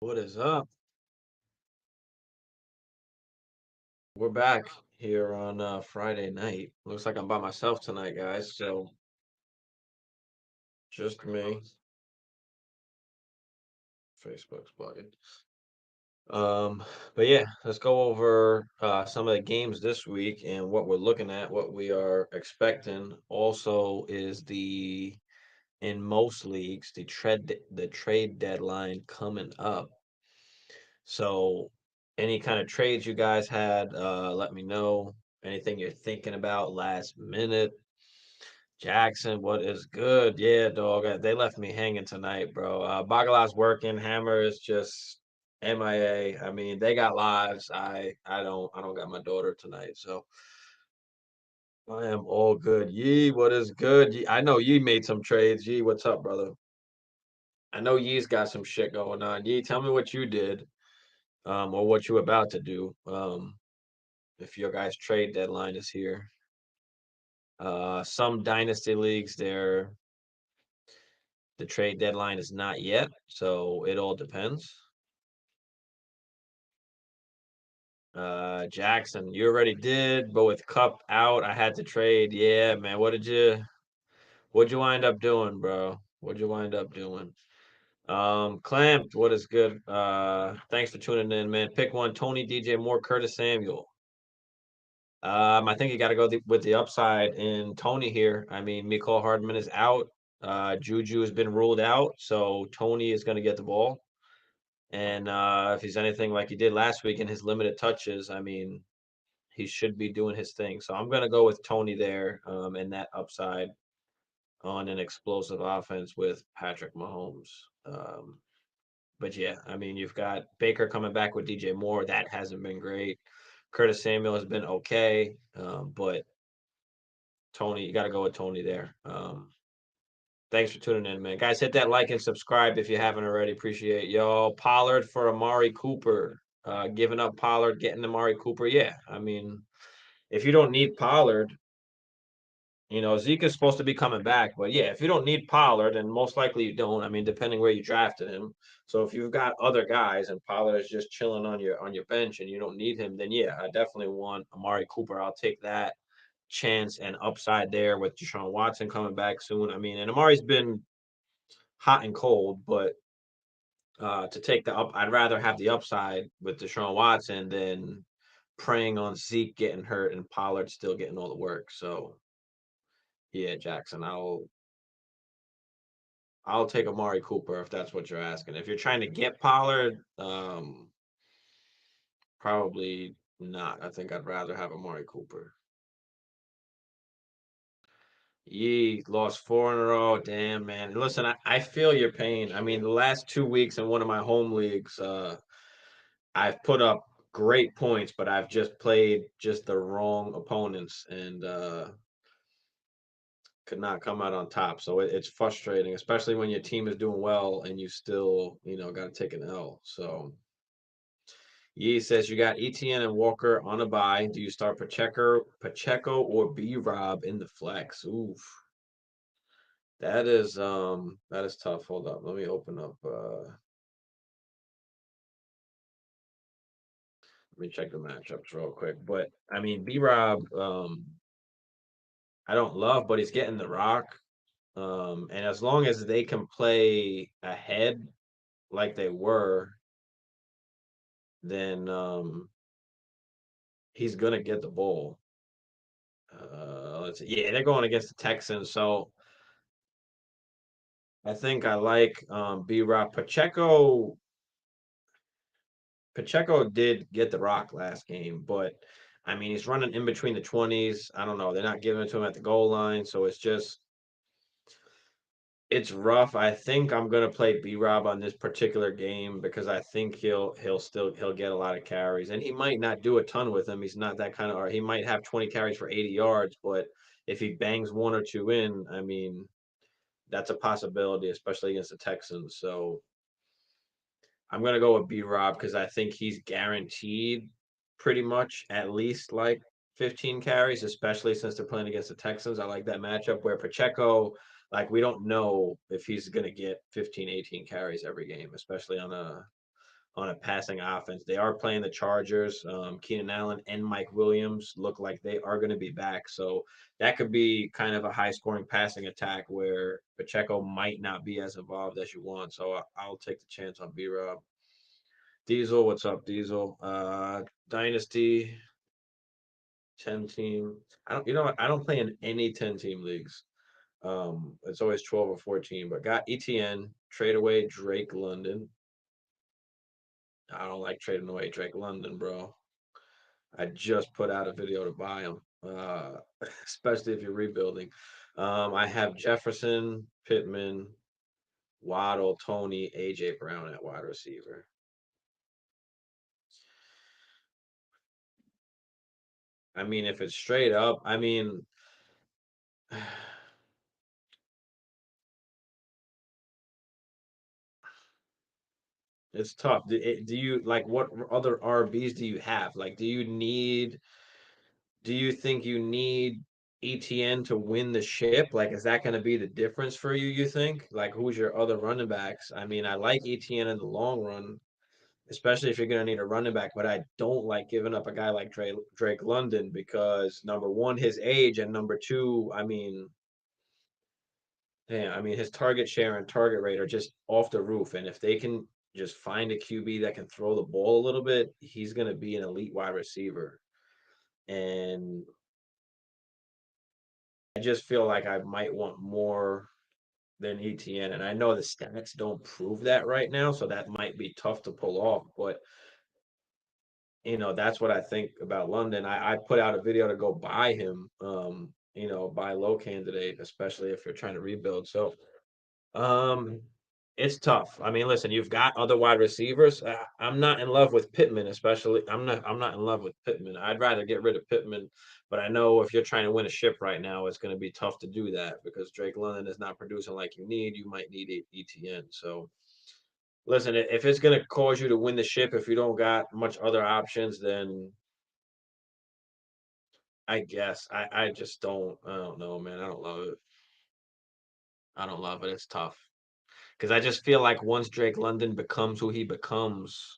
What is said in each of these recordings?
What is up? We're back here on Friday night. Looks like I'm by myself tonight, guys. So just me. Facebook's bugging. Um, but yeah, let's go over some of the games this week and what we're looking at, what we are expecting. Also, is the in most leagues the trade deadline coming up. So any kind of trades you guys had, let me know. Anything you're thinking about last minute. Jackson, what is good? Yeah, dog. They left me hanging tonight, bro. Bagala's working. Hammer is just MIA. I mean, they got lives. I don't got my daughter tonight, so I am all good. Yee, what is good? Yee, I know Yee made some trades. Yee, what's up, brother? I know Yee's got some shit going on. Yee, tell me what you did, or what you about to do. If your guys' trade deadline is here. Some dynasty leagues, the trade deadline is not yet, so it all depends. Jackson, you already did, but with Cup out, I had to trade. Yeah, man. What'd you wind up doing, bro? What'd you wind up doing? Clamped, what is good? Thanks for tuning in, man. Pick one, Tony, DJ Moore, Curtis Samuel. I think you got to go with the upside in Tony here. I mean, Mecole Hardman is out. Juju has been ruled out, so Tony is going to get the ball. And if he's anything like he did last week in his limited touches, I mean, he should be doing his thing. So I'm going to go with Tony there, and that upside on an explosive offense with Patrick Mahomes. Um, but yeah, I mean, you've got Baker coming back with DJ Moore. That hasn't been great. Curtis Samuel has been okay, but Tony, you got to go with Tony there. Thanks for tuning in, man. Guys, hit that like and subscribe if you haven't already. Appreciate y'all. Pollard for Amari Cooper. Giving up Pollard, getting Amari Cooper. Yeah, I mean, if you don't need Pollard, Zeke is supposed to be coming back. But yeah, if you don't need Pollard, and most likely you don't, I mean, depending where you drafted him. So if you've got other guys and Pollard is just chilling on your bench and you don't need him, then yeah, I definitely want Amari Cooper. I'll take that chance and upside there with Deshaun Watson coming back soon. I mean, and Amari's been hot and cold, but to take the up, I'd rather have the upside with Deshaun Watson than preying on Zeke getting hurt and Pollard still getting all the work. So yeah, Jackson, I'll take Amari Cooper if that's what you're asking. If you're trying to get Pollard, probably not. I think I'd rather have Amari Cooper. Yee lost four in a row. Damn, man. Listen, I feel your pain. I mean, the last 2 weeks in one of my home leagues, I've put up great points, but I've just played just the wrong opponents and could not come out on top. So it's frustrating, especially when your team is doing well and you still, got to take an L. So Yee says you got ETN and Walker on a bye. Do you start Pacheco or B Rob in the flex? Oof. That is tough. Hold up. Let me open up let me check the matchups real quick. But I mean B Rob, I don't love, but he's getting the rock. And as long as they can play ahead like they were, then he's gonna get the ball. Let's see. Yeah, they're going against the Texans, so I think I like B Rock Pacheco. Pacheco did get the rock last game, but I mean he's running in between the 20s. I don't know. They're not giving it to him at the goal line, so it's rough. I think I'm gonna play B Rob on this particular game because I think he'll get a lot of carries, and he might not do a ton with him. He's not that kind of, or he might have 20 carries for 80 yards, but if he bangs one or two in, I mean that's a possibility, especially against the Texans. So I'm gonna go with B Rob because I think he's guaranteed pretty much at least like 15 carries, especially since they're playing against the Texans. I like that matchup where Pacheco, like we don't know if he's gonna get 15, 18 carries every game, especially on on a passing offense. They are playing the Chargers. Keenan Allen and Mike Williams look like they are going to be back. So that could be kind of a high scoring passing attack where Pacheco might not be as involved as you want. So I'll take the chance on B Rob. Diesel, what's up, Diesel? Dynasty, 10 team. I don't, you know what? I don't play in any 10-team leagues. It's always 12 or 14, but got ETN, trade away Drake London. I don't like trading away Drake London, bro. I just put out a video to buy him, especially if you're rebuilding. I have Jefferson, Pittman, Waddle, Tony, AJ Brown at wide receiver. I mean, if it's straight up, I mean, it's tough. Do you like what other RBs do you have? Like, do you think you need ETN to win the ship? Like, is that going to be the difference for you, you think? Like, who's your other running backs? I mean, I like ETN in the long run, especially if you're going to need a running back, but I don't like giving up a guy like Drake London because number one, his age, and number two, I mean, damn, I mean, his target share and target rate are just off the roof. And if they can just find a QB that can throw the ball a little bit, he's going to be an elite wide receiver. And I just feel like I might want more than ETN. And I know the stats don't prove that right now, so that might be tough to pull off. But that's what I think about London. I put out a video to go buy him, buy low candidate, especially if you're trying to rebuild. So um, it's tough. I mean, listen, you've got other wide receivers. I'm not in love with Pittman, especially. I'm not in love with Pittman. I'd rather get rid of Pittman, but I know if you're trying to win a ship right now, it's going to be tough to do that because Drake London is not producing like you need. You might need ETN. So listen, if it's going to cause you to win the ship, if you don't got much other options, then I guess I just don't. I don't know, man. I don't love it. I don't love it. It's tough. Because I just feel like once Drake London becomes who he becomes,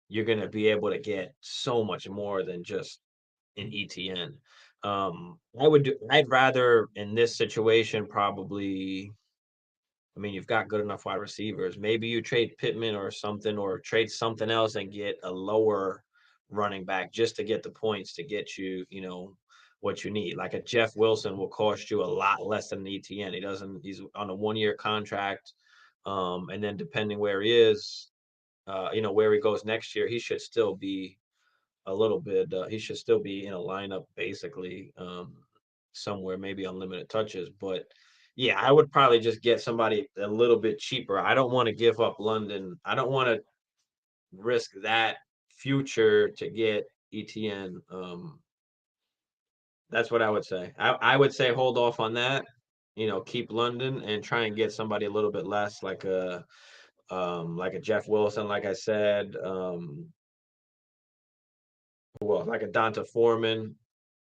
you're gonna be able to get so much more than just an ETN. I'd rather in this situation probably. I mean, you've got good enough wide receivers. Maybe you trade Pittman or something, or trade something else and get a lower running back just to get the points to get you, what you need. Like a Jeff Wilson will cost you a lot less than an ETN. He's on a 1 year contract. And then depending where he is, where he goes next year, he should still be a little bit, he should still be in a lineup basically, somewhere, maybe unlimited touches. But yeah, I would probably just get somebody a little bit cheaper. I don't want to give up London. I don't want to risk that future to get ETN. That's what I would say. I would say hold off on that. Keep London and try and get somebody a little bit less, like a Jeff Wilson, like I said. Well, like a Donta Foreman.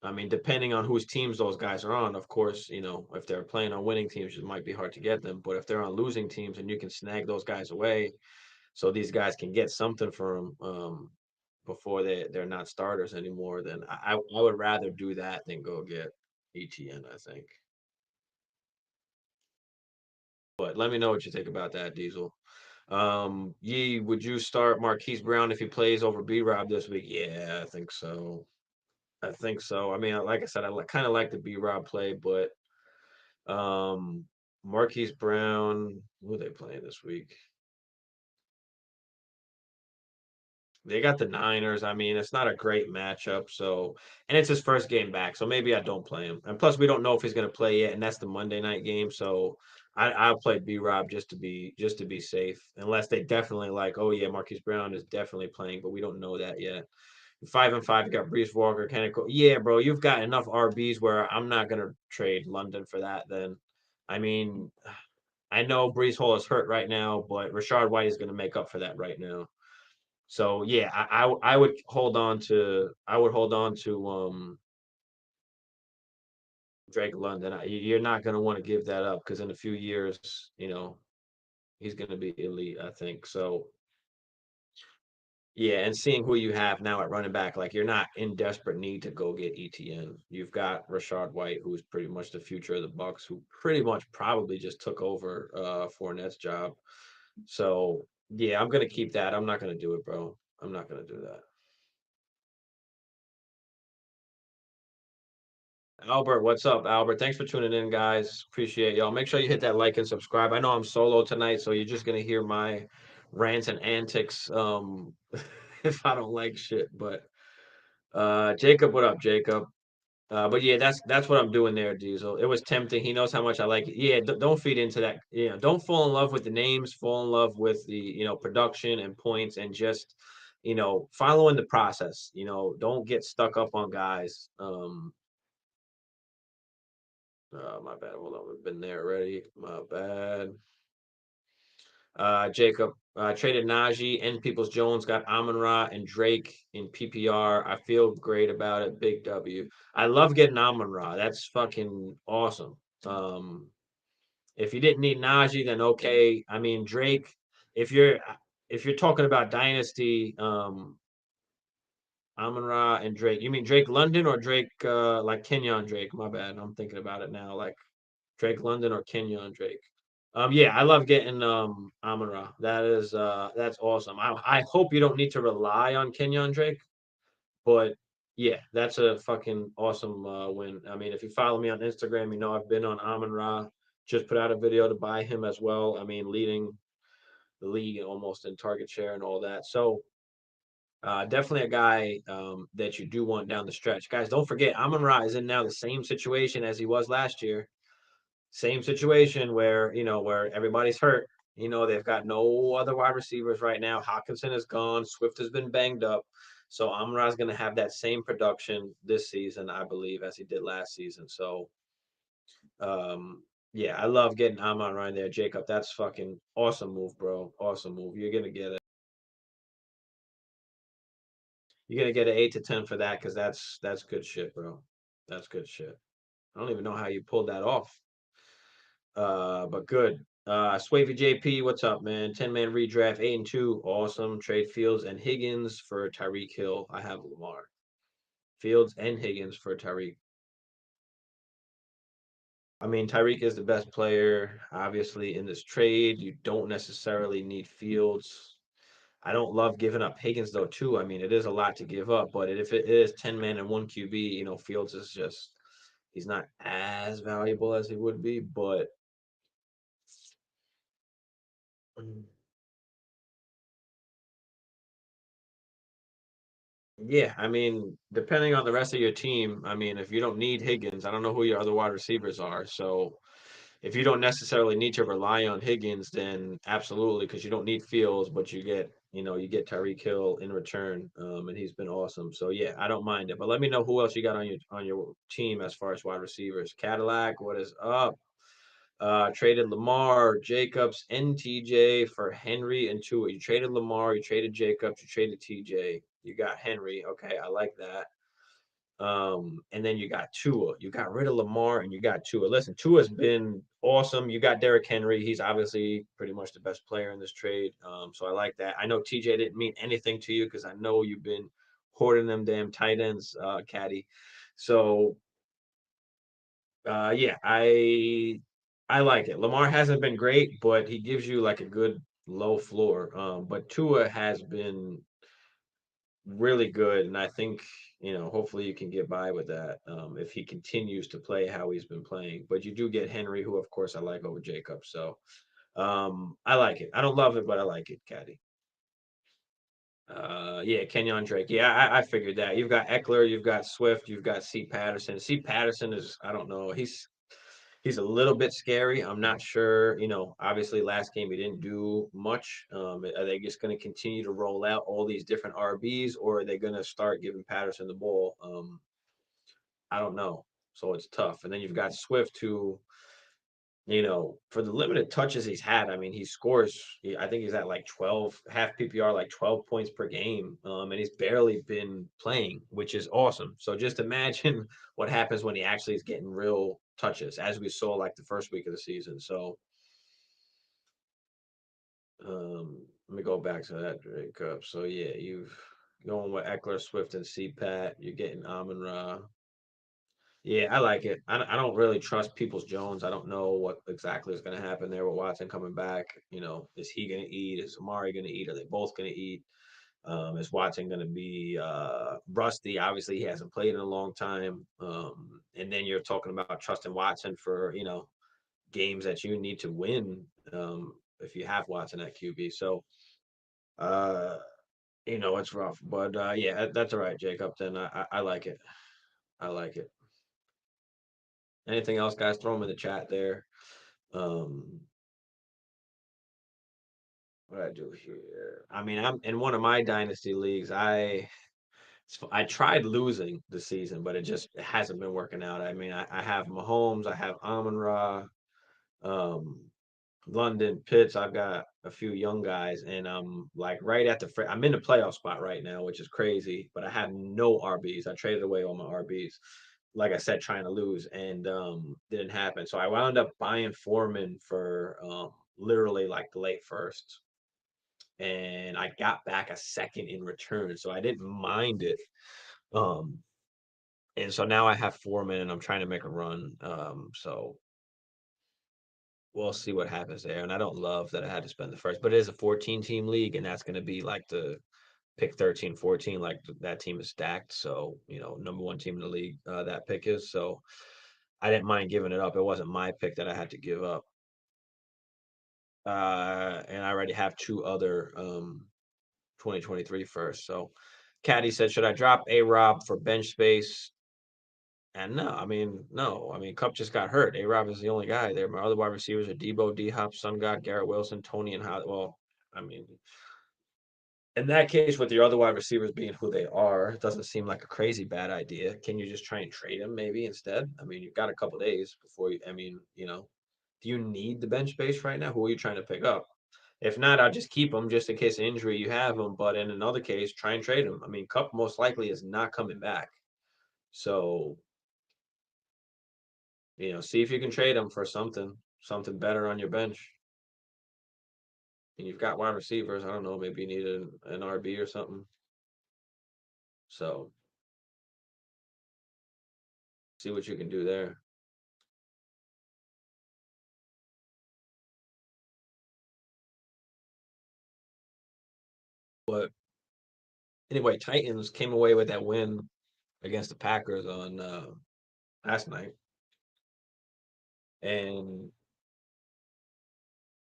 I mean, depending on whose teams those guys are on, of course, if they're playing on winning teams, it might be hard to get them. But if they're on losing teams and you can snag those guys away, so these guys can get something for them, before they're not starters anymore, then I would rather do that than go get ETN, I think. But let me know what you think about that, Diesel. Yee, would you start Marquise Brown if he plays over B Rob this week? Yeah, I think so. I think so. I mean, like I said, I kind of like the B Rob play, but um, Marquise Brown, who are they playing this week? They got the Niners. I mean, it's not a great matchup. So, and it's his first game back. So maybe I don't play him. And plus, we don't know if he's going to play yet. And that's the Monday night game. So I'll play B Rob just to be safe. Unless they definitely like, oh yeah, Marquise Brown is definitely playing, but we don't know that yet. 5-5, you got Brees Walker, Kenny Cole. Yeah, bro, you've got enough RBs where I'm not gonna trade London for that. Then, I mean, I know Brees Hall is hurt right now, but Rashard White is gonna make up for that right now. So yeah, I would hold on to Drake London. You're not gonna want to give that up because in a few years, he's gonna be elite. I think so. Yeah, and seeing who you have now at running back, like you're not in desperate need to go get ETN. You've got Rashard White, who's pretty much the future of the Bucks, who pretty much probably just took over Fournette's job. So yeah, I'm gonna keep that. I'm not gonna do it, bro. I'm not gonna do that. Albert, what's up, Albert? Thanks for tuning in, guys. Appreciate y'all. Make sure you hit that like and subscribe. I know I'm solo tonight, so you're just gonna hear my rants and antics if I don't like shit. But Jacob, what up, Jacob? But yeah, that's what I'm doing there, Diesel. It was tempting. He knows how much I like it. Yeah, don't feed into that. You know, don't fall in love with the names. Fall in love with the production and points, and just following the process. Don't get stuck up on guys. My bad. Hold on, we've been there already. My bad. Jacob traded Najee and Peoples Jones, got Amon Ra and Drake in PPR. I feel great about it. Big W. I love getting Amon Ra. That's fucking awesome. Um, if you didn't need Najee, then okay. I mean Drake. If you're if you're talking about Dynasty, Amon Ra and Drake. You mean Drake London or Drake like Kenyon Drake? My bad. I'm thinking about it now. Like Drake London or Kenyon Drake. Yeah, I love getting Amon-Ra. That's awesome. I hope you don't need to rely on Kenyon Drake, but yeah, that's a fucking awesome win. I mean, if you follow me on Instagram, you know I've been on Amon-Ra. Just put out a video to buy him as well. I mean, leading the league almost in target share and all that. So definitely a guy that you do want down the stretch. Guys, don't forget Amon-Ra is in now the same situation as he was last year. Same situation where where everybody's hurt. They've got no other wide receivers right now. Hawkinson is gone. Swift has been banged up. So Amon-Ra's going to have that same production this season, I believe, as he did last season. So, yeah, I love getting Amon right there, Jacob. That's fucking awesome move, bro. Awesome move. You're gonna get it. You're gonna get an 8 to 10 for that because that's good shit, bro. That's good shit. I don't even know how you pulled that off. But good. Swavy JP, what's up, man? 10-man redraft, 8-2. Awesome. Trade Fields and Higgins for Tyreek Hill. I have Lamar. Fields and Higgins for Tyreek. I mean, Tyreek is the best player, obviously, in this trade. You don't necessarily need Fields. I don't love giving up Higgins, though, too. I mean, it is a lot to give up, but if it is 10 man and one QB, Fields is just, he's not as valuable as he would be, but. Yeah, I mean, depending on the rest of your team, I mean, if you don't need Higgins, I don't know who your other wide receivers are. So if you don't necessarily need to rely on Higgins, then absolutely, because you don't need Fields, but you get Tyreek Hill in return, and he's been awesome. So yeah, I don't mind it. But let me know who else you got on your team as far as wide receivers. Cadillac, what is up? Traded Lamar, Jacobs, and TJ for Henry and Tua. You traded Lamar, you traded Jacobs, you traded TJ. You got Henry. Okay, I like that. And then you got Tua. You got rid of Lamar and you got Tua. Listen, Tua's been awesome. You got Derrick Henry. He's obviously pretty much the best player in this trade. So I like that. I know TJ didn't mean anything to you because I know you've been hoarding them damn tight ends, Caddy. So yeah, I like it. Lamar hasn't been great, but he gives you like a good low floor. But Tua has been really good, and I think hopefully you can get by with that if he continues to play how he's been playing. But you do get Henry, who of course I like over Jacob. So I like it. I don't love it, but I like it, Caddy. Yeah, Kenyon Drake. Yeah, I figured that. You've got Eckler, you've got Swift, you've got C. Patterson. C. Patterson is, I don't know, he's a little bit scary. I'm not sure. Obviously last game he didn't do much. Are they just going to continue to roll out all these different RBs, or are they going to start giving Patterson the ball? I don't know. So it's tough. And then you've got Swift, who for the limited touches he's had, I mean, he scores. I think he's at like 12 half PPR, like 12 points per game, and he's barely been playing, which is awesome. So just imagine what happens when he actually is getting real touches, as we saw like the first week of the season. So, Let me go back to that Jacob. So yeah, you've going with Eckler, Swift, and CPAT. You're getting Amon Ra. Yeah, I like it. I don't really trust Peoples Jones. I don't know what exactly is going to happen there with Watson coming back. Is he going to eat? Is Amari going to eat? Are they both going to eat? Is Watson going to be rusty? Obviously, he hasn't played in a long time. And then you're talking about trusting Watson for games that you need to win if you have Watson at QB. So uh, it's rough, but yeah, that's all right, Jacob. Then I like it. I like it. Anything else, guys? Throw them in the chat there. Um, what I do here? I mean, I'm in one of my dynasty leagues. I tried losing the season, but it hasn't been working out. I mean, I have Mahomes, I have Amon Ra, um, London, Pitts. I've got a few young guys, and I'm like right at I'm in the playoff spot right now, which is crazy. But I have no RBs. I traded away all my RBs. Like I said, trying to lose, and didn't happen. So I wound up buying Foreman for literally like the late first, and I got back a second in return, so I didn't mind it. Um, and so now I have Foreman, and I'm trying to make a run. So we'll see what happens there. And I don't love that I had to spend the first, but it is a 14 team league, and that's going to be like the pick 13, 14. Like that team is stacked. So, number one team in the league, that pick is. So I didn't mind giving it up. It wasn't my pick that I had to give up. And I already have two other 2023 first. So Caddy said, should I drop A Rob for bench space? And no, I mean, no. I mean, Cup just got hurt. A Rob is the only guy there. My other wide receivers are Debo, D Hop, Sun God, Garrett Wilson, Tony, and How. Well, I mean, in that case, with your other wide receivers being who they are, it doesn't seem like a crazy bad idea. Can you just try and trade them maybe instead? I mean, you've got a couple days before you. I mean, do you need the bench space right now? Who are you trying to pick up? If not, I'll just keep them just in case of injury you have them. But in another case, try and trade them. I mean, Cup most likely is not coming back. So see if you can trade him for something better on your bench. And you've got wide receivers. I don't know, maybe you need an RB or something. So see what you can do there. But anyway, Titans came away with that win against the Packers on last night, and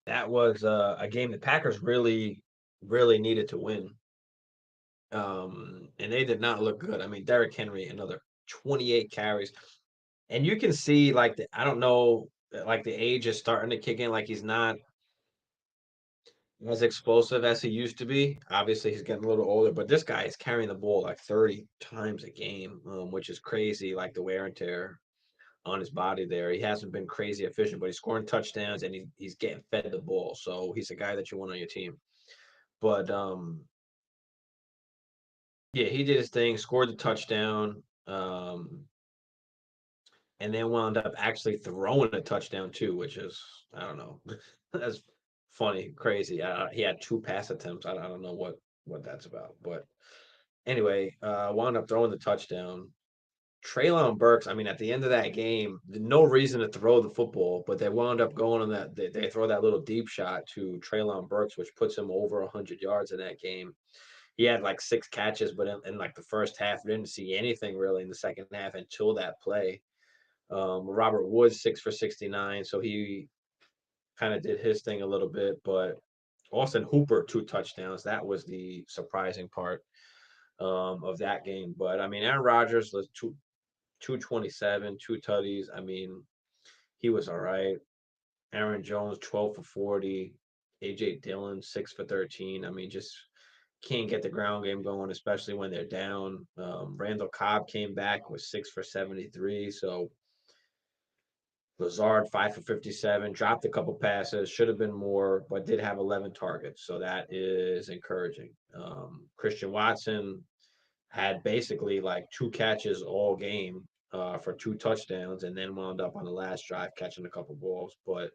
that was a game the Packers really, really needed to win. And they did not look good. I mean, Derrick Henry, another 28 carries. And you can see like I don't know, like the age is starting to kick in. Like he's not as explosive as he used to be. Obviously, he's getting a little older, but this guy is carrying the ball like 30 times a game, which is crazy. Like the wear and tear on his body there. He hasn't been crazy efficient, but he's scoring touchdowns and he's getting fed the ball. So he's a guy that you want on your team. But yeah, he did his thing, scored the touchdown. And then wound up actually throwing a touchdown too, which is I don't know, that's funny, crazy. He had two pass attempts. I don't know what that's about, but anyway, wound up throwing the touchdown. Treylon Burks, I mean, at the end of that game, no reason to throw the football, but they wound up going on that. They throw that little deep shot to Treylon Burks, which puts him over 100 yards in that game. He had like six catches, but in like the first half, we didn't see anything really in the second half until that play. Robert Woods 6 for 69, so he kind of did his thing a little bit. But Austin Hooper 2 touchdowns. That was the surprising part of that game. But I mean, Aaron Rodgers was 227, two tutties. I mean, he was all right. Aaron Jones 12 for 40. AJ Dillon 6 for 13. I mean, just can't get the ground game going, especially when they're down. Randall Cobb came back with 6 for 73. So Lazard 5 for 57, dropped a couple passes, should have been more, but did have 11 targets, so that is encouraging. Christian Watson had basically like two catches all game for two touchdowns, and then wound up on the last drive catching a couple balls. But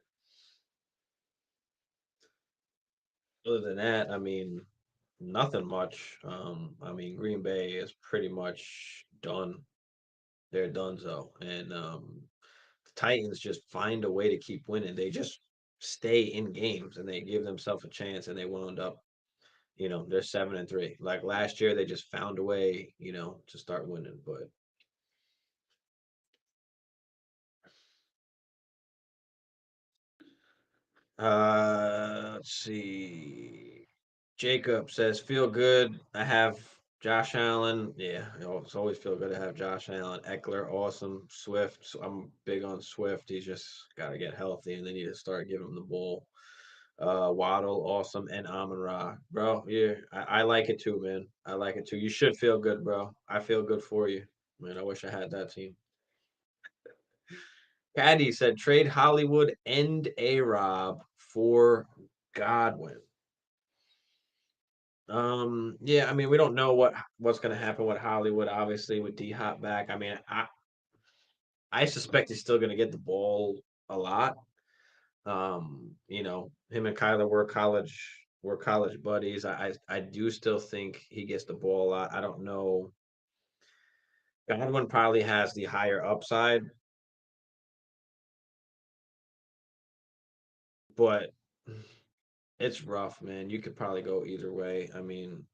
Other than that, I mean, nothing much. I mean, Green Bay is pretty much done. They're done so, and the Titans just find a way to keep winning. They just stay in games and they give themselves a chance, and they wound up. They're 7-3. Like last year, they just found a way, to start winning. But let's see. Jacob says, "Feel good. I have Josh Allen. Yeah, it's always feel good to have Josh Allen. Eckler, awesome. Swift. So I'm big on Swift. He's just got to get healthy, and they need to start giving him the ball. Waddle, awesome, and Amon Ra, bro. Yeah, I like it too, man. I like it too. You should feel good, bro. I feel good for you, man. I wish I had that team." Caddy said, "Trade Hollywood and A Rob for Godwin." Yeah, I mean, we don't know what's gonna happen with Hollywood, obviously, with D Hop back. I mean, I suspect he's still gonna get the ball a lot. Him and Kyler were college buddies. I do still think he gets the ball a lot. I don't know. Godwin probably has the higher upside, but it's rough, man. You could probably go either way. I mean,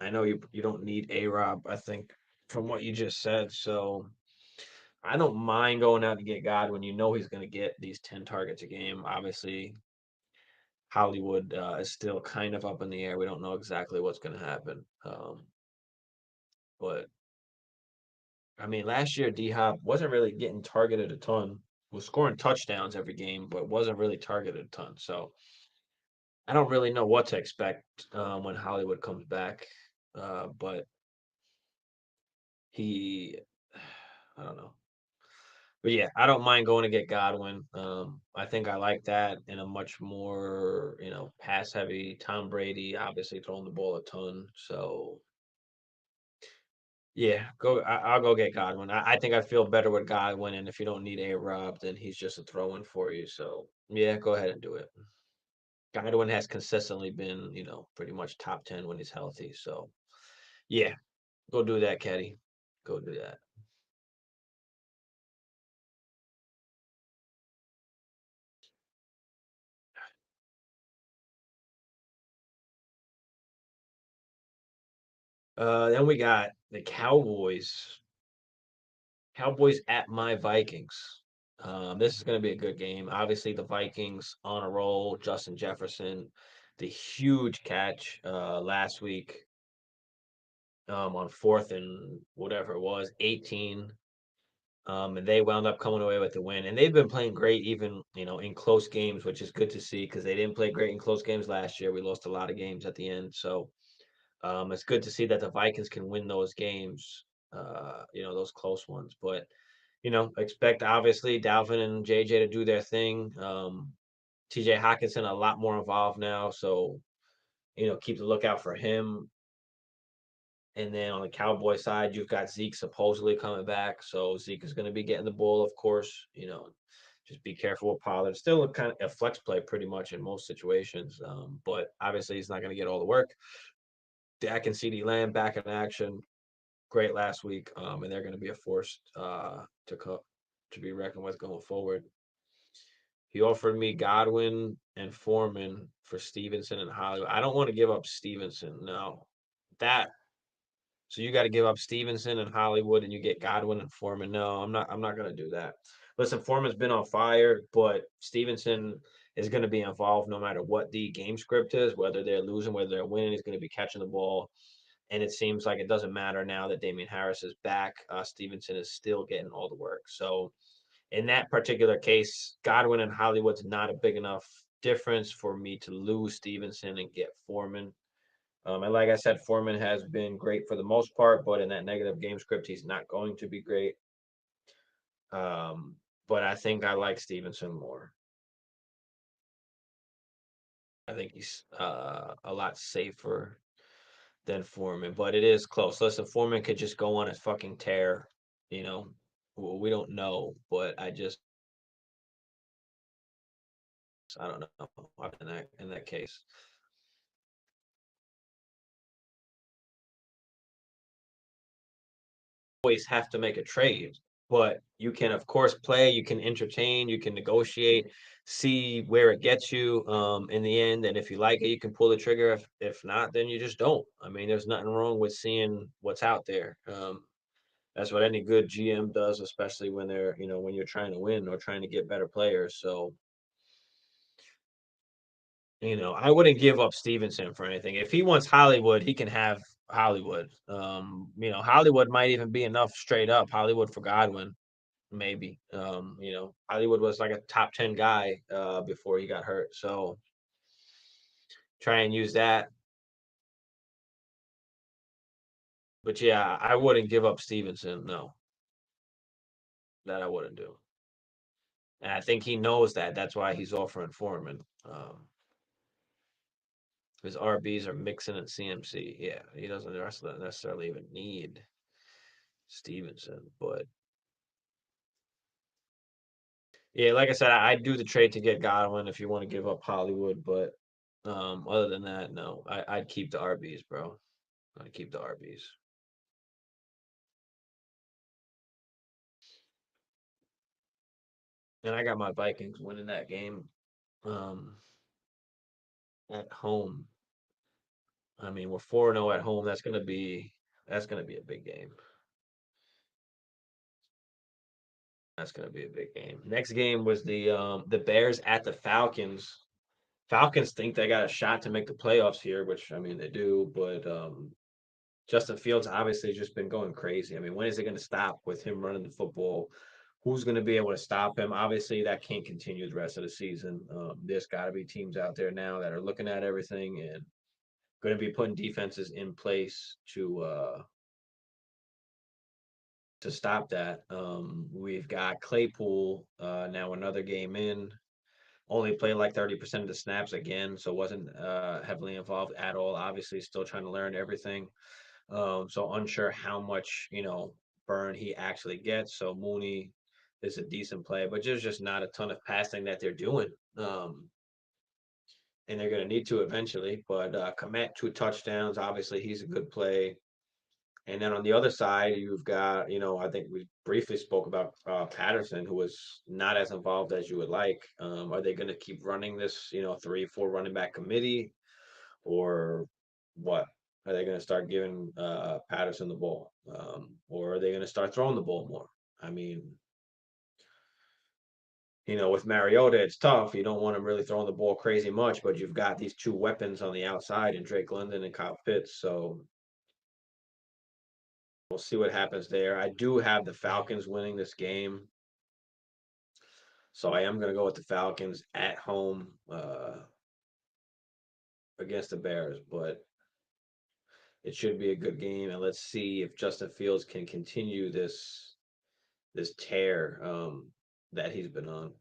I know you don't need A Rob, I think, from what you just said. So I don't mind going out to get Godwin. You know he's gonna get these 10 targets a game. Obviously, Hollywood is still kind of up in the air. We don't know exactly what's gonna happen. But I mean, last year D Hop wasn't really getting targeted a ton. Was scoring touchdowns every game, but wasn't really targeted a ton. So I don't really know what to expect when Hollywood comes back. But he, I don't know. But yeah, I don't mind going to get Godwin. I think I like that in a much more, pass heavy. Tom Brady obviously throwing the ball a ton. So yeah, I'll go get Godwin. I think I feel better with Godwin, and if you don't need A Rob, then he's just a throw in for you. So yeah, go ahead and do it. Godwin has consistently been, pretty much top 10 when he's healthy. So yeah, go do that, Caddy. Go do that. Then we got the Cowboys. Cowboys at my Vikings. This is going to be a good game. Obviously, the Vikings on a roll. Justin Jefferson, the huge catch last week on fourth and whatever it was, 18. And they wound up coming away with the win. And they've been playing great, even in close games, which is good to see because they didn't play great in close games last year. We lost a lot of games at the end, so it's good to see that the Vikings can win those games. Those close ones, but expect obviously Dalvin and JJ to do their thing. TJ Hawkinson a lot more involved now, so keep the lookout for him. And then on the Cowboy side, you've got Zeke supposedly coming back, so Zeke is going to be getting the ball, of course. Just be careful with Pollard. Still a kind of a flex play pretty much in most situations, but obviously he's not going to get all the work. Dak and CeeDee Lamb back in action, great last week, and they're going to be a force to be reckoned with going forward. He offered me Godwin and Foreman for Stevenson and Hollywood. I don't want to give up Stevenson. No, that. So you got to give up Stevenson and Hollywood, and you get Godwin and Foreman. No, I'm not. I'm not going to do that. Listen, Foreman's been on fire, but Stevenson is going to be involved no matter what the game script is, whether they're losing, whether they're winning. He's going to be catching the ball, and it seems like it doesn't matter now that Damian Harris is back. Stevenson is still getting all the work. So in that particular case, Godwin and Hollywood's not a big enough difference for me to lose Stevenson and get Foreman. And like I said, Foreman has been great for the most part, but in that negative game script, he's not going to be great. But I think I like Stevenson more. I think he's a lot safer than Foreman, but it is close. Listen, Foreman could just go on a fucking tear, you know. Well, we don't know, but I don't know in that case. always have to make a trade, but you can, of course, play, you can entertain, you can negotiate, see where it gets you in the end. And if you like it, you can pull the trigger. If not, then you just don't. I mean, there's nothing wrong with seeing what's out there. That's what any good GM does, especially when they're, when you're trying to win or trying to get better players. So, I wouldn't give up Stevenson for anything. If he wants Hollywood, he can have Hollywood. Hollywood might even be enough straight up. Hollywood for Godwin, maybe. Hollywood was like a top 10 guy before he got hurt. So try and use that. But yeah, I wouldn't give up Stevenson. No, that I wouldn't do. And I think he knows that. That's why he's offering Foreman. His RBs are Mixon and CMC. Yeah, he doesn't necessarily even need Stevenson. But yeah, like I said, I do the trade to get Godwin if you want to give up Hollywood. But other than that, no, I'd keep the RBs, bro. I'd keep the RBs. And I got my Vikings winning that game um, at home. I mean, we're 4-0 at home. That's gonna be a big game. That's gonna be a big game. Next game was the Bears at the Falcons. Falcons think they got a shot to make the playoffs here, which I mean they do, but Justin Fields obviously just been going crazy. I mean, when is it going to stop with him running the football? Who's going to be able to stop him? Obviously, that can't continue the rest of the season. There's got to be teams out there now that are looking at everything and going to be putting defenses in place to stop that. We've got Claypool now another game in. Only played like 30% of the snaps again, so wasn't heavily involved at all. Obviously, still trying to learn everything. So unsure how much, burn he actually gets. So Mooney is a decent play, but there's just not a ton of passing that they're doing. And they're going to need to eventually. But Komet, 2 touchdowns. Obviously, he's a good play. And then on the other side, you've got, I think we briefly spoke about Patterson, who was not as involved as you would like. Are they going to keep running this, 3-4 running back committee? Or what? Are they going to start giving Patterson the ball, or are they going to start throwing the ball more? I mean, with Mariota, it's tough. You don't want him really throwing the ball crazy much, but you've got these two weapons on the outside in Drake London and Kyle Pitts. So we'll see what happens there. I do have the Falcons winning this game, so I am going to go with the Falcons at home against the Bears, but it should be a good game. And let's see if Justin Fields can continue this tear that he's been on.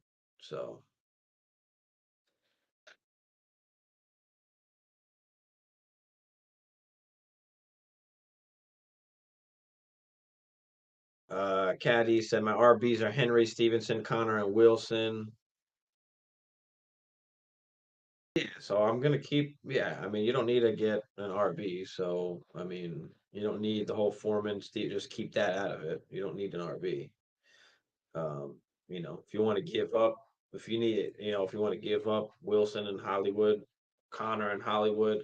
So Caddy said my RBs are Henry, Stevenson, Connor, and Wilson. Yeah, so I'm gonna keep. Yeah, I mean you don't need to get an RB. So I mean you don't need the whole Foreman. Steve, just keep that out of it. You don't need an RB. If you want to give up, if you need it, if you want to give up Wilson and Hollywood, Connor and Hollywood,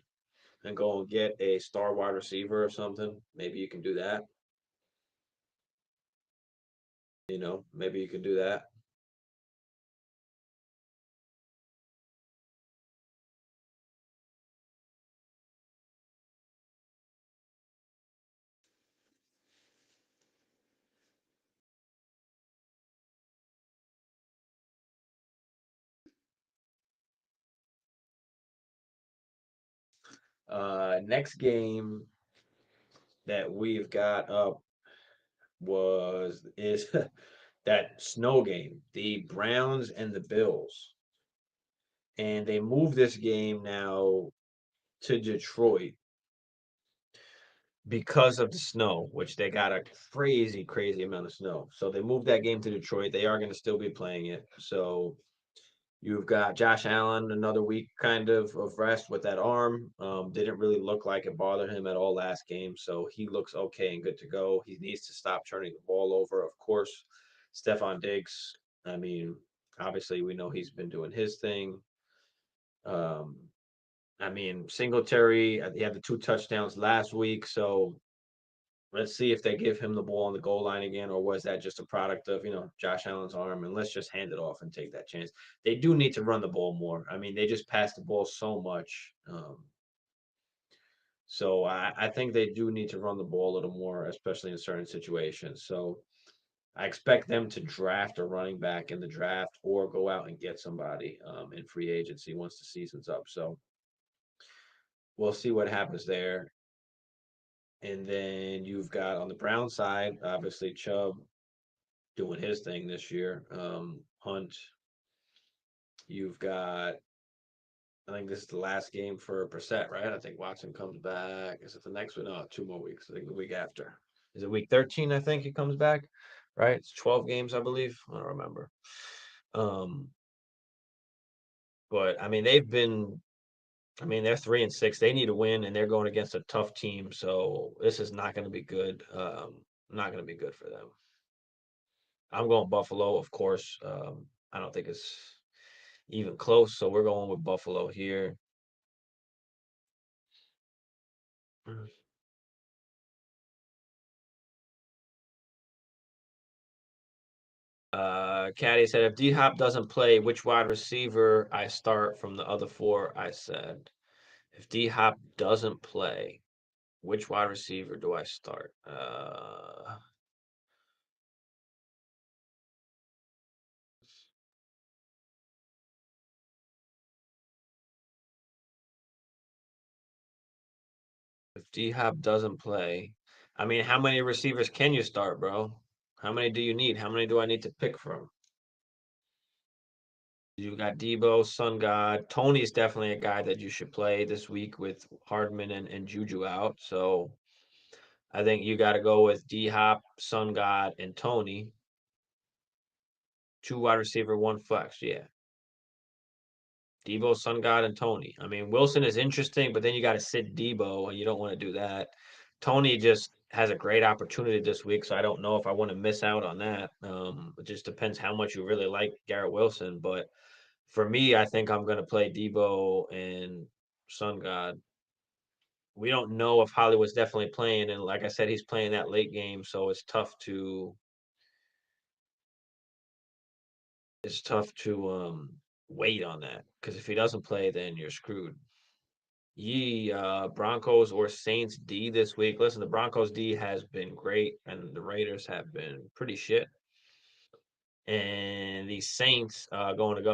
and go and get a star wide receiver or something, maybe you can do that. Maybe you can do that. Next game that we've got up was is that snow game, the Browns and the Bills, and they moved this game now to Detroit because of the snow, which they got a crazy, crazy amount of snow. So they moved that game to Detroit. They are going to still be playing it. So You've got Josh Allen, another week kind of rest with that arm. Didn't really look like it bothered him at all last game, so he looks okay and good to go. He needs to stop turning the ball over, of course. Stephon Diggs, I mean, obviously we know he's been doing his thing. Um, I mean, Singletary, he had the two touchdowns last week, so let's see if they give him the ball on the goal line again, or was that just a product of, Josh Allen's arm? And let's just hand it off and take that chance. They do need to run the ball more. I mean, they just pass the ball so much. So I think they do need to run the ball a little more, especially in certain situations. So I expect them to draft a running back in the draft or go out and get somebody in free agency once the season's up. So we'll see what happens there. And then you've got on the Brown side, obviously Chubb doing his thing this year. Hunt, you've got. I think this is the last game for Brissett, right? I think Watson comes back. Is it the next one? No, 2 more weeks. I think the week after. Is it week 13? I think he comes back, right? It's 12 games, I believe. I don't remember. Um, but I mean, they've been. I mean, they're 3-6. They need to win, and they're going against a tough team. So this is not going to be good. Not going to be good for them. I'm going Buffalo, of course. I don't think it's even close. So we're going with Buffalo here. Caddy said, if D Hop doesn't play, which wide receiver I start from the other four? I said, if D Hop doesn't play, which wide receiver do I start? If D Hop doesn't play, I mean, how many receivers can you start, bro? How many do you need? How many do I need to pick from? You got Debo, Sun God. Tony's definitely a guy that you should play this week with Hardman and Juju out. So I think you got to go with D Hop, Sun God, and Tony. Two wide receiver, one flex. Yeah. Debo, Sun God, and Tony. I mean, Wilson is interesting, but then you got to sit Debo, and you don't want to do that. Tony just has a great opportunity this week, so I don't know if I want to miss out on that. It just depends how much you really like Garrett Wilson. But for me, I think I'm going to play Debo and Sun God. We don't know if Hollywood's definitely playing, and like I said, he's playing that late game, so it's tough to wait on that because if he doesn't play, then you're screwed. Broncos or Saints D this week. Listen, the Broncos D has been great, and the Raiders have been pretty shit. And the Saints going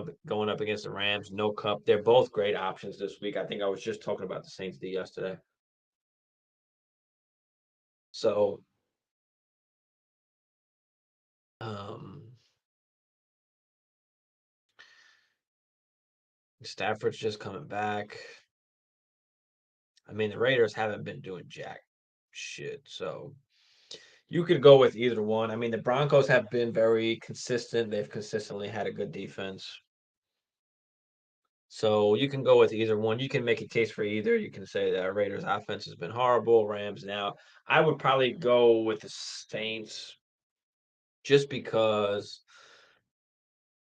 up against the Rams, no cup. They're both great options this week. I think I was just talking about the Saints D yesterday. So um Stafford's just coming back. I mean, the Raiders haven't been doing jack shit, so you could go with either one. I mean, the Broncos have been very consistent. They've consistently had a good defense. So you can go with either one. You can make a case for either. You can say that Raiders offense has been horrible, Rams now. I would probably go with the Saints just because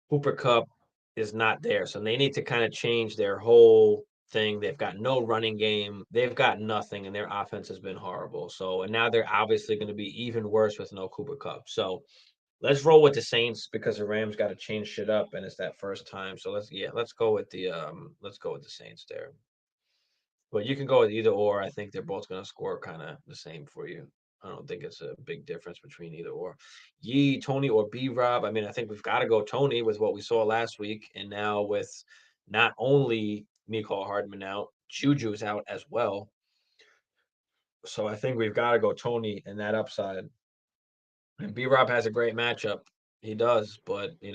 Cooper Cup is not there. So they need to kind of change their whole thing. They've got no running game. They've got nothing, and their offense has been horrible. So and now they're obviously going to be even worse with no Cooper Cup. So let's roll with the Saints because the Rams got to change shit up, and it's that first time. So let's go with the Saints there. But you can go with either or. I think they're both going to score kind of the same for you. I don't think it's a big difference between either or. Tony or B Rob. I mean, I think we've got to go Tony with what we saw last week, and now with not only Mecole Hardman out, Juju's out as well. So I think we've got to go Tony and that upside. And B Rob has a great matchup. He does, but I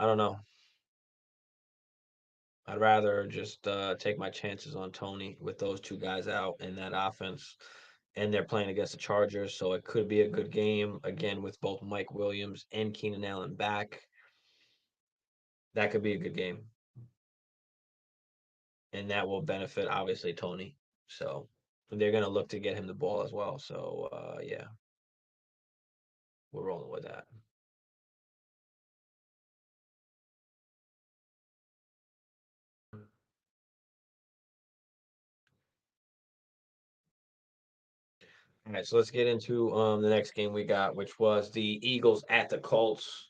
don't know. I'd rather just take my chances on Tony with those two guys out in that offense. And they're playing against the Chargers, so it could be a good game again with both Mike Williams and Keenan Allen back. That could be a good game, and that will benefit obviously Tony. So they're gonna look to get him the ball as well. So yeah, we're rolling with that. All right, so let's get into the next game we got, which was the Eagles at the Colts.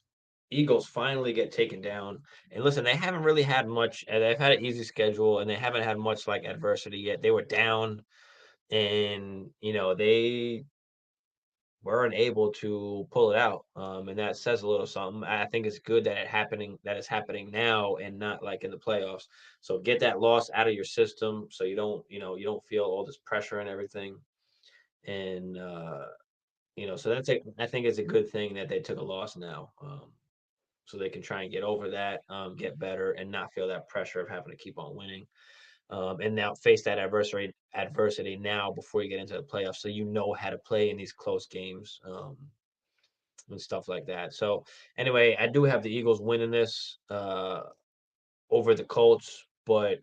Eagles finally get taken down. And listen, they haven't really had much, and they've had an easy schedule and they haven't had much like adversity yet. They were down and they weren't able to pull it out. And that says a little something. I think it's good that it's happening now and not like in the playoffs. So get that loss out of your system so you don't feel all this pressure and everything. And so I think it's a good thing that they took a loss now, so they can try and get over that, get better, and not feel that pressure of having to keep on winning, and now face that adversity now before you get into the playoffs, so you know how to play in these close games, and stuff like that. So anyway, I do have the Eagles winning this over the Colts, but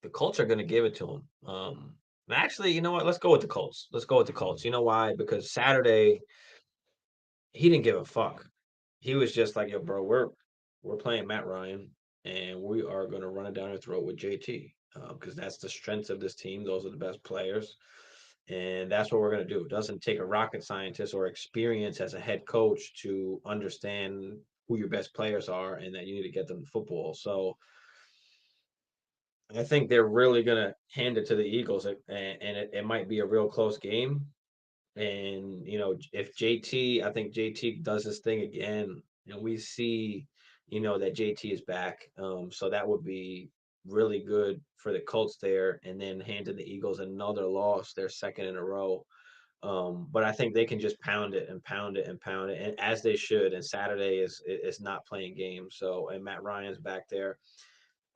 the Colts are going to give it to them. Actually, you know what? Let's go with the Colts. Let's go with the Colts. You know why? Because Saturday he didn't give a fuck. He was just like, "Yo, bro, we're playing Matt Ryan, and we are gonna run it down your throat with JT because that's the strength of this team. Those are the best players, and that's what we're gonna do. It doesn't take a rocket scientist or experience as a head coach to understand who your best players are and that you need to get them the football. So I think they're really gonna hand it to the Eagles, and it might be a real close game. And if I think JT does this thing again, and we see, that JT is back. So that would be really good for the Colts there, and then handing the Eagles another loss, their second in a row. But I think they can just pound it and pound it and pound it, and as they should. And Saturday is not playing games. So and Matt Ryan's back there.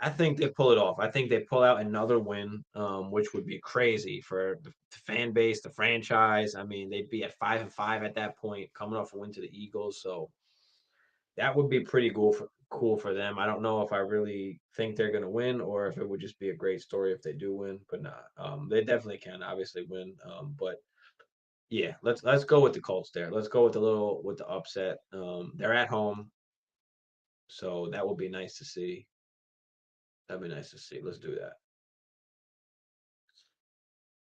I think they pull it off. I think they pull out another win, which would be crazy for the fan base, the franchise. I mean, they'd be at 5-5 at that point, coming off a win to the Eagles. So that would be pretty cool for them. I don't know if I really think they're going to win or if it would just be a great story if they do win. But nah, they definitely can obviously win. But yeah, let's go with the Colts there. Let's go with the upset. They're at home, so that would be nice to see. That'd be nice to see. Let's do that.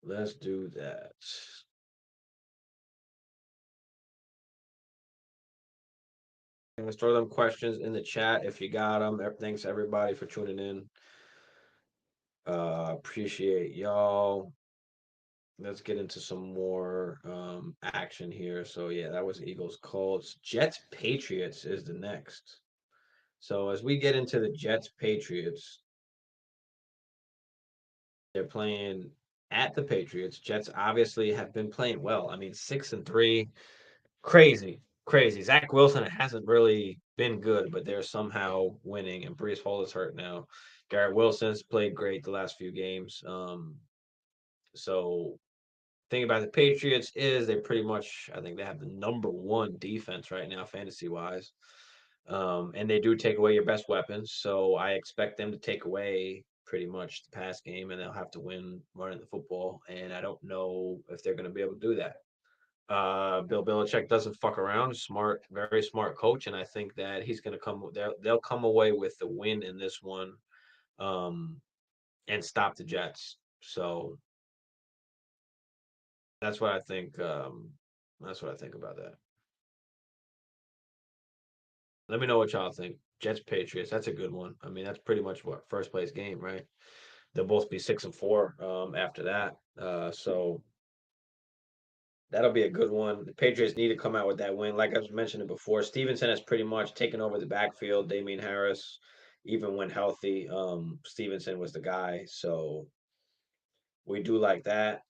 Let's do that. Let's throw them questions in the chat if you got them. Thanks everybody for tuning in. Appreciate y'all. Let's get into some more action here. So yeah, that was Eagles Colts. Jets Patriots is the next. So as we get into the Jets Patriots, they're playing at the Patriots. Jets obviously have been playing well. I mean, 6-3. Crazy, crazy. Zach Wilson hasn't really been good, but they're somehow winning. And Brees Hall is hurt now. Garrett Wilson's played great the last few games. So thing about the Patriots is they pretty much, I think they have the number one defense right now, fantasy wise. And they do take away your best weapons. So I expect them to take away pretty much the pass game and they'll have to win running the football. And I don't know if they're going to be able to do that. Bill Belichick doesn't fuck around. Smart, very smart coach, and I think that he's going to come. They'll come away with the win in this one, um, and stop the Jets. So that's what I think. That's what I think about that. Let me know what y'all think. Jets Patriots. That's a good one. I mean, that's pretty much what first place game, right? They'll both be 6-4 after that. So that'll be a good one. The Patriots need to come out with that win. Like I was mentioning before, Stevenson has pretty much taken over the backfield. Damian Harris, even when healthy, Stevenson was the guy. So we do like that.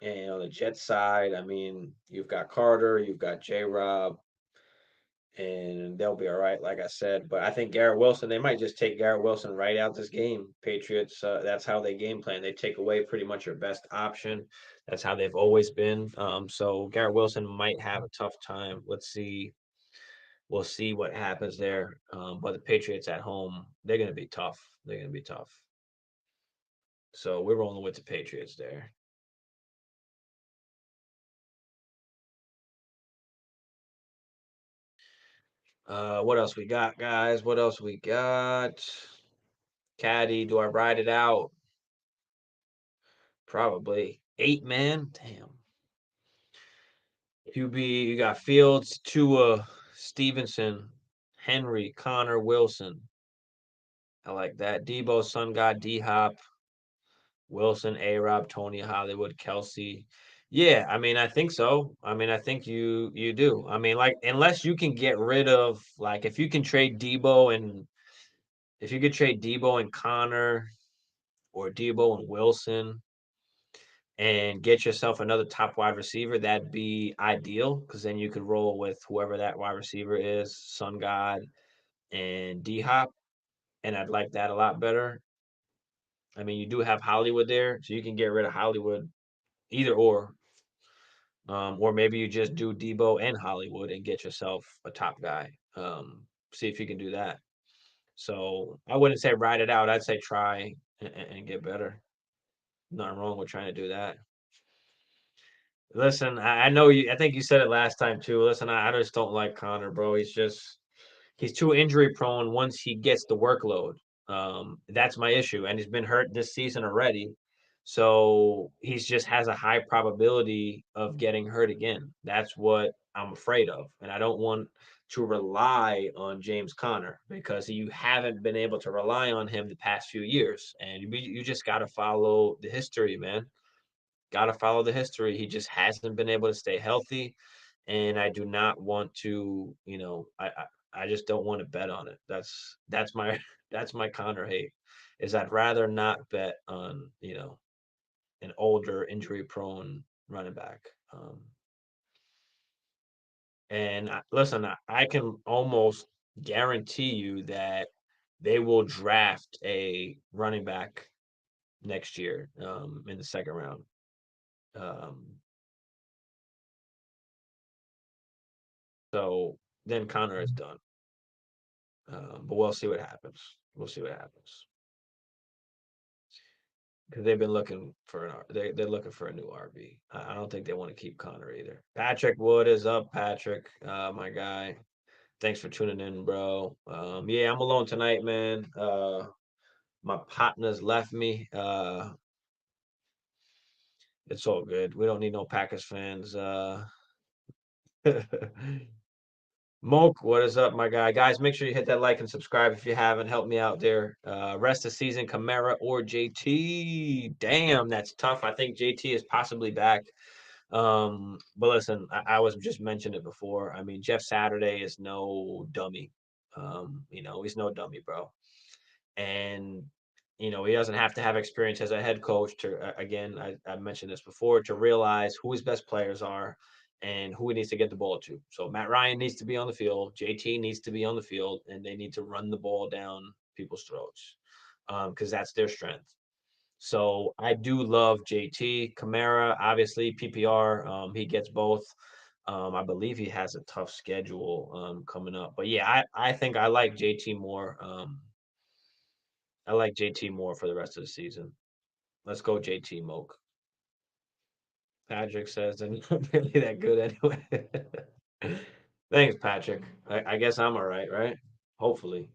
And on the Jets side, I mean, you've got Carter, you've got J Rob, and they'll be all right, like I said. But I think Garrett Wilson, they might just take Garrett Wilson right out this game. Patriots, that's how they game plan. They take away pretty much your best option. That's how they've always been. So Garrett Wilson might have a tough time. Let's see. we'll see what happens there. But the Patriots at home, they're gonna be tough. They're gonna be tough. So we're rolling with the Patriots there. What else we got, guys? What else we got? Caddy, do I ride it out? Probably. 8 man? Damn. QB, you got Fields, Tua, Stevenson, Henry, Connor, Wilson. I like that. Debo, Sun God, D Hop, Wilson, A Rob, Tony, Hollywood, Kelsey. Yeah, I mean, I think so. I mean, I think you do. I mean, like, unless you can get rid of like if you can trade Debo and if you could trade Debo and Connor or Debo and Wilson and get yourself another top wide receiver, that'd be ideal because then you could roll with whoever that wide receiver is, Sun God and D Hop, and I'd like that a lot better. I mean, you do have Hollywood there, so you can get rid of Hollywood either or maybe you just do Debo and Hollywood and get yourself a top guy. See if you can do that. So I wouldn't say ride it out. I'd say try and get better. Nothing wrong with trying to do that. Listen, I know you. I think you said it last time too. Listen, I just don't like Connor, bro. He's too injury prone once he gets the workload. That's my issue, and he's been hurt this season already. So he's just has a high probability of getting hurt again. That's what I'm afraid of, and I don't want to rely on James Conner because you haven't been able to rely on him the past few years, and you just got to follow the history, man. Got to follow the history. He just hasn't been able to stay healthy, and I do not want to. I just don't want to bet on it. That's my that's my Connor hate. Is I'd rather not bet on an older injury prone running back. And listen, I can almost guarantee you that they will draft a running back next year in the second round. Um, so then Connor is done. But we'll see what happens. We'll see what happens because they've been looking for they're looking for a new RB. I don't think they want to keep Connor either. Patrick Wood is up. Patrick, my guy. Thanks for tuning in, bro. Yeah, I'm alone tonight, man. My partners left me. It's all good. We don't need no Packers fans. Moke, what is up, my guy? Guys, make sure you hit that like and subscribe if you haven't. Help me out there. Rest of season, Kamara or JT. Damn, that's tough. I think JT is possibly back. But listen, I was just mentioned it before. I mean, Jeff Saturday is no dummy. He's no dummy, bro. And he doesn't have to have experience as a head coach to again, I mentioned this before, to realize who his best players are and who he needs to get the ball to. So Matt Ryan needs to be on the field, JT needs to be on the field, and they need to run the ball down people's throats because that's their strength. So I do love JT. Kamara, obviously PPR. He gets both. I believe he has a tough schedule coming up, but yeah, I think I like JT more. I like JT more for the rest of the season. Let's go JT Moke. Patrick says they're not really that good anyway. Thanks, Patrick. I guess I'm all right, right? Hopefully.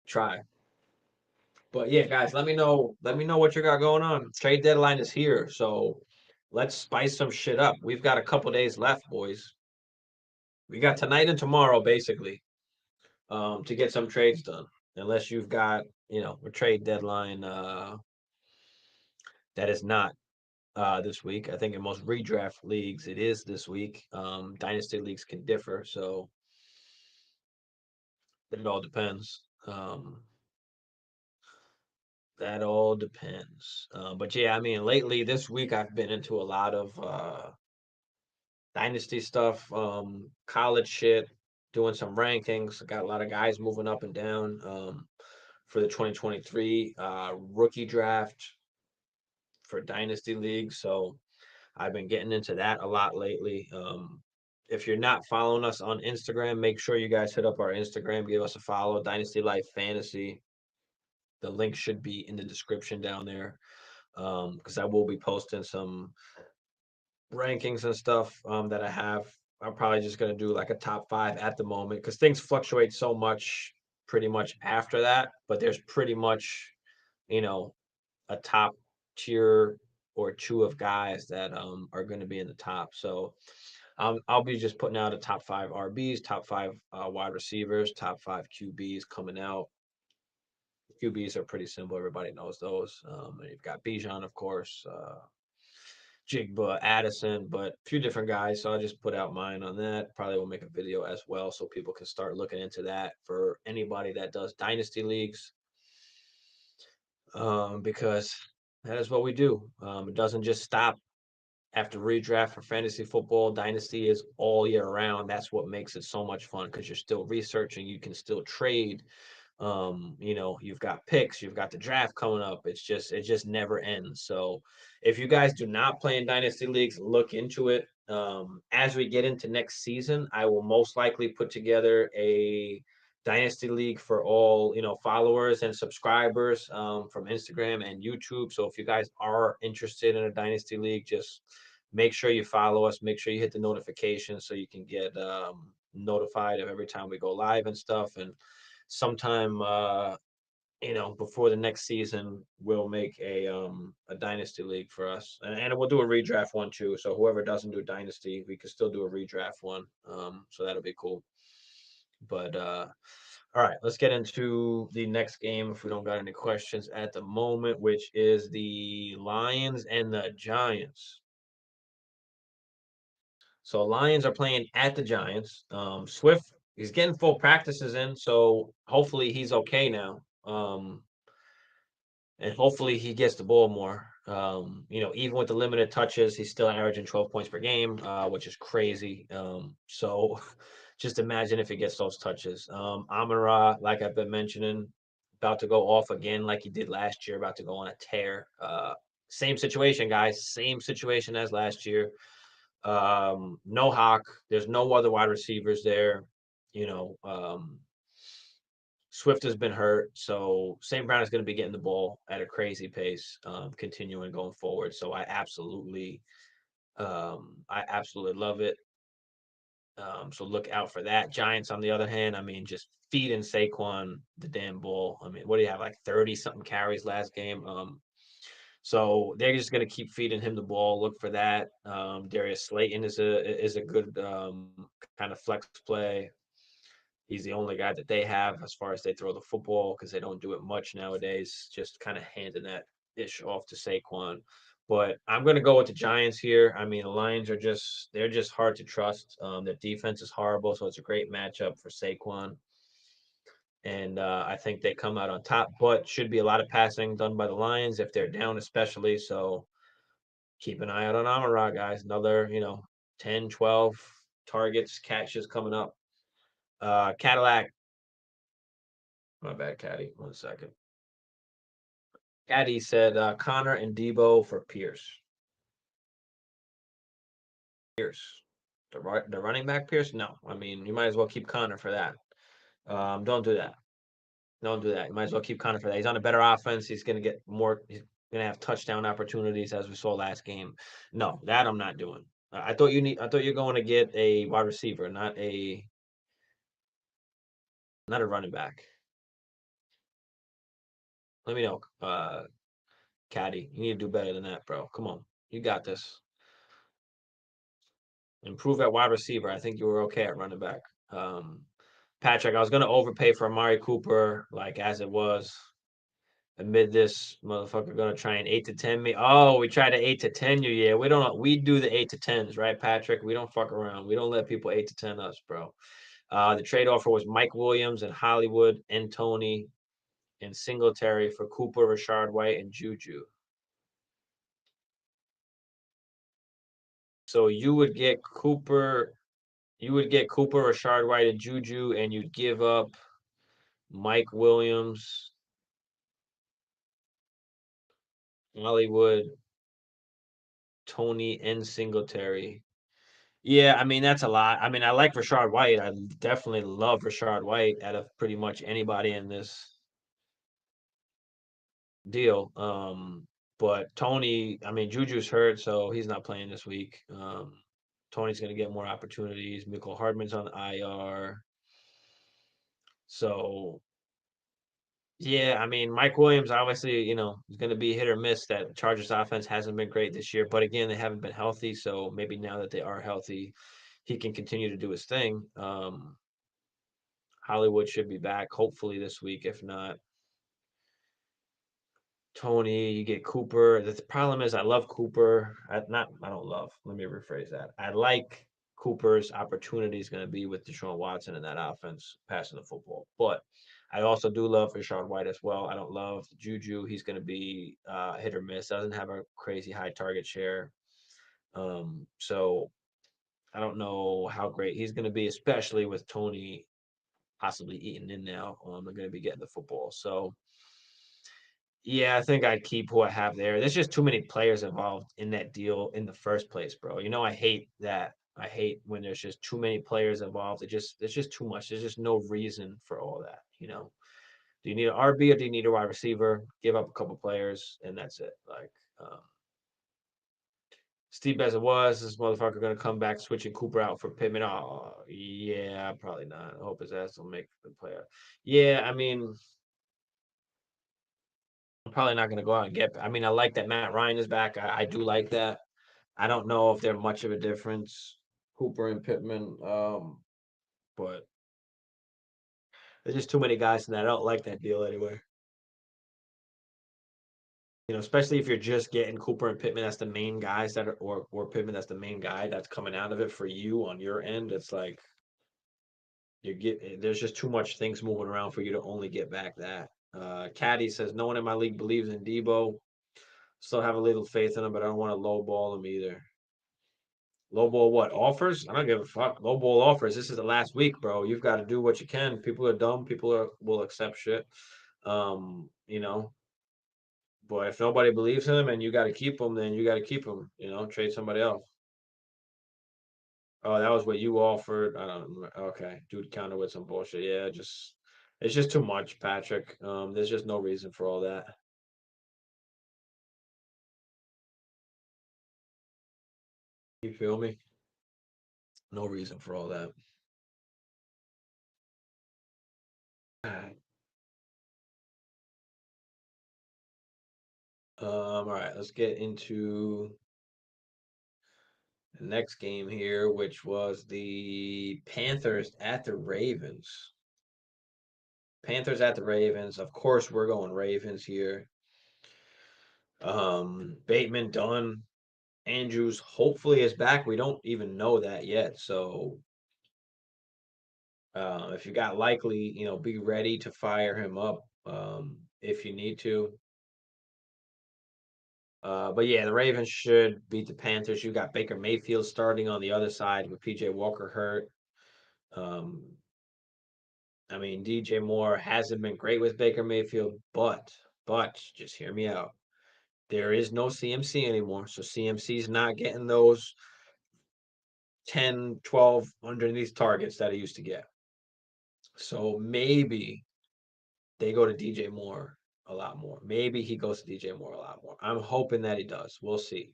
Try. But yeah, guys, let me know. Let me know what you got going on. Trade deadline is here, so let's spice some shit up. We've got a couple days left, boys. We got tonight and tomorrow, basically, to get some trades done. Unless you've got, a trade deadline that is not this week. I think in most redraft leagues it is this week. Dynasty leagues can differ, so it all depends. That all depends. But yeah, I mean, lately this week I've been into a lot of dynasty stuff, college shit, doing some rankings. Got a lot of guys moving up and down for the 2023 rookie draft for dynasty league. So I've been getting into that a lot lately. If you're not following us on Instagram, make sure you guys hit up our Instagram, give us a follow, Dynasty Life Fantasy. The link should be in the description down there. Because I will be posting some rankings and stuff that I have. I'm probably just gonna do like a top five at the moment because things fluctuate so much pretty much after that. But there's pretty much, you know, a top tier or two of guys that are going to be in the top. So I'll be just putting out a top five RBs, top five wide receivers, top five QBs coming out. QBs are pretty simple. Everybody knows those. And you've got Bijan, of course, Jigba, Addison, but a few different guys. So I'll just put out mine on that. Probably will make a video as well so people can start looking into that for anybody that does dynasty leagues. Because that is what we do. It doesn't just stop after redraft for fantasy football. Dynasty is all year round. That's what makes it so much fun because you're still researching. You can still trade. You've got picks, you've got the draft coming up. It just never ends. So if you guys do not play in dynasty leagues, look into it. As we get into next season, I will most likely put together a dynasty league for all followers and subscribers from Instagram and YouTube. So if you guys are interested in a dynasty league, just make sure you follow us. Make sure you hit the notification so you can get notified of every time we go live and stuff. And sometime before the next season we'll make a dynasty league for us, and we'll do a redraft one too, so whoever doesn't do dynasty, we can still do a redraft one. So that'll be cool. But all right, let's get into the next game if we don't got any questions at the moment, which is the Lions and the Giants. So Lions are playing at the Giants. Swift, he's getting full practices in, so hopefully he's okay now. And hopefully he gets the ball more. Even with the limited touches, he's still averaging 12 points per game, which is crazy. So just imagine if he gets those touches. Amon-Ra, like I've been mentioning, about to go off again like he did last year, about to go on a tear. Same situation, guys. Same situation as last year. No Hawk. There's no other wide receivers there. You know, Swift has been hurt, so St. Brown is going to be getting the ball at a crazy pace, continuing going forward. So I absolutely love it. So look out for that. Giants, on the other hand, I mean, just feeding Saquon the damn ball. I mean, what do you have, like 30 something carries last game? So they're just going to keep feeding him the ball. Look for that. Darius Slayton is a good kind of flex play. He's the only guy that they have as far as they throw the football because they don't do it much nowadays, just kind of handing that ish off to Saquon. But I'm going to go with the Giants here. I mean, the Lions they're just hard to trust. Their defense is horrible, so it's a great matchup for Saquon. And I think they come out on top, but should be a lot of passing done by the Lions if they're down, especially. So keep an eye out on Amon-Ra, guys. Another, 10, 12 targets, catches coming up. Cadillac. My bad, Caddy. 1 second. Caddy said Connor and Debo for Pierce. Pierce. The running back Pierce? No. I mean, you might as well keep Connor for that. Don't do that. Don't do that. You might as well keep Connor for that. He's on a better offense. He's going to get more. He's going to have touchdown opportunities as we saw last game. No, that I'm not doing. I thought you're going to get a wide receiver, not a running back. Let me know, Caddy. You need to do better than that, bro. Come on, you got this. Improve at wide receiver. I think you were okay at running back. Um, Patrick, I was going to overpay for Amari Cooper, like as it was. Amid this motherfucker going to try and 8 to 10 me. Oh, we tried to 8 to 10 you. Yeah, we don't. We do the 8 to 10s, right, Patrick? We don't fuck around. We don't let people 8 to 10 us, bro. The trade offer was Mike Williams and Hollywood and Tony and Singletary for Cooper, Rashard White, and Juju. So you would get Cooper, Rashard White, and Juju, and you'd give up Mike Williams, Hollywood, Tony and Singletary. Yeah, I mean that's a lot. I mean, I like Rashard White. I definitely love Rashard White out of pretty much anybody in this deal. But Tony, I mean, Juju's hurt, so he's not playing this week. Tony's going to get more opportunities. Michael Hardman's on the IR. So, yeah, I mean, Mike Williams obviously, is going to be hit or miss. That Chargers offense hasn't been great this year, but again, they haven't been healthy. So maybe now that they are healthy, he can continue to do his thing. Hollywood should be back hopefully this week. If not, Tony, you get Cooper. The problem is, I love Cooper. I don't love. Let me rephrase that. I like Cooper's opportunity is going to be with Deshaun Watson in that offense, passing the football. But I also do love Rashard White as well. I don't love Juju. He's going to be hit or miss. Doesn't have a crazy high target share. So I don't know how great he's going to be, especially with Tony possibly eating in now. They're going to be getting the football. So yeah, I think I'd keep who I have there. There's just too many players involved in that deal in the first place, bro. I hate that. I hate when there's just too many players involved. There's just too much. There's just no reason for all that. Do you need an RB or do you need a wide receiver? Give up a couple players and that's it. Like Steve as it was, this motherfucker gonna come back switching Cooper out for Pittman. Oh yeah, probably not. I hope his ass will make the player. Yeah, I mean, I'm probably not going to go out and get. I mean, I like that Matt Ryan is back. I do like that. I don't know if they're much of a difference, Cooper and Pittman. But there's just too many guys in that. I don't like that deal anyway. Especially if you're just getting Cooper and Pittman, that's the main guys that are, or Pittman, that's the main guy that's coming out of it for you on your end. It's like there's just too much things moving around for you to only get back that. Caddy says no one in my league believes in Debo. Still have a little faith in him, but I don't want to lowball him either. Lowball what? Offers? I don't give a fuck. Lowball offers. This is the last week, bro. You've got to do what you can. People are dumb. Will accept shit. Um, you know. But if nobody believes in him and you got to keep him, then you got to keep him. Trade somebody else. Oh, that was what you offered. I don't remember. Okay, dude, counter with some bullshit. Yeah, it's just too much, Patrick. There's just no reason for all that. You feel me? No reason for all that. All right, let's get into the next game here, which was the Panthers at the Ravens. Panthers at the Ravens. Of course, we're going Ravens here. Bateman done. Andrews hopefully is back. We don't even know that yet. So if you got Likely, be ready to fire him up if you need to. But yeah, the Ravens should beat the Panthers. You got Baker Mayfield starting on the other side with PJ Walker hurt. Um, I mean, DJ Moore hasn't been great with Baker Mayfield, but just hear me out. There is no CMC anymore. So CMC's not getting those 10, 12 underneath targets that he used to get. So maybe they go to DJ Moore a lot more. Maybe he goes to DJ Moore a lot more. I'm hoping that he does. We'll see.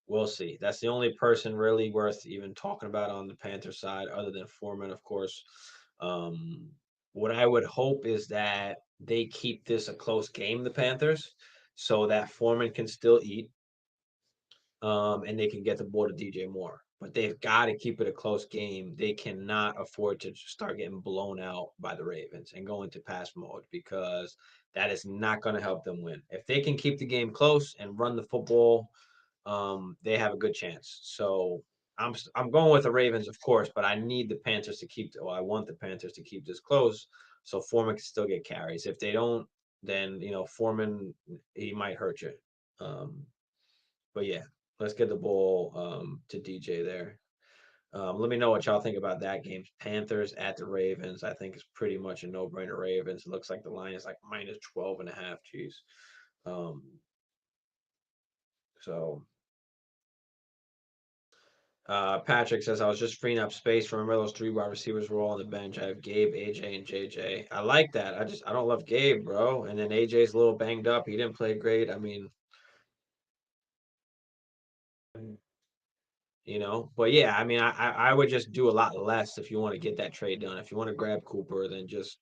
We'll see. That's the only person really worth even talking about on the Panther side, other than Foreman, of course. Um, what I would hope is that they keep this a close game, the Panthers, so that Foreman can still eat, and they can get the ball to DJ Moore. But they've got to keep it a close game. They cannot afford to start getting blown out by the Ravens and go into pass mode because that is not going to help them win. If they can keep the game close and run the football, they have a good chance. So I'm going with the Ravens, of course, but I need the Panthers to keep. Well, I want the Panthers to keep this close, so Foreman can still get carries. If they don't, then Foreman he might hurt you. Um, but yeah, let's get the ball to DJ there. Let me know what y'all think about that game. Panthers at the Ravens. I think it's pretty much a no-brainer. Ravens. It looks like the line is like minus 12 and a half. Jeez. Um, so Patrick says I was just freeing up space. Remember those three wide receivers were all on the bench. I have Gabe, AJ, and JJ. I like that. I don't love Gabe, bro. And then AJ's a little banged up. He didn't play great. I mean, but yeah, I mean, I would just do a lot less if you want to get that trade done. If you want to grab Cooper, then just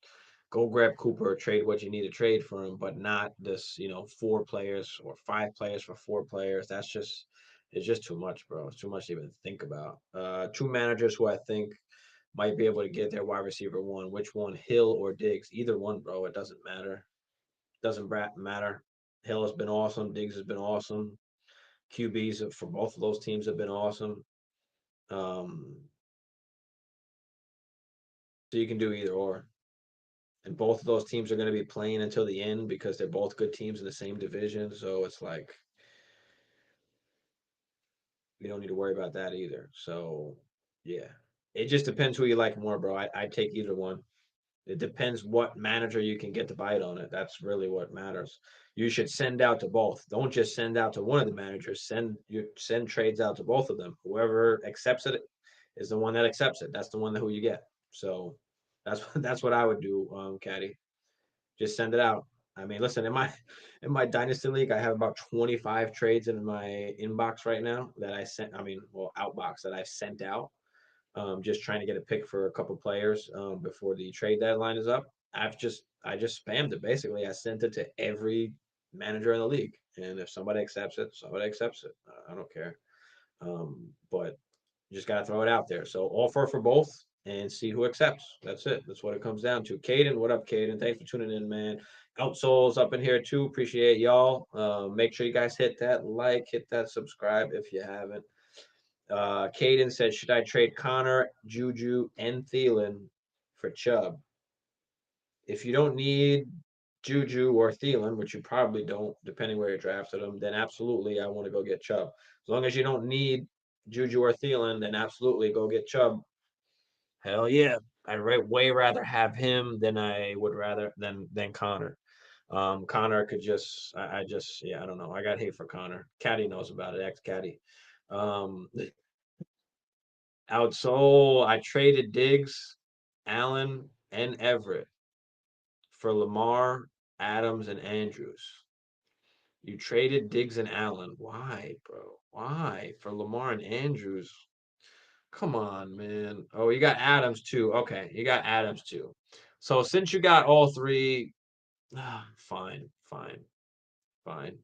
go grab Cooper, trade what you need to trade for him, but not this, 4 players or 5 players for 4 players. It's just too much, bro. It's too much to even think about. Two managers who I think might be able to get their wide receiver one. Which one, Hill or Diggs? Either one, bro. It doesn't matter. Doesn't matter. Hill has been awesome. Diggs has been awesome. QBs for both of those teams have been awesome. Um, so you can do either or. And both of those teams are going to be playing until the end because they're both good teams in the same division. So it's like you don't need to worry about that either. So yeah, it just depends who you like more, bro. I'd take either one. It depends what manager you can get to bite on it. That's really what matters. You should send out to both. Don't just send out to one of the managers. Send trades out to both of them. Whoever accepts it is the one that accepts it. That's the one that who you get. So that's what I would do, Caddy. Just send it out. I mean, listen, in my dynasty league, I have about 25 trades in my inbox right now that I sent. I mean, well, outbox that I've sent out. Just trying to get a pick for a couple players before the trade deadline is up. I just spammed it basically. I sent it to every manager in the league, and if somebody accepts it, somebody accepts it. I don't care. But you just gotta throw it out there. So offer for both and see who accepts. That's it. That's what it comes down to. Caden, what up, Caden? Thanks for tuning in, man. Outsouls up in here too. Appreciate y'all. Make sure you guys hit that like, hit that subscribe if you haven't. Caden said, should I trade Connor, Juju, and Thielen for Chubb? If you don't need Juju or Thielen, which you probably don't, depending where you drafted them, then absolutely I want to go get Chubb. As long as you don't need Juju or Thielen, then absolutely go get Chubb. Hell yeah. I'd way rather have him than I would rather than Connor. Connor could just I just yeah, I don't know. I got hate for Connor. Caddy knows about it, ex Caddy. Um Outsole, I traded Diggs, Allen, and Everett for Lamar, Adams, and Andrews. You traded Diggs and Allen. Why, bro? Why? For Lamar and Andrews. Come on, man. Oh, you got Adams too. Okay, you got Adams too. So since you got all three, fine, fine, fine.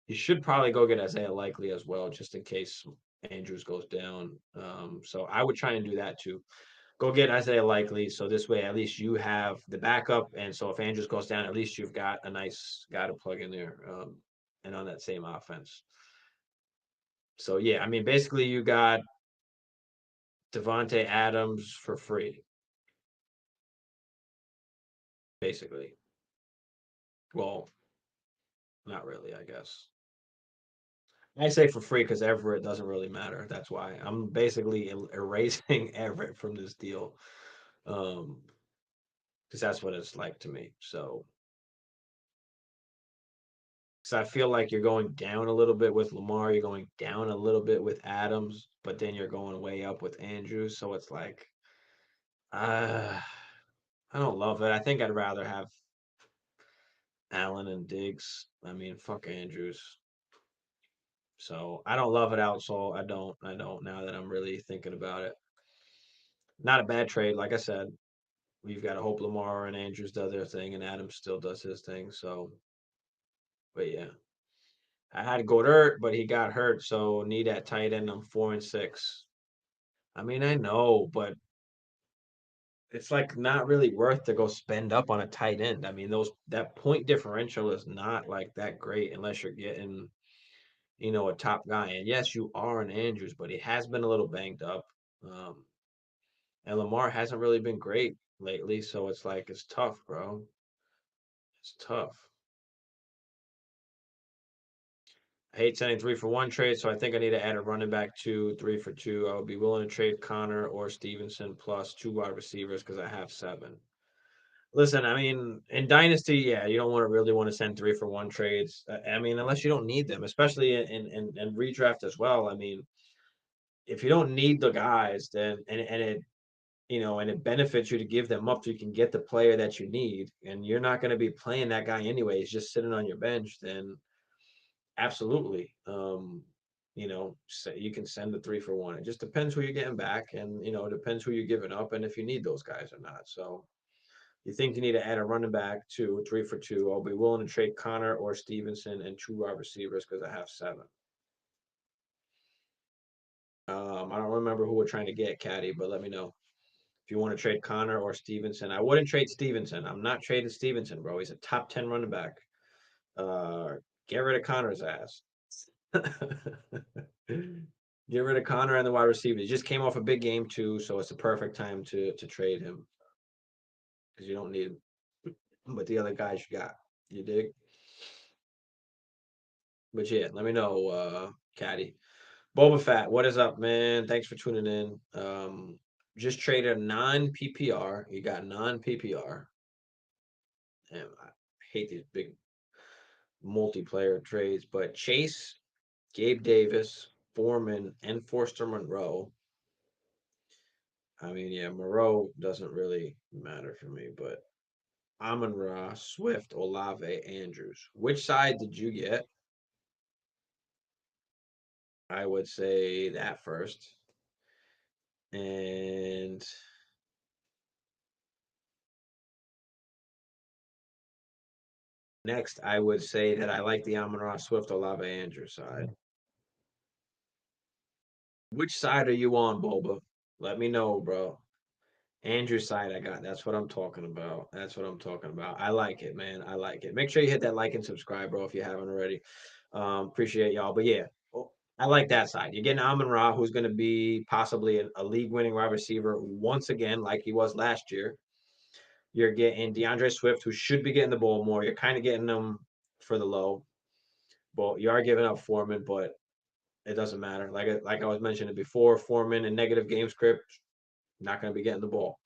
You should probably go get Isaiah Likely as well, just in case Andrews goes down. So I would try and do that too. Go get Isaiah Likely, so this way at least you have the backup, and so if Andrews goes down, at least you've got a nice guy to plug in there, and on that same offense. So yeah, I mean basically you got Devonte Adams for free, basically. Well, not really, I guess. I say for free because Everett doesn't really matter. That's why I'm basically erasing Everett from this deal, um, because that's what it's like to me. So, because I feel like you're going down a little bit with Lamar, you're going down a little bit with Adams, but then you're going way up with Andrews. So it's like, uh, I don't love it. I think I'd rather have Allen and Diggs. I mean, fuck Andrews. So I don't love it out. So I don't. I don't. Now that I'm really thinking about it, not a bad trade. Like I said, we've got to hope Lamar and Andrews does their thing, and Adams still does his thing. So, but yeah, I had Goddard, but he got hurt, so need that tight end. I'm 4-6. I mean, I know, but it's like not really worth to go spend up on a tight end. I mean, those that point differential is not like that great unless you're getting, a top guy. And yes, you are an Andrews, but he has been a little banged up. Um, and Lamar hasn't really been great lately, so it's like it's tough, bro. It's tough. I hate sending 3-for-1 trades, so I think I need to add a running back 3-for-2. I would be willing to trade Connor or Stevenson plus 2 wide receivers because I have 7. Listen, I mean, in Dynasty, yeah, you don't really want to send 3-for-1 trades. I mean, unless you don't need them, especially in redraft as well. I mean, if you don't need the guys, then and it and it benefits you to give them up so you can get the player that you need, and you're not going to be playing that guy anyways, just sitting on your bench, then absolutely. So you can send the 3 for 1. It just depends who you're getting back, and it depends who you're giving up, and if you need those guys or not. So you think you need to add a running back to 3 for 2? I'll be willing to trade Connor or Stevenson and 2 wide receivers because I have 7. I don't remember who we're trying to get, Caddy, but let me know if you want to trade Connor or Stevenson. I wouldn't trade Stevenson. I'm not trading Stevenson, bro. He's a top 10 running back. Uh, get rid of Connor's ass. Get rid of Connor and the wide receiver. He just came off a big game too, so it's the perfect time to trade him because you don't need him. But the other guys you got, you dig? But yeah, let me know, Caddy. Boba Fett, what is up, man? Thanks for tuning in. Just traded a non PPR. You got non PPR. And I hate these big multiplayer trades, but Chase, Gabe Davis, Foreman, and Forster Monroe. I mean, yeah, Moreau doesn't really matter for me, but Amon Ra, Swift, Olave, Andrews. Which side did you get? I would say that first. And next, I would say that I like the Amon Ra, Swift, Olave, Andrews side. Which side are you on, Boba? Let me know, bro. Andrew's side I got. That's what I'm talking about. That's what I'm talking about. I like it, man. I like it. Make sure you hit that like and subscribe, bro, if you haven't already. Appreciate y'all. But yeah, I like that side. You're getting Amon Ra, who's going to be possibly a league-winning wide receiver once again, like he was last year. You're getting DeAndre Swift, who should be getting the ball more. You're kind of getting them for the low. But you are giving up Foreman, but it doesn't matter. Like I was mentioning before, Foreman and negative game script, not going to be getting the ball.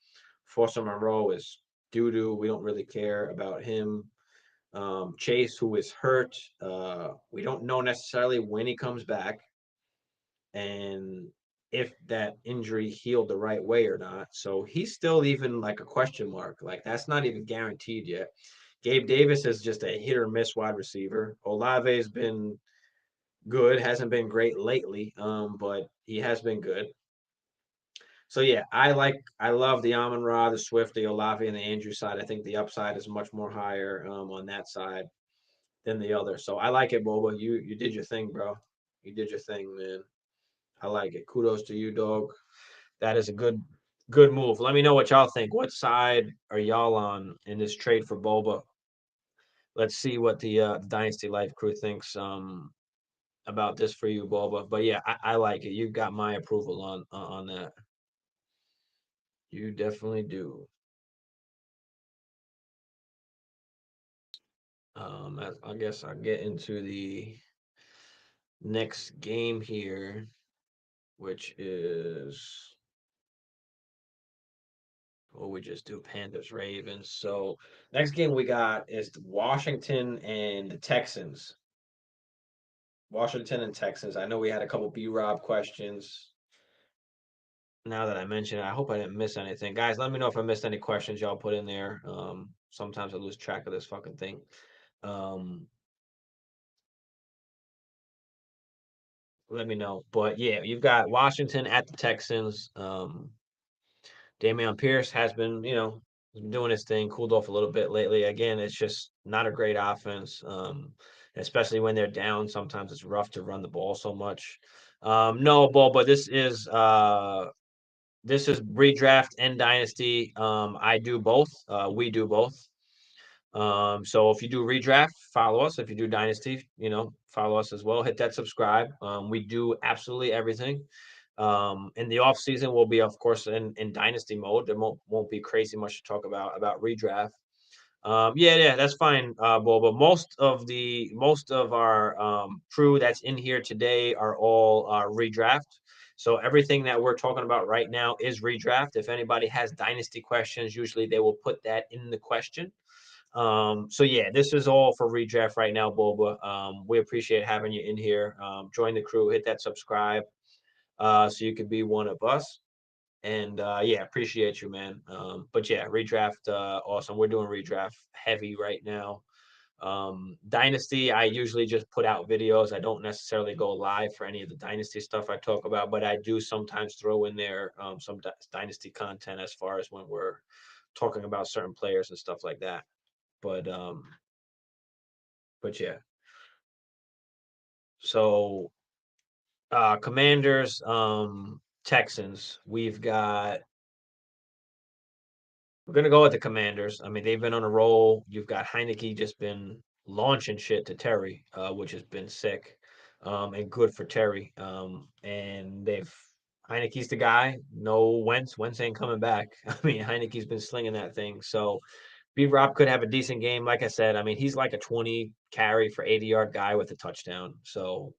Foster Monroe is doo doo. We don't really care about him. Chase, who is hurt, we don't know necessarily when he comes back and if that injury healed the right way or not. So he's still even like a question mark. Like that's not even guaranteed yet. Gabe Davis is just a hit or miss wide receiver. Olave's been good, hasn't been great lately, but he has been good. So yeah, I love the Amon Ra, the Swift, the Olave, and the Andrew side. I think the upside is much more higher on that side than the other. So I like it, Boba. You did your thing, bro. You did your thing, man. I like it. Kudos to you, dog. That is a good move. Let me know what y'all think. What side are y'all on in this trade for Boba? Let's see what the Dynasty Life crew thinks about this for you, Boba. But yeah, I like it. You got my approval on that. You definitely do. I guess I'll get into the next game here, which is what we just do Panthers Ravens. So next game we got is Washington and the Texans. Washington and Texans. I know we had a couple B Rob questions. Now that I mention it, I hope I didn't miss anything. Guys, let me know if I missed any questions y'all put in there. Sometimes I lose track of this fucking thing. Um, let me know. But yeah, you've got Washington at the Texans. Damian Pierce has been, doing his thing, cooled off a little bit lately. Again, it's just not a great offense, especially when they're down. Sometimes it's rough to run the ball so much. No, ball, but this is redraft and dynasty. I do both. We do both. So if you do redraft, follow us. If you do dynasty, follow us as well. Hit that subscribe. We do absolutely everything. In the off season, we'll be, of course, in dynasty mode. There won't be crazy much to talk about redraft. Yeah, that's fine, Bo. But most of our crew that's in here today are all redraft. So everything that we're talking about right now is redraft. If anybody has dynasty questions, usually they will put that in the question. So yeah, this is all for redraft right now, Boba. We appreciate having you in here. Join the crew, hit that subscribe. so you could be one of us. And yeah, appreciate you, man. But yeah, redraft, awesome. We're doing redraft heavy right now. Dynasty, I usually just put out videos. I don't necessarily go live for any of the Dynasty stuff I talk about, but I do sometimes throw in there some Dynasty content as far as when we're talking about certain players and stuff like that. But um, but yeah. So Commanders, Texans. We're gonna go with the Commanders. I mean, they've been on a roll. You've got Heineke just been launching shit to Terry, which has been sick, and good for Terry. And they've Heineke's the guy. No Wentz. Wentz ain't coming back. I mean, Heineke's been slinging that thing. So B Rob could have a decent game. Like I said, I mean, he's like a 20 carry for 80-yard guy with a touchdown. So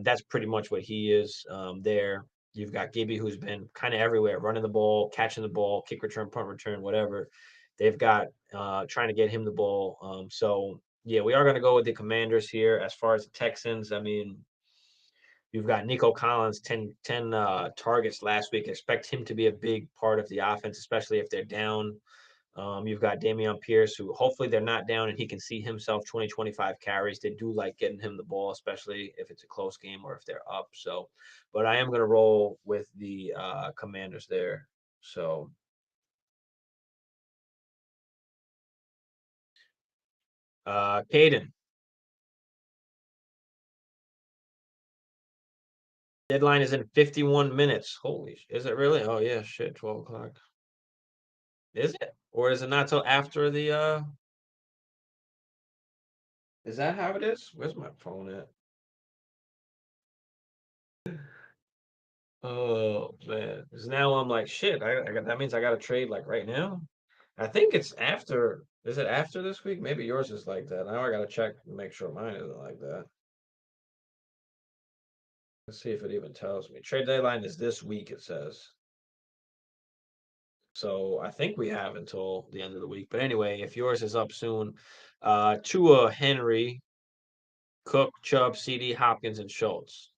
that's pretty much what he is there. You've got Gibby, who's been kind of everywhere, running the ball, catching the ball, kick return, punt return, whatever. They've got trying to get him the ball. So, yeah, we are going to go with the Commanders here. As far as the Texans, I mean, you've got Nico Collins, 10 targets last week. Expect him to be a big part of the offense, especially if they're down. You've got Damian Pierce, who hopefully they're not down and he can see himself 20, 25 carries. They do like getting him the ball, especially if it's a close game or if they're up. So, but I am going to roll with the Commanders there. So, Caden, deadline is in 51 minutes. Is it really? Oh, yeah, shit, 12 o'clock. Is it? Or is it not till after is that how it is? Where's my phone at? Oh man, because now I'm like, shit. That means I got to trade like right now. I think it's after. Is it after this week? Maybe yours is like that. Now I got to check and make sure mine isn't like that. Let's see if it even tells me. Trade deadline is this week. It says. So I think we have until the end of the week. But anyway, if yours is up soon, Tua, Henry, Cook, Chubb, CD, Hopkins, and Schultz.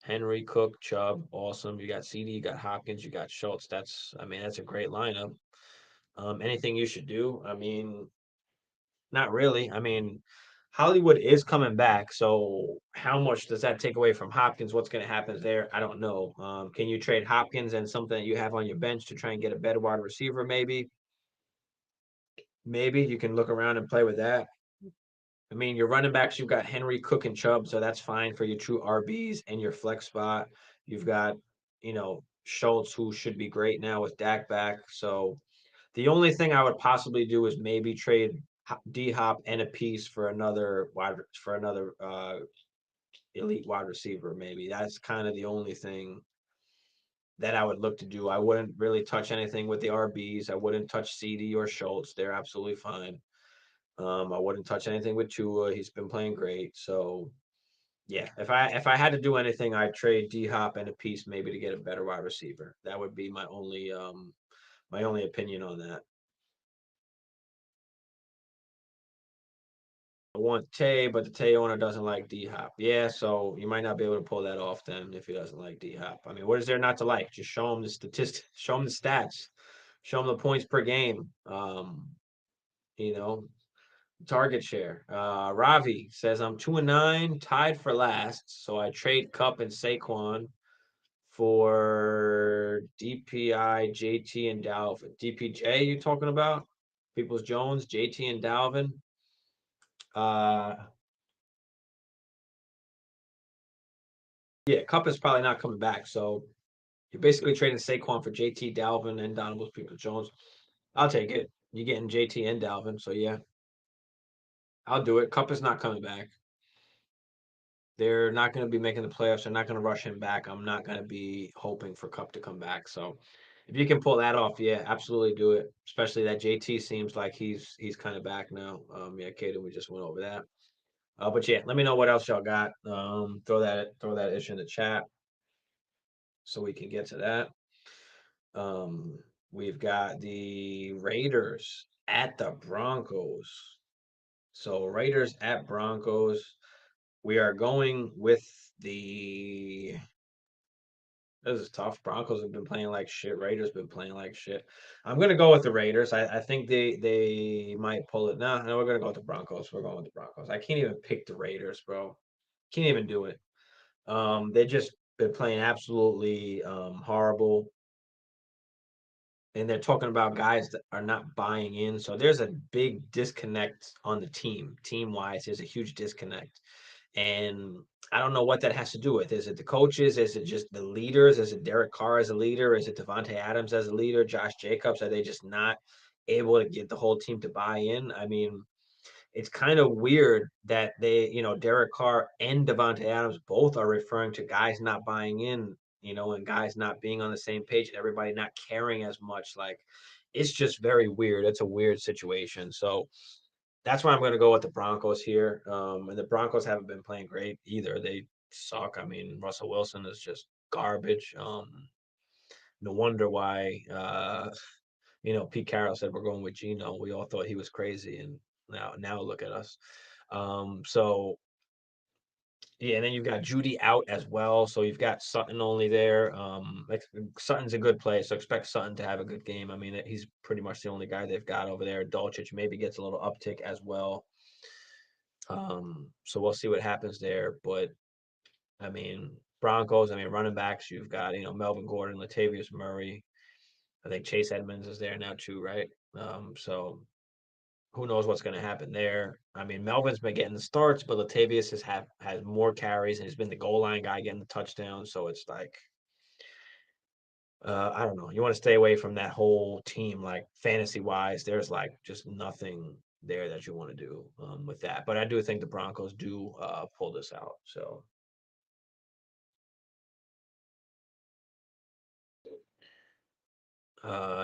Henry, Cook, Chubb, awesome. You got CD, you got Hopkins, you got Schultz. I mean, that's a great lineup. Anything you should do? I mean, not really. I mean, Hollywood is coming back, so how much does that take away from Hopkins? What's going to happen there? I don't know. Can you trade Hopkins and something that you have on your bench to try and get a better wide receiver? Maybe you can look around and play with that. I mean, your running backs, you've got Henry, Cook, and Chubb, so that's fine for your true RBs and your flex spot. You've got, Schultz, who should be great now with Dak back. So the only thing I would possibly do is maybe trade D Hop and a piece for another elite wide receiver. Maybe that's kind of the only thing that I would look to do. I wouldn't really touch anything with the RBs. I wouldn't touch CD or Schultz. They're absolutely fine. I wouldn't touch anything with Tua. He's been playing great. So yeah, if I had to do anything, I'd trade D Hop and a piece maybe to get a better wide receiver. That would be my only opinion on that. I want Tay, but the Tay owner doesn't like D Hop. Yeah, so you might not be able to pull that off then if he doesn't like D Hop. I mean, what is there not to like? Just show him the statistics, show him the stats, show him the points per game. You know, target share. Ravi says I'm 2-9, tied for last. So I trade Cup and Saquon for DPI, JT, and Dalvin. DPJ, you talking about? Peoples Jones, JT, and Dalvin. Uh, yeah, Cup is probably not coming back. So you're basically trading Saquon for JT, Dalvin, and Donovan Peoples Jones. I'll take it. You're getting JT and Dalvin. So yeah, I'll do it. Cup is not coming back. They're not going to be making the playoffs. They're not going to rush him back. I'm not going to be hoping for Cup to come back. So if you can pull that off, yeah, absolutely do it. Especially that JT seems like he's kind of back now. Yeah, Kaden, we just went over that. But yeah, let me know what else y'all got. Throw that issue in the chat so we can get to that. Um, we've got the Raiders at the Broncos. So Raiders at Broncos. We are going with the. This is tough. Broncos have been playing like shit. Raiders been playing like shit. I'm gonna go with the Raiders. I think they might pull it. No, no, we're gonna go with the Broncos. We're going with the Broncos. I can't even pick the Raiders, bro. Can't even do it. They just been playing absolutely horrible, and they're talking about guys that are not buying in. So there's a big disconnect on the team wise. There's a huge disconnect, and I don't know what that has to do with. Is it the coaches? Is it just the leaders? Is it Derek Carr as a leader? Is it Devontae Adams as a leader? Josh Jacobs? Are they just not able to get the whole team to buy in? I mean, it's kind of weird that Derek Carr and Devontae Adams both are referring to guys not buying in, and guys not being on the same page and everybody not caring as much. Like, it's just very weird. It's a weird situation. So that's why I'm going to go with the Broncos here. And the Broncos haven't been playing great either. They suck. I mean, Russell Wilson is just garbage. No wonder why Pete Carroll said we're going with Geno. We all thought he was crazy, and now look at us. So yeah, and then you've got Judy out as well. So you've got Sutton only there. Sutton's a good play, so expect Sutton to have a good game. I mean, he's pretty much the only guy they've got over there. Dolchich maybe gets a little uptick as well. So we'll see what happens there. But I mean, Broncos. I mean, running backs. You've got Melvin Gordon, Latavius Murray. I think Chase Edmonds is there now too, right? So who knows what's going to happen there? I mean, Melvin's been getting the starts, but Latavius has more carries and he's been the goal line guy getting the touchdown. So it's like, I don't know. You want to stay away from that whole team, like fantasy wise. There's like just nothing there that you want to do with that. But I do think the Broncos do pull this out. So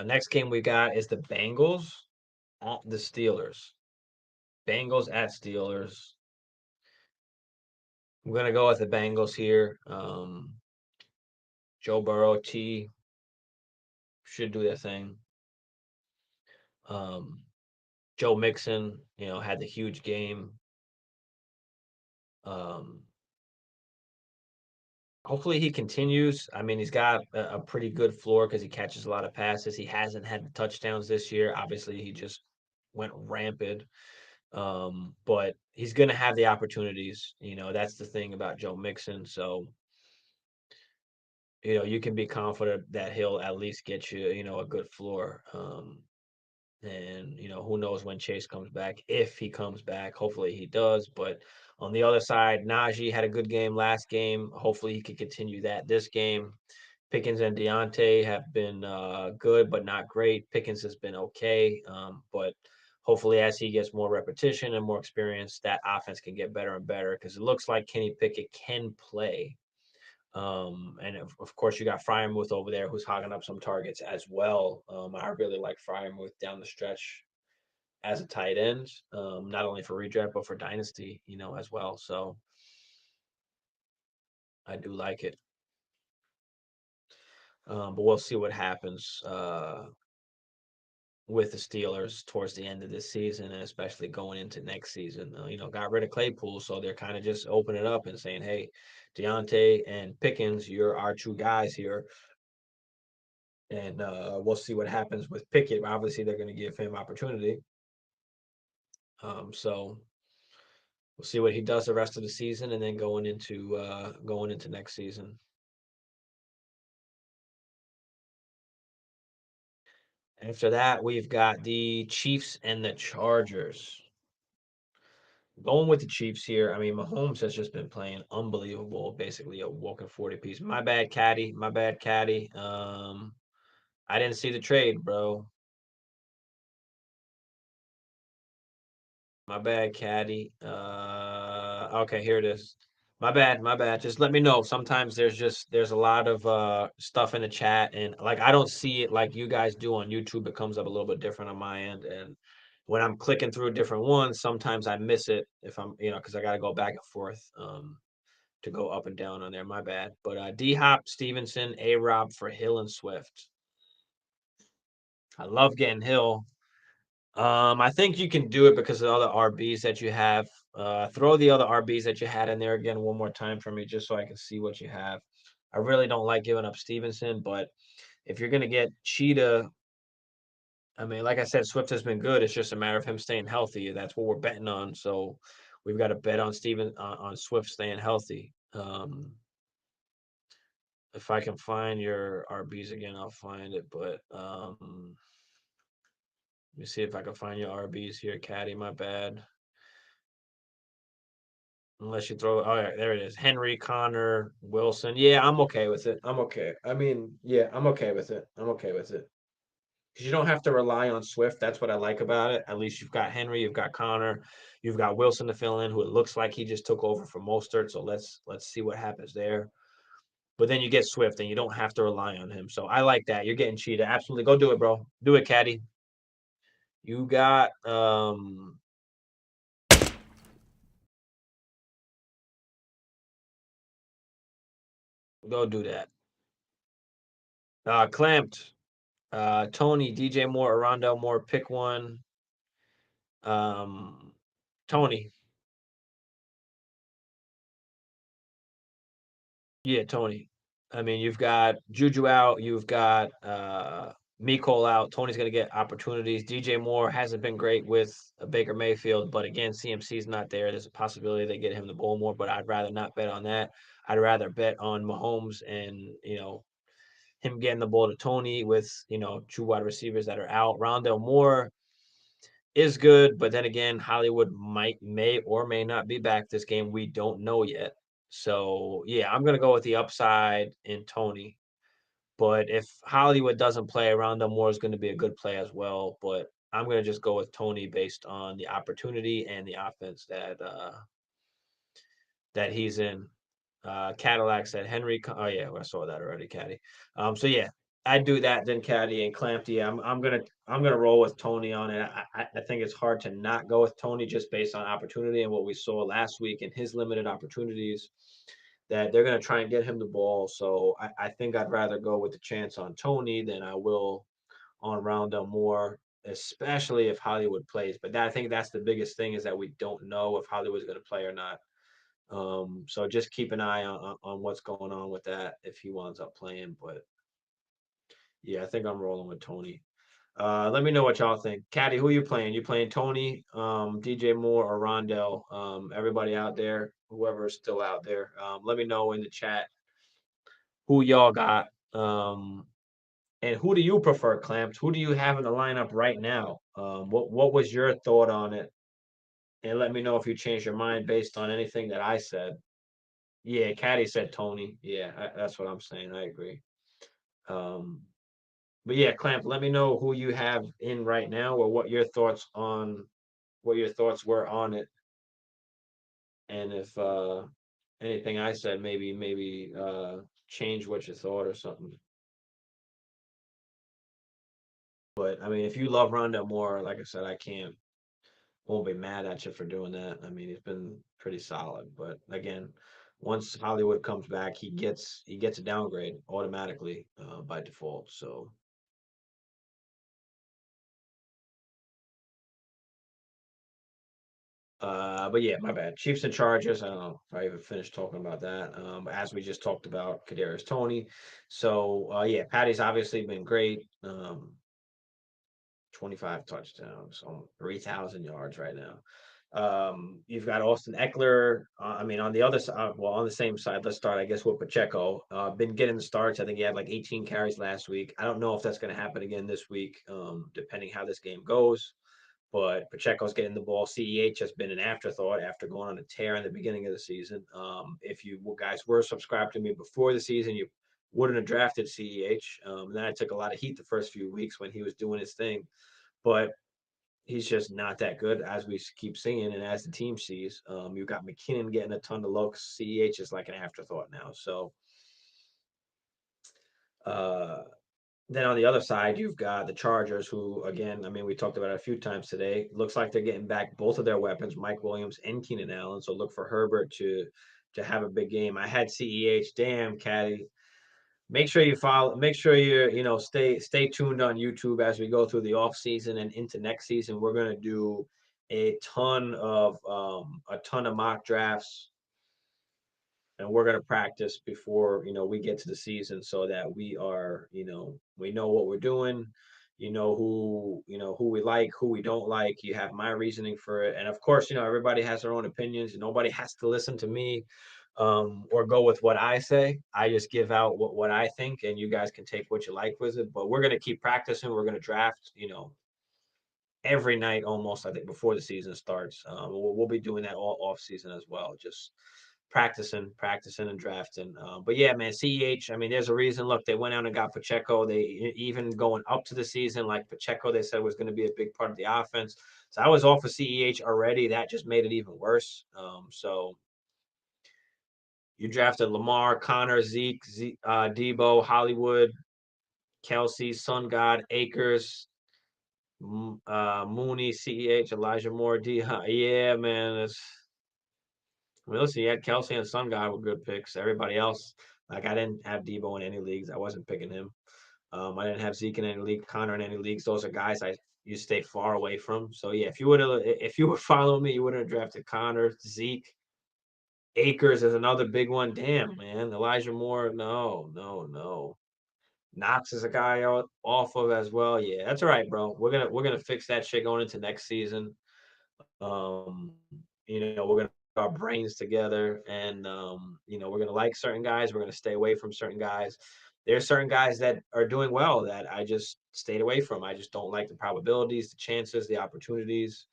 next game we got is the Bengals at the Steelers. Bengals at Steelers. I'm gonna go with the Bengals here. Joe Burrow, T should do their thing. Um, Joe Mixon, had the huge game. Um, Hopefully he continues. I mean, he's got a pretty good floor because he catches a lot of passes. He hasn't had the touchdowns this year. Obviously, he just went rampant. But he's going to have the opportunities. That's the thing about Joe Mixon. So, you can be confident that he'll at least get you, a good floor. And who knows when Chase comes back, if he comes back. Hopefully he does. But on the other side, Najee had a good game last game. Hopefully he can continue that this game. Pickens and Deontay have been good, but not great. Pickens has been okay, but hopefully as he gets more repetition and more experience, that offense can get better and better because it looks like Kenny Pickett can play. And of course, you got Fryermuth over there who's hogging up some targets as well. I really like Fryermuth down the stretch as a tight end, not only for redraft but for dynasty, as well. So I do like it. But we'll see what happens with the Steelers towards the end of this season, and especially going into next season. Got rid of Claypool, so they're kind of just opening it up and saying, "Hey, Deontay and Pickens, you're our two guys here." And we'll see what happens with Pickett. Obviously, they're going to give him opportunity. So we'll see what he does the rest of the season, and then going into next season. After that, we've got the Chiefs and the Chargers. Going with the Chiefs here. I mean, Mahomes has just been playing unbelievable, basically a walking 40 piece. My bad, Caddy. My bad, Caddy. I didn't see the trade, bro. My bad, Caddy. Okay, here it is. My bad. Just let me know. Sometimes there's a lot of stuff in the chat, and like I don't see it like you guys do on YouTube. It comes up a little bit different on my end, and when I'm clicking through different ones, sometimes I miss it if I'm because I got to go back and forth to go up and down on there. My bad. But D Hop, Stevenson, A Rob for Hill and Swift. I love getting Hill. I think you can do it because of the other RBs that you have. Throw the other RBs that you had in there again one more time for me, just so I can see what you have. I really don't like giving up Stevenson, but if you're gonna get Cheetah, I mean, like I said, Swift has been good. It's just a matter of him staying healthy. That's what we're betting on. So we've got to bet on Steven on Swift staying healthy. If I can find your RBs again, I'll find it. But let me see if I can find your RBs here, Caddy. My bad. Unless you throw, oh yeah, there it is. Henry, Connor, Wilson. Yeah, I'm okay with it. I'm okay. I mean, yeah, I'm okay with it. I'm okay with it. Because you don't have to rely on Swift. That's what I like about it. At least you've got Henry, you've got Connor, you've got Wilson to fill in, who it looks like he just took over for Mostert. So let's see what happens there. But then you get Swift, and you don't have to rely on him. So I like that. You're getting cheated. Absolutely, go do it, bro. Do it, Caddy. You got go do that. Clamped. Tony, DJ Moore, Arondell Moore, pick one. Um, Tony. Yeah, Tony. I mean, you've got Juju out, you've got Mecole out. Tony's going to get opportunities. DJ Moore hasn't been great with Baker Mayfield, but again, CMC's not there. There's a possibility they get him the ball more, but I'd rather not bet on that. I'd rather bet on Mahomes and, him getting the ball to Tony with, two wide receivers that are out. Rondell Moore is good, but then again, Hollywood may or may not be back this game. We don't know yet. So yeah, I'm gonna go with the upside in Tony. But if Hollywood doesn't play, Rondell Moore is going to be a good play as well. But I'm going to just go with Tony based on the opportunity and the offense that he's in. Cadillac said Henry. Oh yeah, I saw that already, Caddy. So yeah, I'd do that then Caddy and Clamped. Yeah, I'm gonna roll with Tony on it. I think it's hard to not go with Tony just based on opportunity and what we saw last week and his limited opportunities. That they're gonna try and get him the ball. So I think I'd rather go with the chance on Tony than I will on Rondell Moore, especially if Hollywood plays. But I think that's the biggest thing is that we don't know if Hollywood's gonna play or not. So just keep an eye on what's going on with that if he winds up playing. But yeah, I think I'm rolling with Tony. Let me know what y'all think. Caddy, who you playing? You playing Tony, DJ Moore, or Rondell? Everybody out there, whoever is still out there, let me know in the chat who y'all got. And who do you prefer, Clamps? Who do you have in the lineup right now? What was your thought on it? And let me know if you changed your mind based on anything that I said. Yeah, Caddy said Tony. Yeah, that's what I'm saying. I agree. Um, but yeah, Clamp, let me know who you have in right now or what your thoughts were on it, and if anything I said maybe change what you thought or something. But I mean, if you love Rondell Moore, like I said, I can't won't be mad at you for doing that. I mean, he's been pretty solid, but again, once Hollywood comes back, he gets a downgrade automatically by default. So, but yeah, my bad. Chiefs and Chargers. I don't know if I even finished talking about that. As we just talked about, Kadarius Tony. So, yeah, Patty's obviously been great. 25 touchdowns on 3,000 yards right now. You've got Austin Eckler. I mean, on the other side, well, on the same side, let's start, I guess, with Pacheco. Been getting the starts. I think he had like 18 carries last week. I don't know if that's going to happen again this week, depending how this game goes. But Pacheco's getting the ball. CEH has been an afterthought after going on a tear in the beginning of the season. If you guys were subscribed to me before the season, you wouldn't have drafted CEH. And then I took a lot of heat the first few weeks when he was doing his thing. But he's just not that good, as we keep seeing, and as the team sees. You've got McKinnon getting a ton of looks. CEH is like an afterthought now. So, uh, then on the other side, you've got the Chargers, who, again, I mean, we talked about it a few times today. Looks like they're getting back both of their weapons, Mike Williams and Keenan Allen. So look for Herbert to have a big game. I had CEH. Damn, Caddy. make sure you follow. Make sure stay tuned on YouTube as we go through the off season and into next season. We're gonna do a ton of mock drafts, and we're going to practice before we get to the season so that we know what we're doing. Who we like, who we don't like. You have my reasoning for it, and of course everybody has their own opinions. Nobody has to listen to me or go with what I say. I just give out what I think, and you guys can take what you like with it. But we're going to keep practicing. We're going to draft every night almost, I think, before the season starts. We'll be doing that all off season as well, just practicing and drafting. But yeah, man, CEH. I mean, there's a reason. Look, they went out and got Pacheco. They even going up to the season, like Pacheco, they said was going to be a big part of the offense. So I was all for CEH already. That just made it even worse. So you drafted Lamar, Connor, Zeke, Debo, Hollywood, Kelsey, Sun God, Akers, Mooney, CEH, Elijah Moore, D. Yeah, man, I mean, listen, you had Kelsey and Sun God with good picks. Everybody else, like I didn't have Debo in any leagues. I wasn't picking him. I didn't have Zeke in any league, Connor in any leagues. Those are guys you stay far away from. So yeah, if you would follow me, you would have drafted Connor, Zeke, Akers is another big one. Damn, man, Elijah Moore, no, no, no. Knox is a guy off of as well. Yeah, that's all right, bro. We're gonna fix that shit going into next season. Um, we're gonna put our brains together, and we're gonna like certain guys. We're gonna stay away from certain guys. There's certain guys that are doing well that I just stayed away from. I just don't like the probabilities, the chances, the opportunities.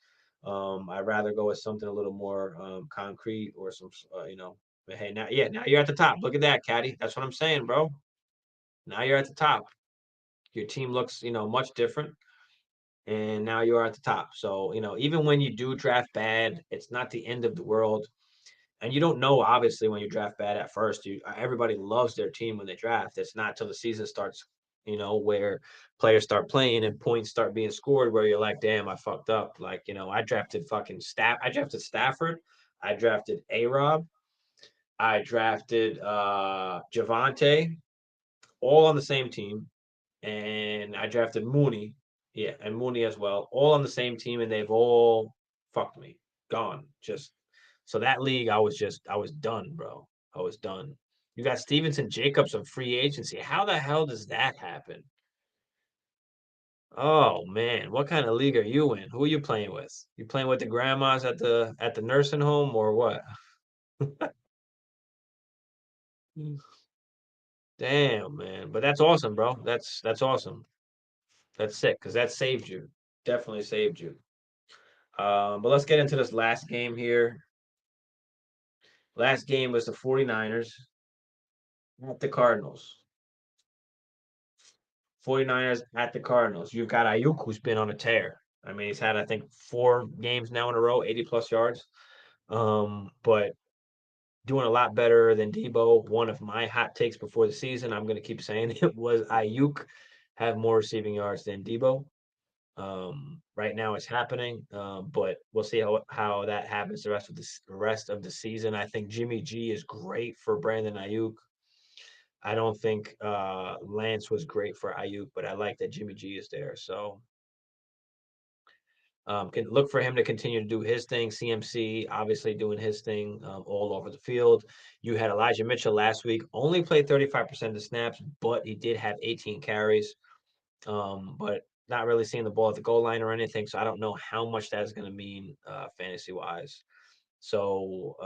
I'd rather go with something a little more concrete or some, But hey, now you're at the top. Look at that, Caddy. That's what I'm saying, bro. Now you're at the top. Your team looks, much different, and now you are at the top. So, even when you do draft bad, it's not the end of the world. And you don't know, obviously, when you draft bad at first. Everybody loves their team when they draft. It's not till the season starts, where players start playing and points start being scored, where you're like, damn, I fucked up. Like, I drafted I drafted Stafford, I drafted A-Rob, I drafted Javante, all on the same team, and I drafted Mooney. Yeah, and Mooney as well, all on the same team, and they've all fucked me, gone. Just so that league, I was done, bro. I was done. You got Stevenson Jacobs on free agency. How the hell does that happen? Oh man, what kind of league are you in? Who are you playing with? You playing with the grandmas at the nursing home or what? Damn, man. But that's awesome, bro. That's awesome. That's sick because that saved you. Definitely saved you. But let's get into this last game here. Last game was the 49ers at the Cardinals. 49ers at the Cardinals. You've got Ayuk, who's been on a tear. I mean, he's had, I think, 4 games now in a row, 80 plus yards. But doing a lot better than Debo. One of my hot takes before the season, I'm going to keep saying it, was Ayuk have more receiving yards than Debo. Right now it's happening, but we'll see how that happens the rest of the season. I think Jimmy G is great for Brandon Ayuk. I don't think Lance was great for Ayuk, but I like that Jimmy G is there. So can look for him to continue to do his thing. CMC obviously doing his thing all over the field. You had Elijah Mitchell last week, only played 35% of the snaps, but he did have 18 carries. But not really seeing the ball at the goal line or anything. So I don't know how much that's going to mean fantasy wise. So,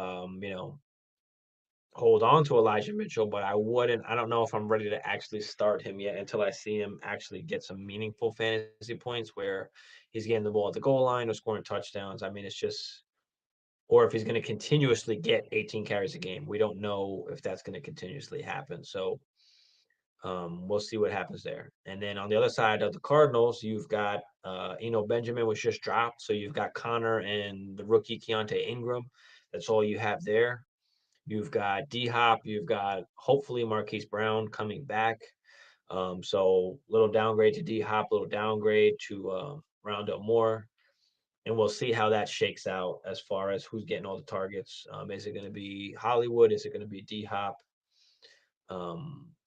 hold on to Elijah Mitchell, but I don't know if I'm ready to actually start him yet until I see him actually get some meaningful fantasy points where he's getting the ball at the goal line or scoring touchdowns. I mean, it's just, or if he's going to continuously get 18 carries a game. We don't know if that's going to continuously happen. So, we'll see what happens there. And then on the other side of the Cardinals, you've got Benjamin was just dropped. So you've got Connor and the rookie Keontae Ingram. That's all you have there. You've got D Hop. You've got hopefully Marquise Brown coming back. So little downgrade to D Hop, little downgrade to round up more. And we'll see how that shakes out as far as who's getting all the targets. Is it going to be Hollywood? Is it going to be D Hop?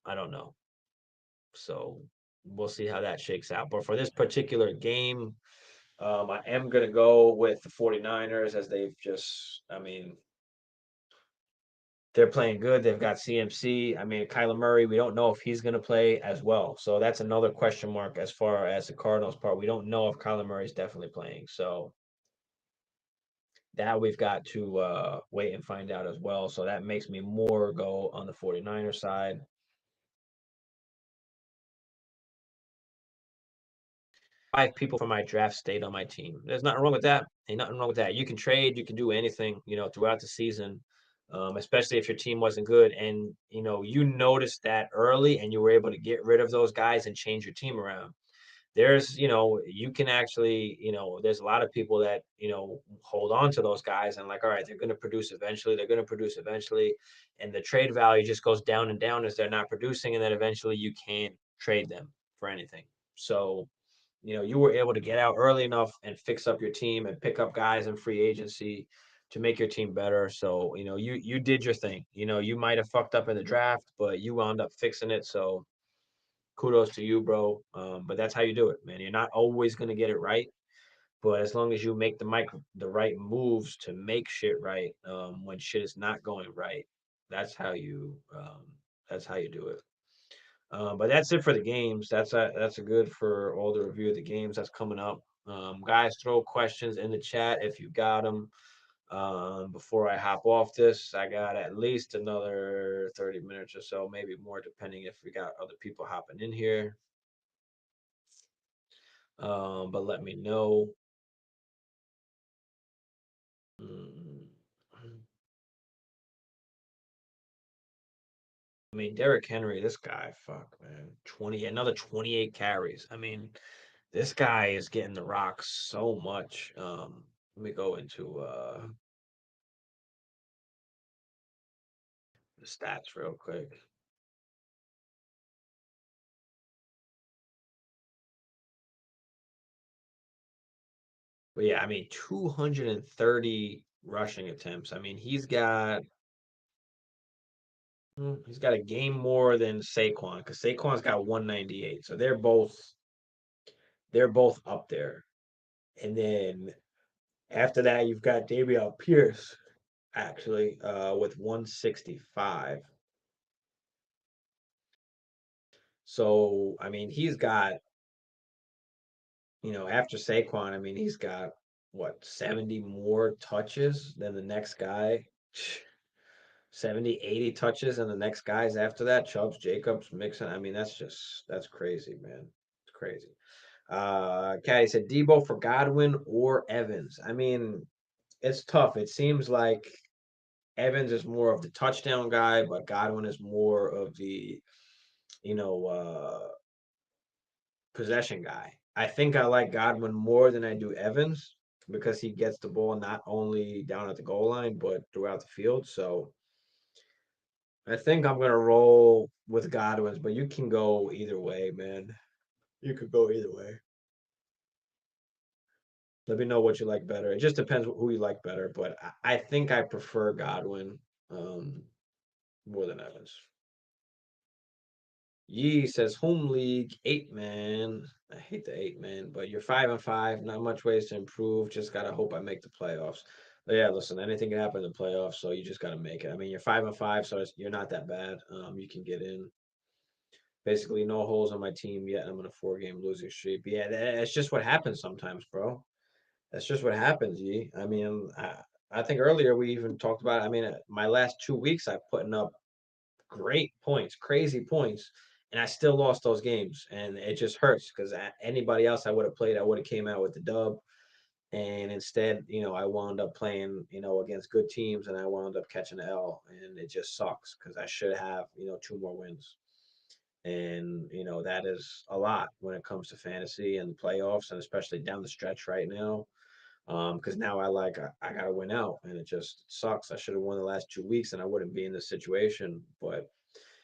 I don't know. So we'll see how that shakes out. But for this particular game, I am going to go with the 49ers as they've just, I mean, they're playing good. They've got CMC. I mean, Kyler Murray, we don't know if he's going to play as well. So that's another question mark as far as the Cardinals part. We don't know if Kyler Murray is definitely playing. So that we've got to wait and find out as well. So that makes me more go on the 49er side. 5 people from my draft stayed on my team. There's nothing wrong with that. Ain't nothing wrong with that. You can trade, you can do anything, throughout the season, especially if your team wasn't good. And, you noticed that early and you were able to get rid of those guys and change your team around. You can actually, there's a lot of people that, hold on to those guys and like, all right, they're going to produce eventually. They're going to produce eventually. And the trade value just goes down and down as they're not producing. And then eventually you can't trade them for anything. So, you were able to get out early enough and fix up your team and pick up guys in free agency to make your team better. So, you did your thing. You might have fucked up in the draft, but you wound up fixing it. So kudos to you, bro. But that's how you do it, man. You're not always gonna get it right, but as long as you make the right moves to make shit right, when shit is not going right, that's how you do it. But that's it for the games. That's a good for all the review of the games that's coming up. Guys, throw questions in the chat if you got them. Before I hop off this, I got at least another 30 minutes or so, maybe more, depending if we got other people hopping in here. But let me know. Mm, I mean, Derrick Henry, this guy, fuck, man, another 28 carries. I mean, this guy is getting the rock so much. Let me go into the stats real quick. But yeah, I mean, 230 rushing attempts. I mean, he's got a game more than Saquon because Saquon's got 198. So they're both up there. And then after that, you've got Dameon Pierce actually with 165. So I mean, he's got after Saquon, I mean, he's got what 70 more touches than the next guy. 70, 80 touches, and the next guys after that, Chubbs, Jacobs, Mixon. I mean, that's crazy, man. It's crazy. Caddy said Debo for Godwin or Evans. I mean, it's tough. It seems like Evans is more of the touchdown guy, but Godwin is more of the, you know, uh, possession guy. I think I like Godwin more than I do Evans because he gets the ball not only down at the goal line, but throughout the field. So I think I'm gonna roll with Godwin's, but you can go either way, man. You could go either way. Let me know what you like better. It just depends who you like better, but I think I prefer Godwin um, more than Evans. Yee says home league 8 man. I hate the 8 man, but you're 5-5. Not much ways to improve. Just gotta hope I make the playoffs. But yeah, listen, anything can happen in the playoffs, so you just gotta make it. I mean, you're 5-5, so you're not that bad. You can get in. Basically, no holes on my team yet. I'm in a 4-game losing streak. But yeah, that's just what happens sometimes, bro. That's just what happens, Yee. I mean, I think earlier we even talked about. I mean, my last 2 weeks, I've putting up great points, crazy points, and I still lost those games, and it just hurts because anybody else I would have played, I would have came out with the dub, and instead, I wound up playing, against good teams, and I wound up catching the L, and it just sucks because I should have, 2 more wins, and that is a lot when it comes to fantasy and playoffs, and especially down the stretch right now. Because now I gotta win out, and it just sucks. I should have won the last 2 weeks, and I wouldn't be in this situation, but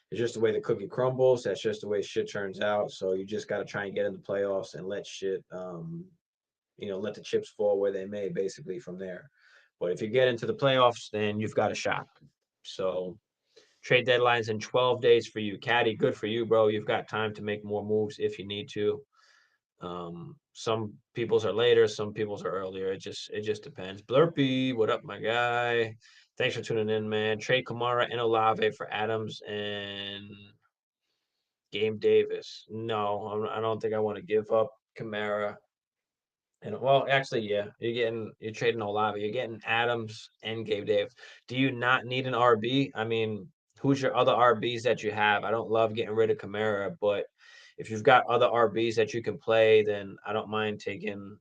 it's just the way the cookie crumbles. That's just the way shit turns out. So you just got to try and get in the playoffs and let shit, let the chips fall where they may, basically from there. But if you get into the playoffs, then you've got a shot. So Trade deadlines in 12 days for you. Caddy, good for you, bro. You've got time to make more moves if you need to. Some people's are later, some people's are earlier. It just depends. Blurpy, what up, my guy? Thanks for tuning in, man. Trade Kamara and Olave for Adams and Game Davis. No, I don't think I want to give up Kamara. And well, actually, yeah, you're trading Olave, you're getting Adams and Gabe Davis. Do you not need an RB? I mean, who's your other RBs that you have? I don't love getting rid of Kamara, but if you've got other RBs that you can play, then I don't mind taking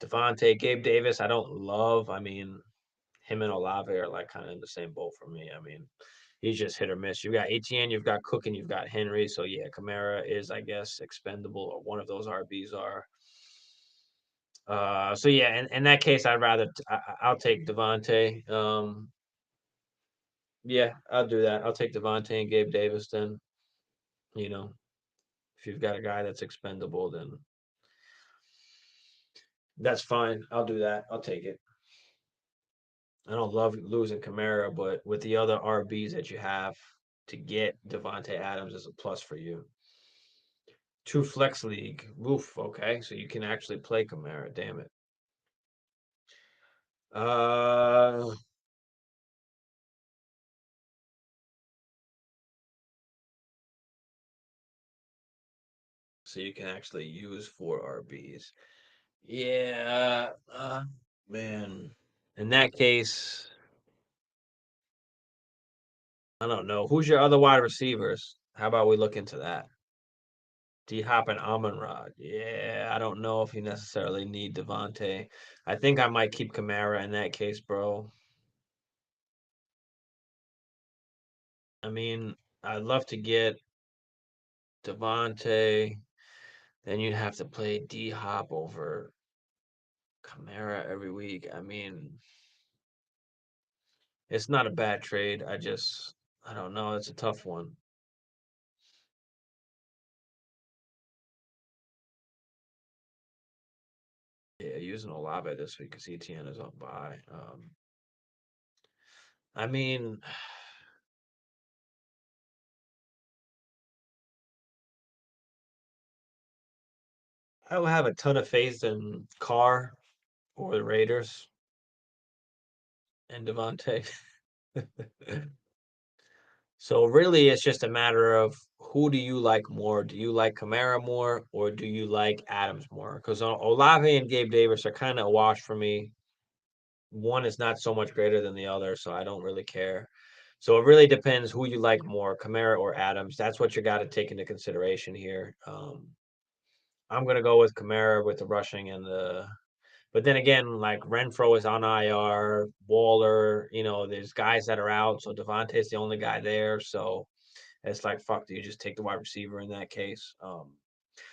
Devontae, Gabe Davis. I don't love. I mean, him and Olave are like kind of in the same boat for me. I mean, he's just hit or miss. You've got ATN, you've got Cook, and you've got Henry. So yeah, Kamara is, I guess, expendable, or one of those RBs are. So yeah, in that case, I'd rather I'll take Devontae. Yeah, I'll do that. I'll take Devontae and Gabe Davis then. You know, if you've got a guy that's expendable, then that's fine. I'll do that. I'll take it. I don't love losing Kamara, but with the other RBs that you have, to get Devontae Adams is a plus for you. Two flex league. Oof. Okay, so you can actually play Kamara. Damn it. Uh, so you can actually use four RBs. Yeah, man. In that case, I don't know. Who's your other wide receivers? How about we look into that? D Hop and Amon Rod. Yeah, I don't know if you necessarily need Devontae. I think I might keep Kamara in that case, bro. I mean, I'd love to get Devontae. Then you'd have to play D Hop over Kamara every week. I mean, it's not a bad trade. I don't know. It's a tough one. Yeah, using Olave this week because ETN is up by. I mean, I don't have a ton of faith in Carr or the Raiders and Devontae. So really, it's just a matter of who do you like more? Do you like Kamara more, or do you like Adams more? Because Olave and Gabe Davis are kind of a wash for me. One is not so much greater than the other, so I don't really care. So it really depends who you like more, Kamara or Adams. That's what you got to take into consideration here. I'm gonna go with Kamara with the rushing and the. But then again, like Renfro is on IR, Waller, there's guys that are out. So Devontae's the only guy there. So it's like, fuck, do you just take the wide receiver in that case?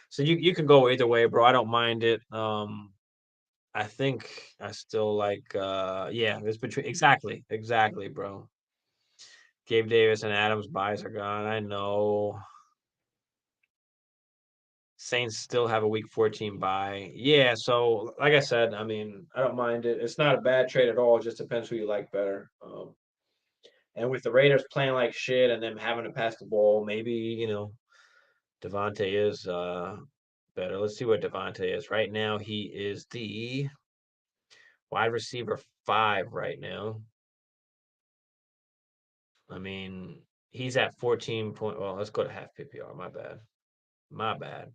So you can go either way, bro. I don't mind it. I think I still like yeah, it's between exactly, bro. Gabe Davis and Adams buys are gone. I know. Saints still have a week 14 bye. Yeah, so like I said, I mean, I don't mind it. It's not a bad trade at all. It just depends who you like better. And with the Raiders playing like shit and them having to pass the ball, maybe, Devontae is better. Let's see what Devontae is. Right now, he is the wide receiver 5 right now. I mean, he's at 14 point. Well, let's go to half PPR. My bad. My bad.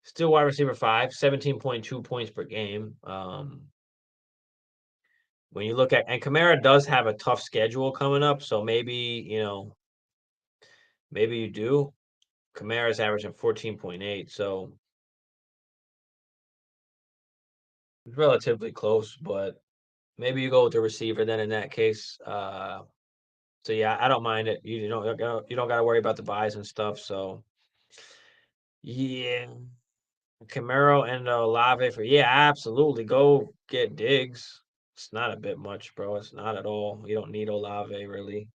Still wide receiver 5, 17.2 points per game. When you look at, and Kamara does have a tough schedule coming up, so maybe you do. Kamara's averaging 14.8, so it's relatively close, but maybe you go with the receiver then in that case. So yeah, I don't mind it. You don't got to worry about the buys and stuff. So yeah, Camaro and Olave for yeah, absolutely. Go get Diggs. It's not a bit much, bro. It's not at all. You don't need Olave really.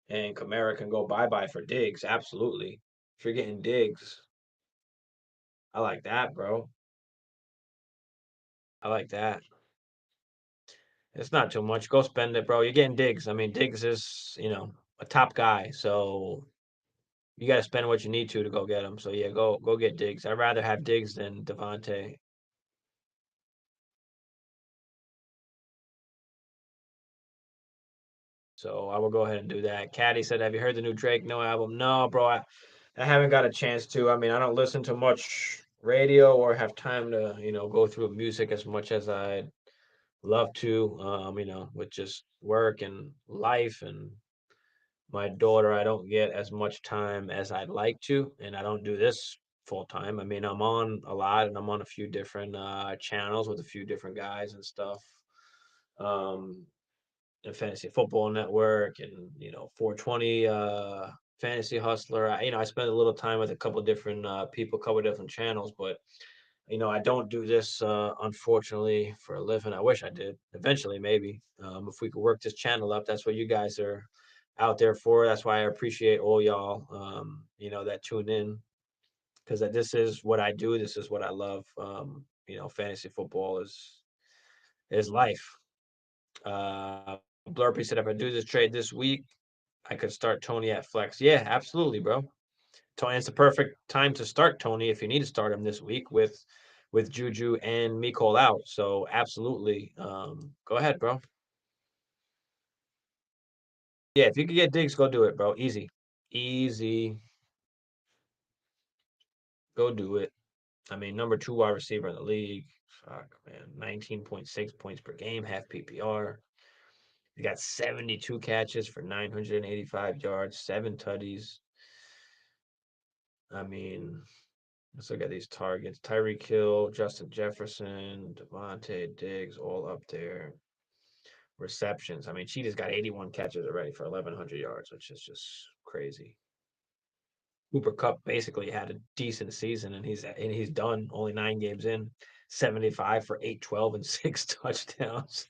And Kamara can go bye-bye for Diggs. Absolutely. If you're getting Diggs, I like that, bro. I like that. It's not too much. Go spend it, bro. You're getting Diggs. I mean, Diggs is, a top guy. So you got to spend what you need to go get him. So yeah, go get Diggs. I'd rather have Diggs than Devontae. So I will go ahead and do that. Caddy said, "Have you heard the new Drake No album?" No, bro. I haven't got a chance to. I mean, I don't listen to much radio or have time to, go through music as much as I'd love to. With just work and life and my daughter, I don't get as much time as I'd like to, and I don't do this full time. I mean, I'm on a lot and I'm on a few different channels with a few different guys and stuff. Um, the Fantasy Football Network and 420 Fantasy Hustler. I spend a little time with a couple different people, couple different channels, but I don't do this unfortunately for a living. I wish I did. Eventually, maybe if we could work this channel up. That's what you guys are out there for. That's why I appreciate all y'all. That tune in because this is what I do. This is what I love. Fantasy football is life. Uh, Blurpy said, if I do this trade this week, I could start Tony at flex. Yeah, absolutely, bro. Tony, it's the perfect time to start Tony if you need to start him this week with Juju and Mecole out. So absolutely, go ahead, bro. Yeah, if you could get Diggs, go do it, bro. Easy, easy. Go do it. I mean, number two wide receiver in the league. Fuck, man. 19.6 points per game, half PPR. He got 72 catches for 985 yards, seven tutties. I mean, let's look at these targets. Tyreek Hill, Justin Jefferson, Devontae Diggs, all up there. Receptions. I mean, Cheetah's got 81 catches already for 1,100 yards, which is just crazy. Cooper Cup basically had a decent season, and he's done. Only 9 games in, 75 for 812 and six touchdowns.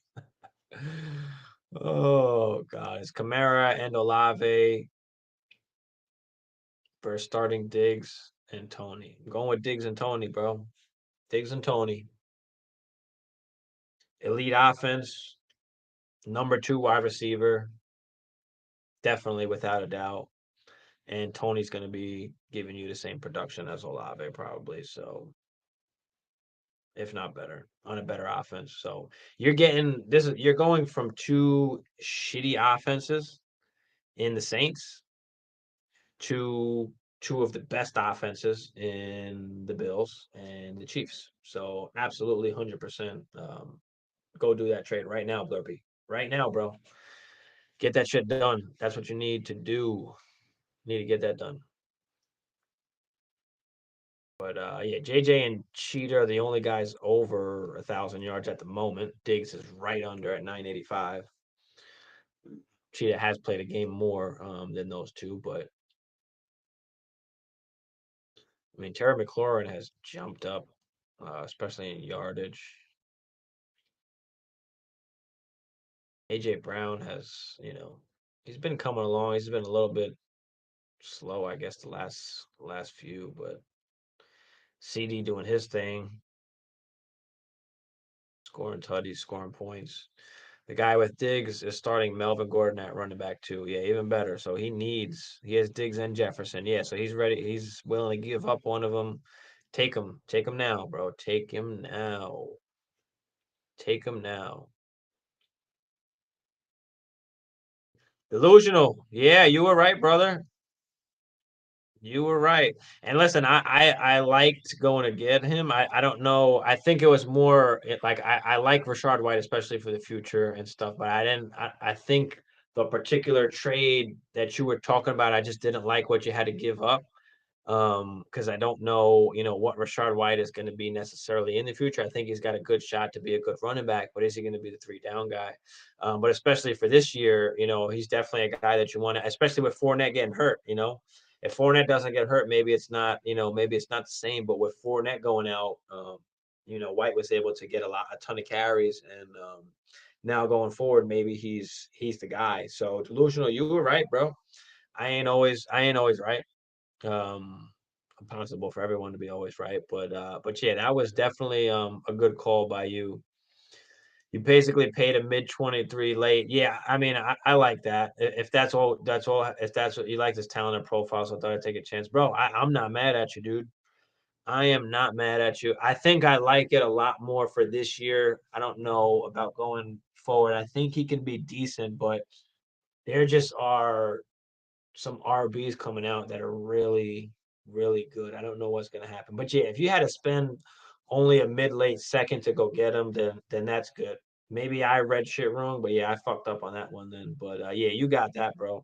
Oh God, it's Kamara and Olave for starting Diggs and Tony. I'm going with Diggs and Tony, bro. Diggs and Tony. Elite offense, number two wide receiver, definitely without a doubt. And Tony's going to be giving you the same production as Olave, probably. So, if not better, on a better offense. So, you're going from two shitty offenses in the Saints to two of the best offenses in the Bills and the Chiefs. So, absolutely 100%. Go do that trade right now, Blurpy. Right now, bro. Get that shit done. That's what you need to do. You need to get that done. But yeah, JJ and Cheetah are the only guys over 1,000 yards at the moment. Diggs is right under at 985. Cheetah has played a game more than those two, but I mean Terry McLaurin has jumped up, especially in yardage. AJ Brown has, he's been coming along. He's been a little bit slow, I guess, the last few, but CD doing his thing, scoring tutties, scoring points. The guy with Diggs is starting Melvin Gordon at running back too. Yeah, even better. So he has Diggs and Jefferson. Yeah, so he's ready. He's willing to give up one of them. Take him now, bro. Take him now. Take him now. Delusional. Yeah, you were right, brother. You were right. And listen, I liked going to get him. I don't know. I think it was more like I like Rashard White, especially for the future and stuff, but I didn't I think the particular trade that you were talking about, I just didn't like what you had to give up. Because I don't know, what Rashard White is going to be necessarily in the future. I think he's got a good shot to be a good running back, but is he going to be the three down guy? But especially for this year, he's definitely a guy that you want to, especially with Fournette getting hurt. If Fournette doesn't get hurt, maybe it's not, maybe it's not the same. But with Fournette going out, White was able to get a ton of carries, and now going forward, maybe he's the guy. So delusional, you were right, bro. I ain't always right. Um, Impossible for everyone to be always right, but yeah, that was definitely a good call by you. You basically paid a mid 23 late. Yeah, I mean, I like that. If that's all, if that's what you like, this talented profile, so I thought I'd take a chance, bro. I'm not mad at you, dude. I am not mad at you. I think I like it a lot more for this year. I don't know about going forward. I think he can be decent, but there just are some RBs coming out that are really, really good. I don't know what's gonna happen. But yeah, if you had to spend only a mid late second to go get him, then that's good. Maybe I read shit wrong, but yeah, I fucked up on that one then. But yeah, you got that, bro.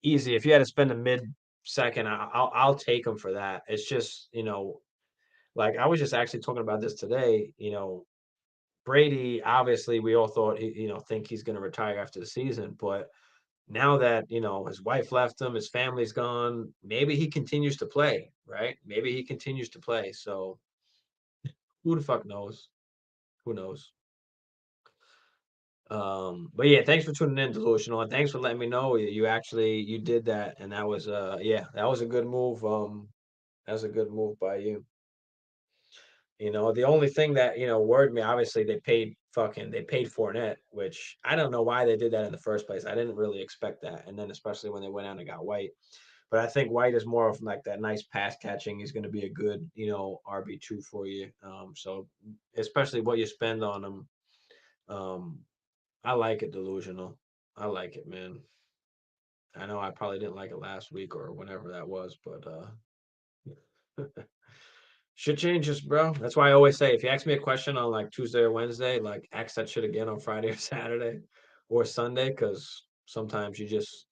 Easy. If you had to spend a mid second, I'll take him for that. It's just like I was just actually talking about this today. Brady. Obviously, we all thought think he's going to retire after the season, but now that his wife left him, his family's gone, maybe he continues to play, right? Maybe he continues to play. So who the fuck knows? Who knows? But yeah, thanks for tuning in, Delusional, and thanks for letting me know you actually you did that, and that was yeah, that was a good move. That was a good move by you. The only thing that worried me, obviously, they paid Fournette, which I don't know why they did that in the first place. I didn't really expect that, and then especially when they went out and got White. But I think White is more of like that nice pass catching. He's going to be a good, RB2 for you. So especially what you spend on him, um, I like it. Delusional. I like it, man. I know I probably didn't like it last week or whenever that was, but shit changes, bro. That's why I always say if you ask me a question on like Tuesday or Wednesday, like ask that shit again on Friday or Saturday or Sunday, because sometimes you just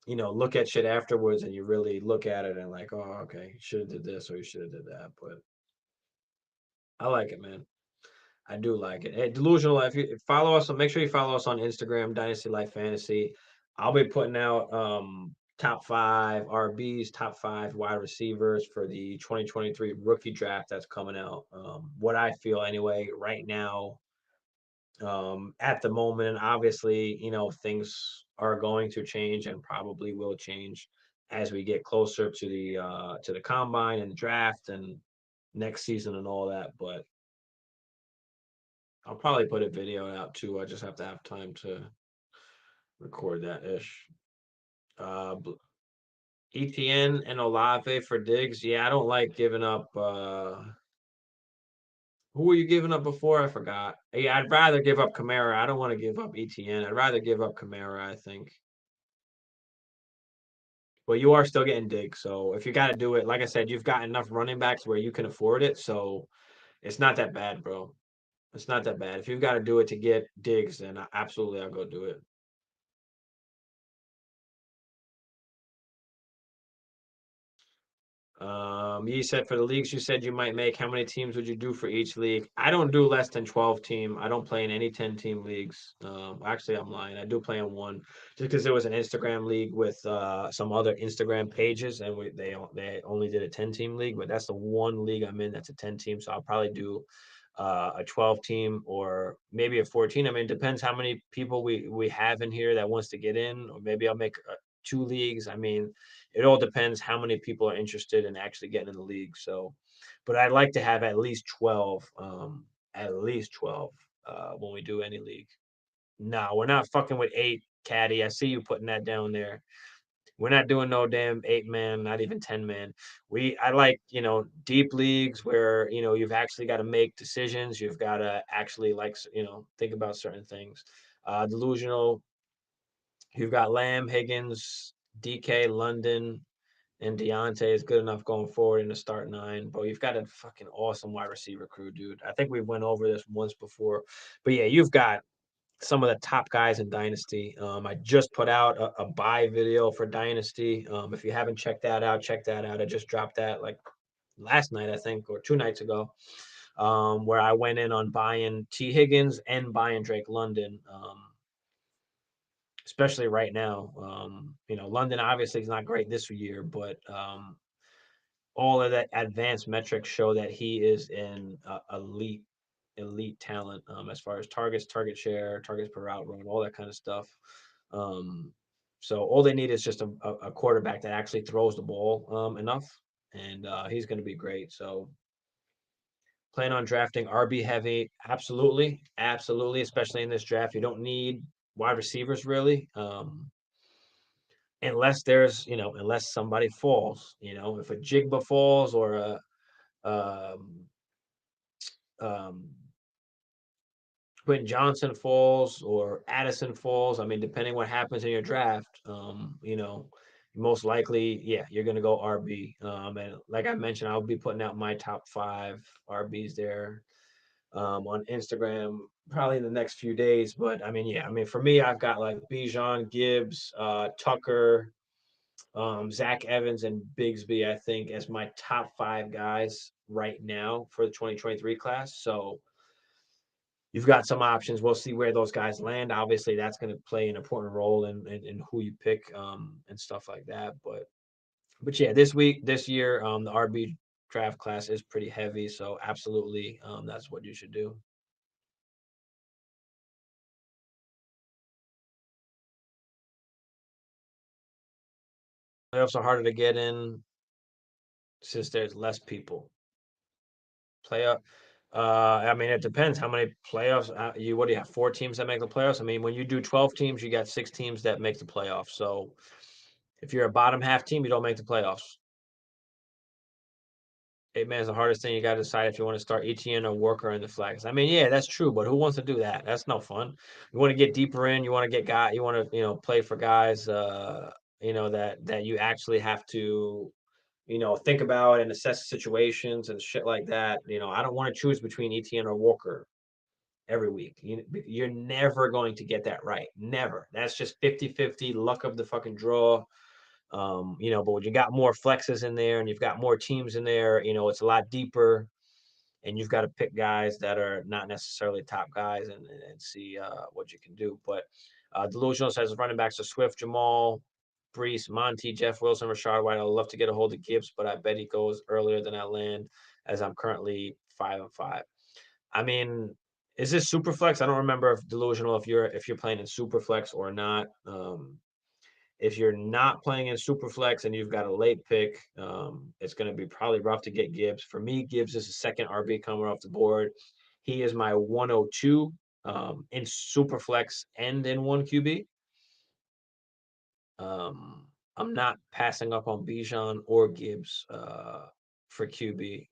look at shit afterwards and you really look at it and like, oh, okay, you should have did this or you should have did that. But I like it, man. I do like it. Hey, Delusional, if follow us, make sure you follow us on Instagram, Dynasty Life Fantasy. I'll be putting out top five RBs, top five wide receivers for the 2023 rookie draft that's coming out. What I feel anyway, right now, at the moment, and obviously, things are going to change and probably will change as we get closer to the combine and the draft and next season and all that. But I'll probably put a video out too. I just have to have time to record that ish. Uh, ETN and Olave for Diggs. Yeah, I don't like giving up. Who were you giving up before? I forgot. Yeah, I'd rather give up Kamara. I don't want to give up ETN. I'd rather give up Kamara, I think. But you are still getting Diggs. So if you got to do it, like I said, you've got enough running backs where you can afford it. So it's not that bad, bro. It's not that bad. If you've got to do it to get Diggs, then absolutely I'll go do it. You said for the leagues you said you might make, how many teams would you do for each league? I don't do less than 12 team. I don't play in any 10-team leagues. Actually, I'm lying. I do play in one just because there was an Instagram league with some other Instagram pages, and they only did a 10-team league, but that's the one league I'm in that's a 10-team. So I'll probably do a 12 team or maybe a 14. I mean, it depends how many people we have in here that wants to get in, or maybe I'll make two leagues. I mean, it all depends how many people are interested in actually getting in the league. So, but I'd like to have at least 12, at least 12 when we do any league. No, we're not fucking with eight, Caddy. I see you putting that down there. We're not doing no damn 8 man, not even 10 man. I like, deep leagues where, you've actually got to make decisions. You've got to actually like, think about certain things. Delusional, you've got Lamb, Higgins, DK, London, and Deontay is good enough going forward in the start nine. But you've got a fucking awesome wide receiver crew, dude. I think we went over this once before. But yeah, you've got some of the top guys in Dynasty. I just put out a buy video for Dynasty. If you haven't checked that out, check that out. I just dropped that like last night, I think, or 2 nights ago, where I went in on buying T. Higgins and buying Drake London. Especially right now, London obviously is not great this year, but all of that advanced metrics show that he is an elite talent as far as targets, target share, targets per route run, all that kind of stuff. Um, so all they need is just a quarterback that actually throws the ball enough, and he's going to be great. So Plan on drafting RB heavy? Absolutely, absolutely. Especially in this draft, you don't need wide receivers really, unless there's unless somebody falls. If a Jigba falls or a um, um, Quentin Johnson falls or Addison falls. I mean, depending what happens in your draft, most likely, yeah, you're gonna go RB. And like I mentioned, I'll be putting out my top 5 RBs there on Instagram probably in the next few days. But I mean, yeah, I mean for me, I've got like Bijan, Gibbs, Tucker, Zach Evans, and Bigsby. I think as my top 5 guys right now for the 2023 class. So you've got some options. We'll see where those guys land. Obviously, that's going to play an important role in who you pick and stuff like that. But yeah, this year, the RB draft class is pretty heavy. So absolutely, that's what you should do. Playoffs are harder to get in since there's less people. Playoff. I mean, it depends how many playoffs what do you have? 4 teams that make the playoffs. I mean, when you do 12 teams, you got 6 teams that make the playoffs. So if you're a bottom half team, you don't make the playoffs. 8 man is the hardest thing. You got to decide if you want to start ETN or Worker in the flags. I mean, yeah, that's true, but who wants to do that? That's no fun. You want to get deeper in. You want to get guy. You want to play for guys. That you actually have to think about and assess situations and shit like that. I don't want to choose between ETN or Walker every week. You're never going to get that right. Never. That's just 50-50 luck of the fucking draw. But when you got more flexes in there and you've got more teams in there, it's a lot deeper and you've got to pick guys that are not necessarily top guys and see what you can do. But Delusional says running backs are Swift, Jamal, Brees, Monty, Jeff Wilson, Rashard White. I'd love to get a hold of Gibbs, but I bet he goes earlier than I land as I'm currently 5-5. I mean, is this super flex? I don't remember if Delusional if you're playing in super flex or not. If you're not playing in Superflex and you've got a late pick, it's going to be probably rough to get Gibbs. For me, Gibbs is the second RB coming off the board. He is my 102 in Superflex and in 1 QB. Um, I'm not passing up on Bijan or Gibbs for QB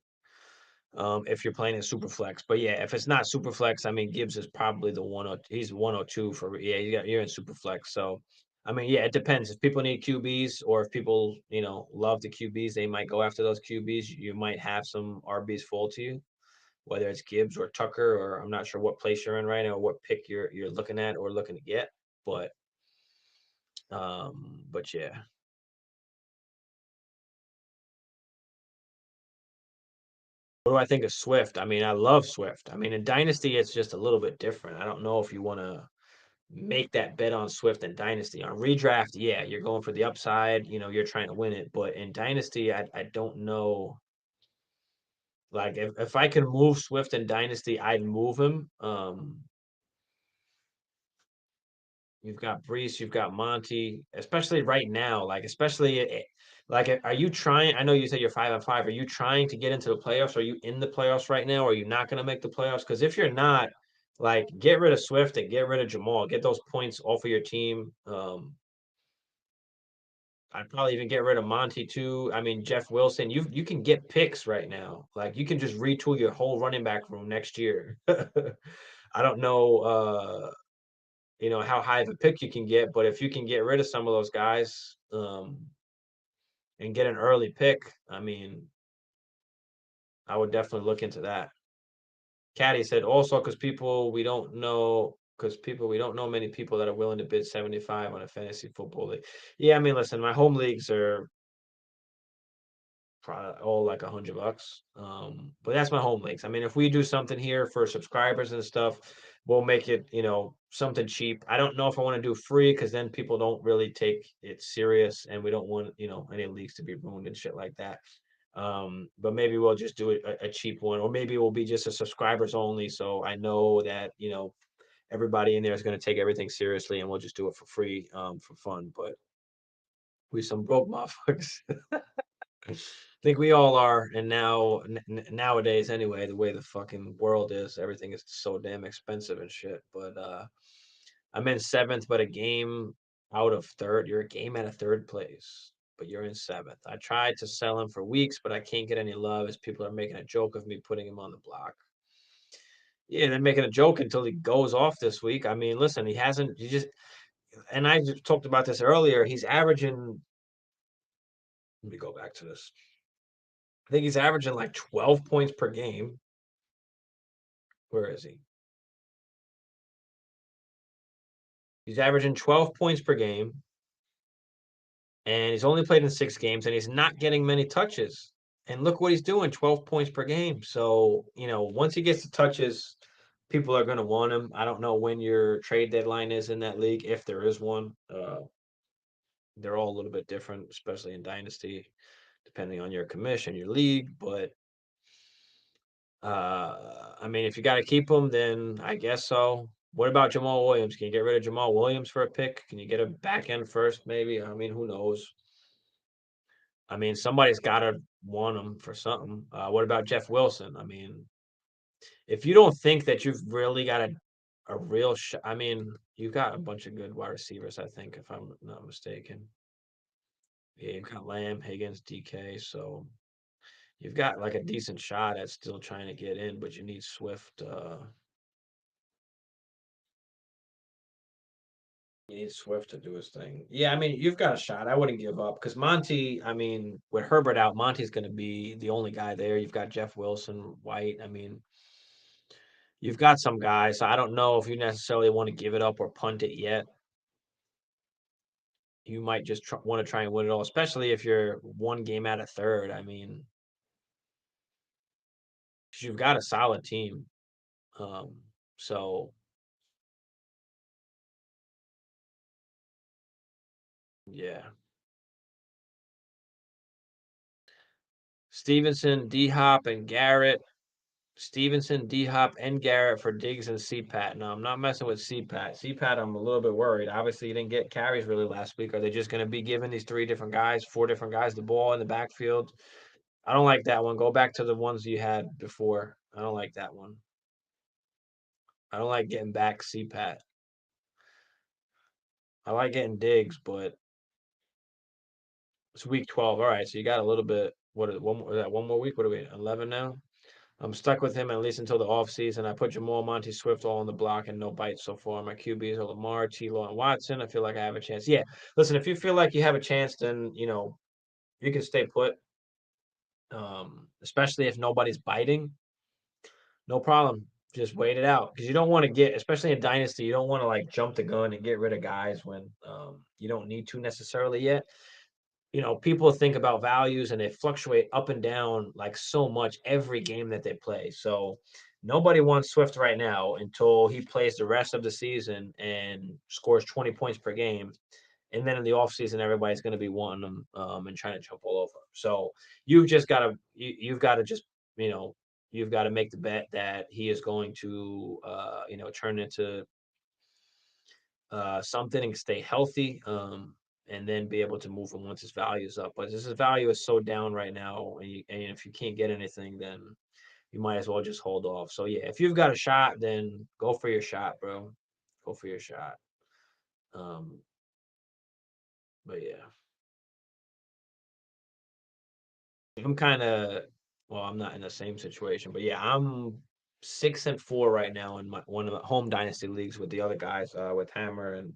if you're playing in Superflex. But yeah, if it's not Superflex, I mean Gibbs is probably the 102. He's 102 for yeah. You're in Superflex, so I mean yeah, it depends. If people need QBs or if people love the QBs, they might go after those QBs. You might have some RBs fall to you, whether it's Gibbs or Tucker or I'm not sure what place you're in right now or what pick you're looking at or looking to get, but yeah. What do I think of Swift? I mean, I love Swift. I mean, in Dynasty, it's just a little bit different. I don't know if you want to make that bet on Swift and Dynasty. On redraft, yeah, you're going for the upside, you're trying to win it. But in Dynasty, I don't know. Like if I can move Swift in Dynasty, I'd move him. You've got Brees, you've got Monty, especially right now. Like especially like are you trying? I know you said you're 5-5. Are you trying to get into the playoffs? Are you in the playoffs right now? Or are you not going to make the playoffs? Because if you're not, like get rid of Swift and get rid of Jamal. Get those points off of your team. I'd probably even get rid of Monty too. I mean, Jeff Wilson, you can get picks right now. Like you can just retool your whole running back room next year. I don't know how high of a pick you can get, but if you can get rid of some of those guys and get an early pick, I mean, I would definitely look into that. Caddy said also because we don't know many people that are willing to bid 75 on a fantasy football league. Yeah, I mean, listen, my home leagues are probably all like $100. But that's my home leagues. I mean, if we do something here for subscribers and stuff, we'll make it, something cheap. I don't know if I want to do free because then people don't really take it serious and we don't want, any leagues to be ruined and shit like that. But maybe we'll just do a cheap one, or maybe it will be just a subscribers only. So I know that, everybody in there is going to take everything seriously and we'll just do it for free, for fun. But we some broke motherfuckers. Think we all are, and now nowadays anyway, the way the fucking world is, everything is so damn expensive and shit. But I'm in seventh, but a game out of third. You're a game out of third place, but you're in seventh. I tried to sell him for weeks, but I can't get any love as people are making a joke of me putting him on the block. Yeah, they're making a joke until he goes off this week. I mean, listen, he hasn't. He just and I just talked about this earlier. He's averaging. Let me go back to this. I think he's averaging like 12 points per game. Where is he? He's averaging 12 points per game, and he's only played in 6 games, and he's not getting many touches. And look what he's doing, 12 points per game. So, once he gets the touches, people are going to want him. I don't know when your trade deadline is in that league, if there is one. They're all a little bit different, especially in Dynasty, depending on your commission, your league. But I mean, if you got to keep him, then I guess so. What about Jamal Williams? Can you get rid of Jamal Williams for a pick? Can you get a back end first, maybe? I mean, who knows? I mean, somebody's got to want him for something. What about Jeff Wilson? I mean, if you don't think that you've really got a real shot, I mean, you've got a bunch of good wide receivers, I think, if I'm not mistaken. Yeah, you've got Lamb, Higgins, DK. So you've got like a decent shot at still trying to get in, but you need Swift. You need Swift to do his thing. Yeah, I mean, you've got a shot. I wouldn't give up because Monty, I mean, with Herbert out, Monty's going to be the only guy there. You've got Jeff Wilson, White. I mean, you've got some guys. So I don't know if you necessarily want to give it up or punt it yet. You might just want to try and win it all, especially if you're one game out of third. I mean, 'cause you've got a solid team. So yeah, Stevenson, D Hop, and Garrett. Stevenson, D Hop, and Garrett for Diggs and CPAT. No, I'm not messing with CPAT. CPAT, I'm a little bit worried. Obviously, he didn't get carries really last week. Are they just going to be giving these 4 different guys the ball in the backfield? I don't like that one. Go back to the ones you had before. I don't like that one. I don't like getting back CPAT. I like getting Diggs, but it's week 12. All right, so you got a little bit. What is one? Is that one more week? What are we? 11 now. I'm stuck with him at least until the offseason. I put Jamal, Monty Swift all on the block and no bites so far. My QBs are Lamar, T-Law, and Watson. I feel like I have a chance. Yeah, listen, if you feel like you have a chance, then you can stay put. Especially if nobody's biting, no problem. Just wait it out because you don't want to get, especially in Dynasty, you don't want to like jump the gun and get rid of guys when you don't need to necessarily yet. People think about values and they fluctuate up and down like so much every game that they play. So nobody wants Swift right now until he plays the rest of the season and scores 20 points per game. And then in the offseason, everybody's going to be wanting him and trying to jump all over him. So you've got to just, you know, you've got to make the bet that he is going to, turn into something and stay healthy, and then be able to move him once his value is up. But his value is so down right now, and if you can't get anything, then you might as well just hold off. So yeah, if you've got a shot, then go for your shot, bro. Go for your shot. Um, but yeah, I'm kind of well, I'm not in the same situation, but yeah, I'm 6-4 right now in one of the home dynasty leagues with the other guys, with Hammer and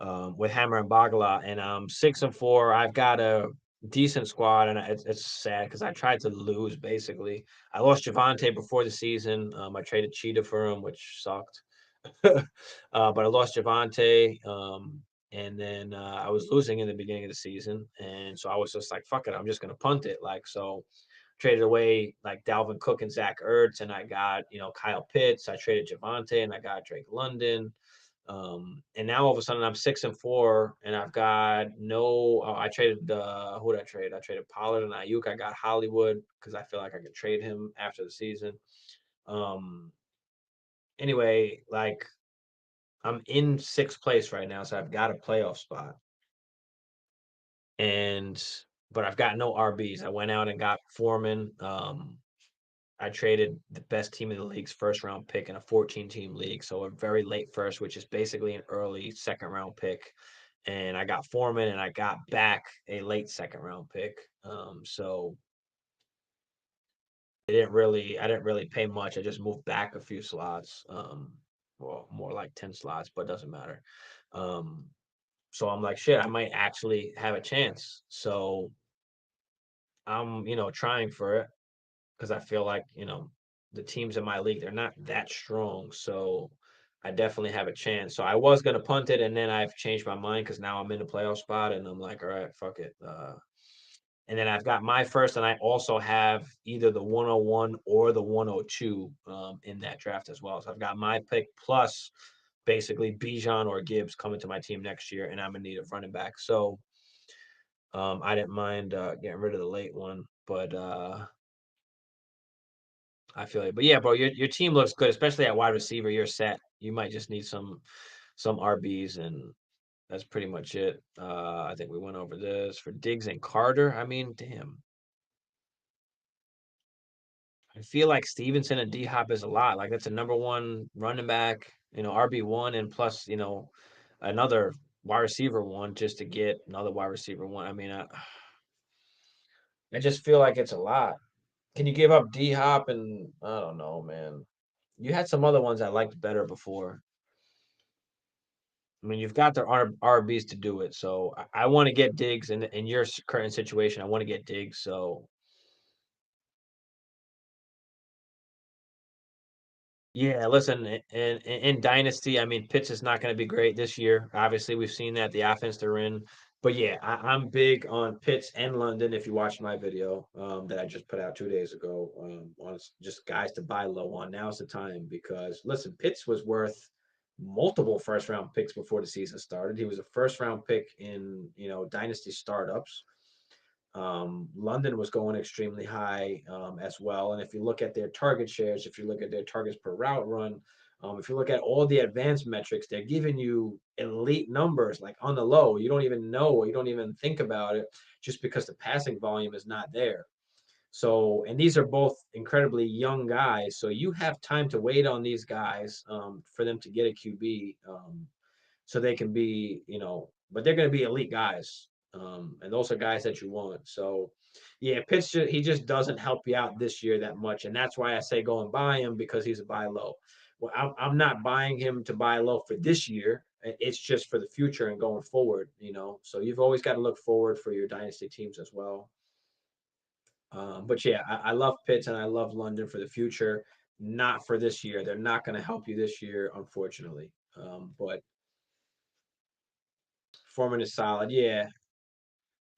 Bagala, and 6-4. I've got a decent squad, and it's sad because I tried to lose basically. I lost Javante before the season. I traded Cheetah for him, which sucked. But I lost Javante, and then I was losing in the beginning of the season, and so I was just like, "Fuck it, I'm just gonna punt it." Like so, traded away like Dalvin Cook and Zach Ertz, and I got Kyle Pitts. I traded Javante, and I got Drake London. And now all of a sudden I'm 6-4, and I've got no. I traded who did I trade? I traded Pollard and Ayuk. I got Hollywood because I feel like I could trade him after the season. Um, anyway, like I'm in sixth place right now, so I've got a playoff spot. And but I've got no RBs. I went out and got Foreman. I traded the best team in the league's first round pick in a 14 team league. So a very late first, which is basically an early second round pick. And I got Foreman and I got back a late second round pick. So I didn't really pay much. I just moved back a few slots. Well, more like 10 slots, but it doesn't matter. Um, so I'm like, shit, I might actually have a chance. So I'm, trying for it because I feel like, the teams in my league, they're not that strong. So I definitely have a chance. So I was gonna punt it, and then I've changed my mind because now I'm in the playoff spot, and I'm like, all right, fuck it. And then I've got my first, and I also have either the 101 or the 102 in that draft as well. So I've got my pick plus basically Bijan or Gibbs coming to my team next year, and I'm gonna need a running back. So I didn't mind getting rid of the late one, but I feel it. But yeah, bro, your team looks good, especially at wide receiver. You're set. You might just need some RBs, and that's pretty much it. I think we went over this for Diggs and Carter. I mean, damn. I feel like Stevenson and D Hop is a lot. Like that's a number one running back, RB1, and plus, another wide receiver one just to get another wide receiver one. I mean, I just feel like it's a lot. Can you give up D Hop and I don't know, man. You had some other ones I liked better before. I mean, you've got the RBs to do it. So I want to get Diggs in your current situation. I want to get Diggs. So yeah, listen, in Dynasty, I mean, Pitts is not going to be great this year. Obviously, we've seen that the offense they're in. But yeah, I'm big on Pitts and London. If you watched my video that I just put out 2 days ago on just guys to buy low on, now's the time because listen, Pitts was worth multiple first round picks before the season started. He was a first round pick in Dynasty startups. London was going extremely high as well. And if you look at their target shares, if you look at their targets per route run, if you look at all the advanced metrics, they're giving you elite numbers like on the low. You don't even know, you don't even think about it just because the passing volume is not there. So, and these are both incredibly young guys. So you have time to wait on these guys for them to get a QB. So they can be, but they're going to be elite guys. And those are guys that you want. So, yeah, Pitts, he just doesn't help you out this year that much. And that's why I say go and buy him because he's a buy low. Well, I'm not buying him to buy low for this year. It's just for the future and going forward. So you've always got to look forward for your dynasty teams as well. But yeah, I love Pitts and I love London for the future, not for this year. They're not going to help you this year, unfortunately. But Foreman is solid. Yeah.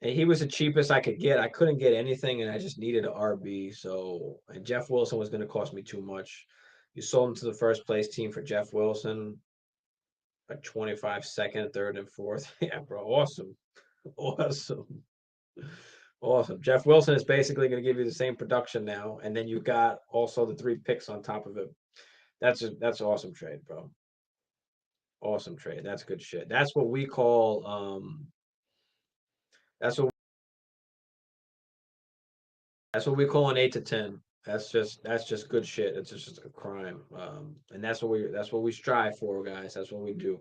And he was the cheapest I could get. I couldn't get anything, and I just needed an RB. So, and Jeff Wilson was going to cost me too much. You sold him to the first place team for Jeff Wilson, a 25 second, third, and fourth. Yeah, bro. Awesome. Awesome. Awesome. Jeff Wilson is basically going to give you the same production now. And then you got also the 3 picks on top of it. That's an awesome trade, bro. Awesome trade. That's good shit. That's what That's what we call an 8 to 10. That's just good shit. It's just a crime. And that's what we strive for, guys. That's what we do.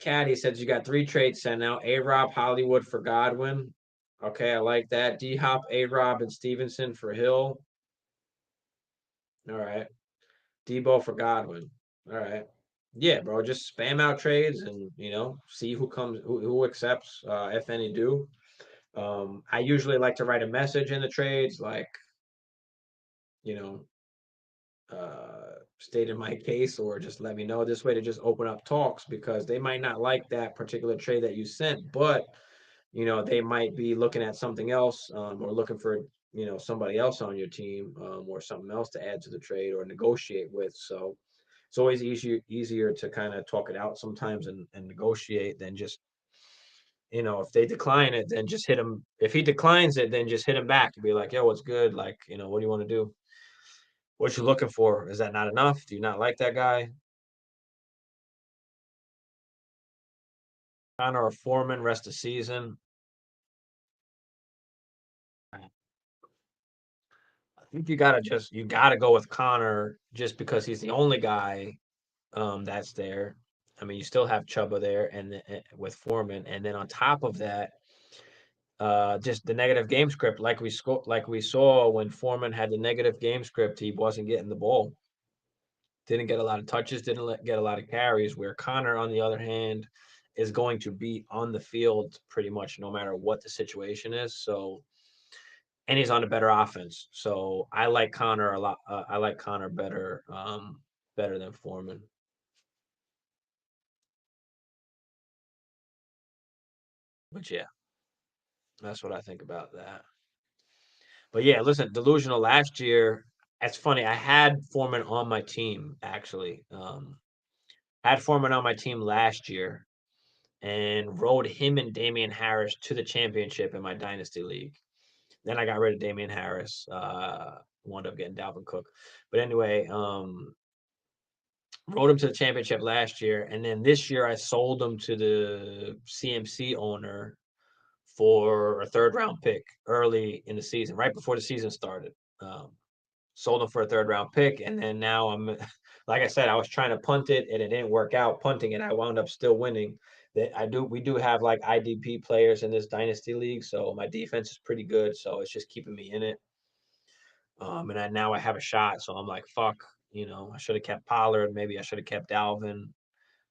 Caddy says you got 3 trades sent out. A Rob Hollywood for Godwin. Okay, I like that. D Hop, A Rob, and Stevenson for Hill. All right. Debo for Godwin. All right. Yeah, bro. Just spam out trades and see who accepts, if any do. I usually like to write a message in the trades, like, you know, stated my case or just let me know this way to just open up talks because they might not like that particular trade that you sent, but they might be looking at something else or looking for somebody else on your team or something else to add to the trade or negotiate with. So it's always easier to kind of talk it out sometimes and negotiate than just if they decline it, then just hit him. If he declines it, then just hit him back and be like, yo, what's good? Like, what do you want to do? What you looking for? Is that not enough? Do you not like that guy? Connor or Foreman rest of season. think you gotta go with Connor just because he's the only guy that's there. I mean, you still have Chuba there and with Foreman, and then on top of that, just the negative game script, like we saw when Foreman had the negative game script, he wasn't getting the ball, didn't get a lot of touches, get a lot of carries. Where Connor, on the other hand, is going to be on the field pretty much no matter what the situation is. So, and he's on a better offense. So I like Connor a lot. I like Connor better, better than Foreman. But yeah, that's what I think about that. But yeah, listen, delusional last year. It's funny. I had Foreman on my team actually. Had Foreman on my team last year and rode him and Damian Harris to the championship in my dynasty league. Then I got rid of Damian Harris. Wound up getting Dalvin Cook. But anyway, rode him to the championship last year, and then this year I sold him to the CMC owner for a third round pick early in the season, right before the season started. Um, Sold him for a third round pick, and then now I'm, like I said, I was trying to punt it and it didn't work out punting it. I wound up still winning. That we do have like IDP players in this dynasty league, so my defense is pretty good. So it's just keeping me in it. And now I have a shot, so I'm like, fuck, I should have kept Pollard. Maybe I should have kept Dalvin.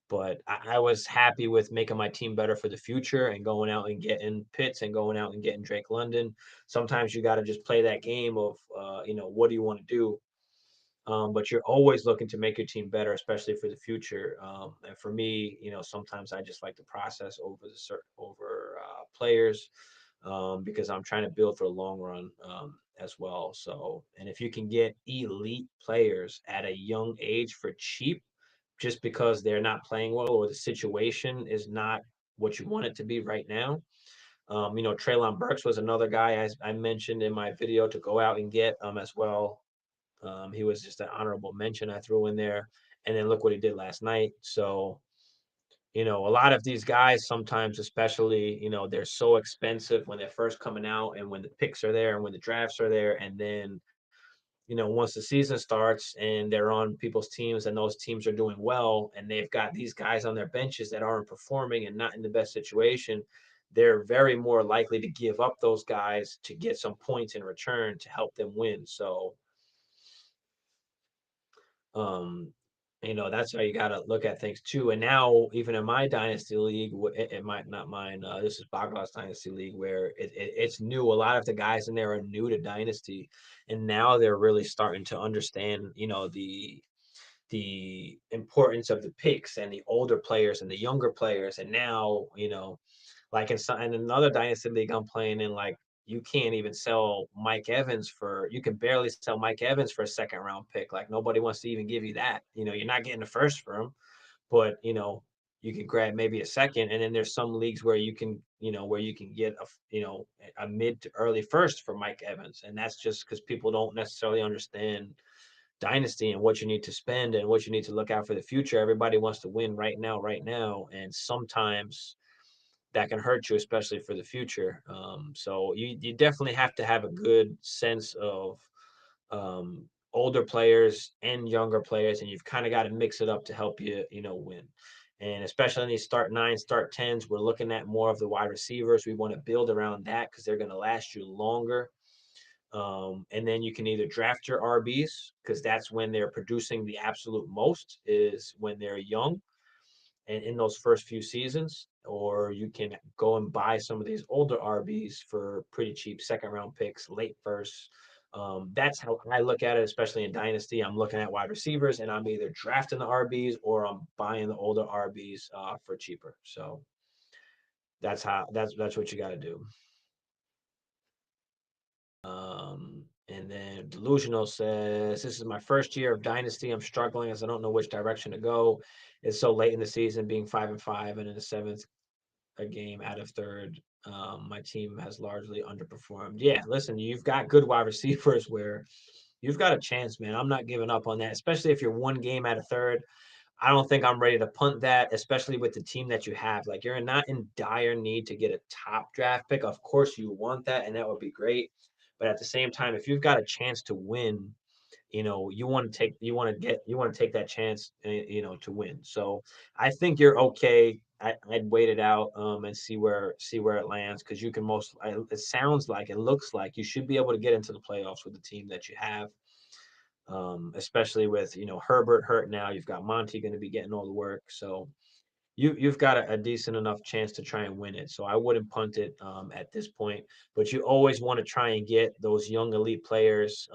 But I was happy with making my team better for the future and going out and getting Pitts and going out and getting Drake London. Sometimes you got to just play that game of, what do you want to do? But you're always looking to make your team better, especially for the future. And for me, sometimes I just like the process over players because I'm trying to build for the long run as well. So, and if you can get elite players at a young age for cheap, just because they're not playing well or the situation is not what you want it to be right now. Traylon Burks was another guy I mentioned in my video to go out and get as well. He was just an honorable mention I threw in there. And then look what he did last night. So, a lot of these guys sometimes, especially, they're so expensive when they're first coming out and when the picks are there and when the drafts are there. And then, once the season starts and they're on people's teams and those teams are doing well and they've got these guys on their benches that aren't performing and not in the best situation, they're very more likely to give up those guys to get some points in return to help them win. So, Um, that's how you got to look at things too. And now, even in my dynasty league, it might not mine. This is Boglar's dynasty league where it's new. A lot of the guys in there are new to dynasty, and now they're really starting to understand, the importance of the picks and the older players and the younger players. And now, like in another dynasty league I'm playing in, like you can't even sell Mike Evans for you can barely sell Mike Evans for a second round pick. Like nobody wants to even give you that. You're not getting the first for him, but you can grab maybe a second. And then there's some leagues where you can get a mid to early first for Mike Evans. And that's just because people don't necessarily understand dynasty and what you need to spend and what you need to look out for the future. Everybody wants to win right now. And sometimes that can hurt you, especially for the future. So you definitely have to have a good sense of older players and younger players, and you've kind of got to mix it up to help you, win. And especially in these start nine, start tens, we're looking at more of the wide receivers. We want to build around that because they're going to last you longer. And then you can either draft your RBs because that's when they're producing the absolute most is when they're young and in those first few seasons, or you can go and buy some of these older RBs for pretty cheap second round picks, late first. That's how I look at it, especially in Dynasty. I'm looking at wide receivers and I'm either drafting the RBs or I'm buying the older RBs for cheaper. So that's what you got to do. And then Delusional says, "This is my first year of Dynasty. I'm struggling as I don't know which direction to go. It's so late in the season, being 5-5, and in the seventh a game out of third. My team has largely underperformed. Yeah, listen, you've got good wide receivers where you've got a chance, man. I'm not giving up on that, especially if you're one game out of third. I don't think I'm ready to punt that, especially with the team that you have. Like not in dire need to get a top draft pick. Of course, you want that, and that would be great. But at the same time, if you've got a chance to win, you want to take that chance, to win. So I think you're okay. I'd wait it out, and see where it lands, because you can it sounds like, it looks like you should be able to get into the playoffs with the team that you have. Especially with Herbert hurt now, you've got Monty going to be getting all the work, so you've got a decent enough chance to try and win it. So I wouldn't punt it, at this point. But you always want to try and get those young elite players,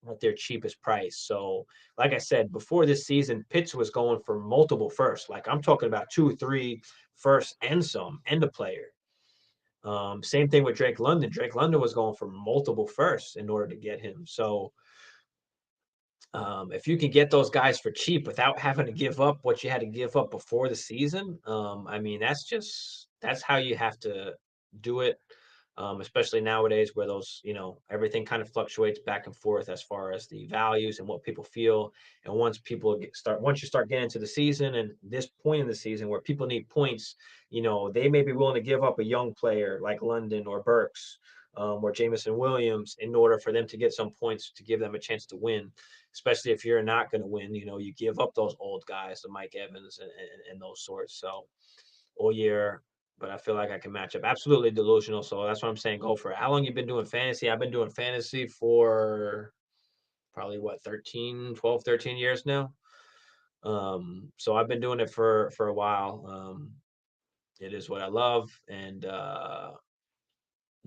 at their cheapest price. So, like I said, before this season, Pitts was going for multiple firsts. Like, I'm talking about two, three firsts and some, and a player. Same thing with Drake London. Drake London was going for multiple firsts in order to get him. So if you can get those guys for cheap without having to give up what you had to give up before the season, I mean, that's how you have to do it. Especially nowadays where everything kind of fluctuates back and forth as far as the values and what people feel. And once you start getting into the season and this point in the season where people need points, they may be willing to give up a young player like London or Burks, or Jamison Williams, in order for them to get some points to give them a chance to win, especially if you're not going to win. You give up those old guys, the Mike Evans and those sorts. So all year, but I feel like I can match up. Absolutely delusional. So that's what I'm saying. Go for it. How long you been doing fantasy? I've been doing fantasy for probably what, 13 years now. So I've been doing it for a while. It is what I love, and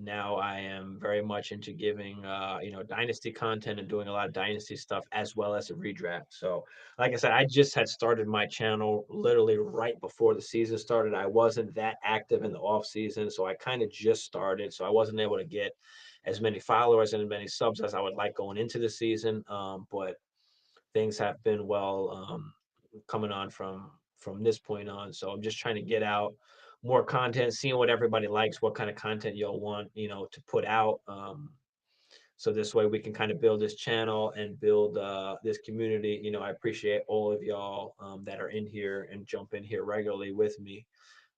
now I am very much into giving dynasty content and doing a lot of dynasty stuff as well as a redraft. So like I said, I just had started my channel literally right before the season started. I wasn't that active in the off season, so I kind of just started, so I wasn't able to get as many followers and as many subs as I would like going into the season. But things have been well, coming on from this point on. So I'm just trying to get out more content, seeing what everybody likes, what kind of content you'll want, to put out. So this way we can kind of build this channel and build this community. I appreciate all of y'all, that are in here and jump in here regularly with me,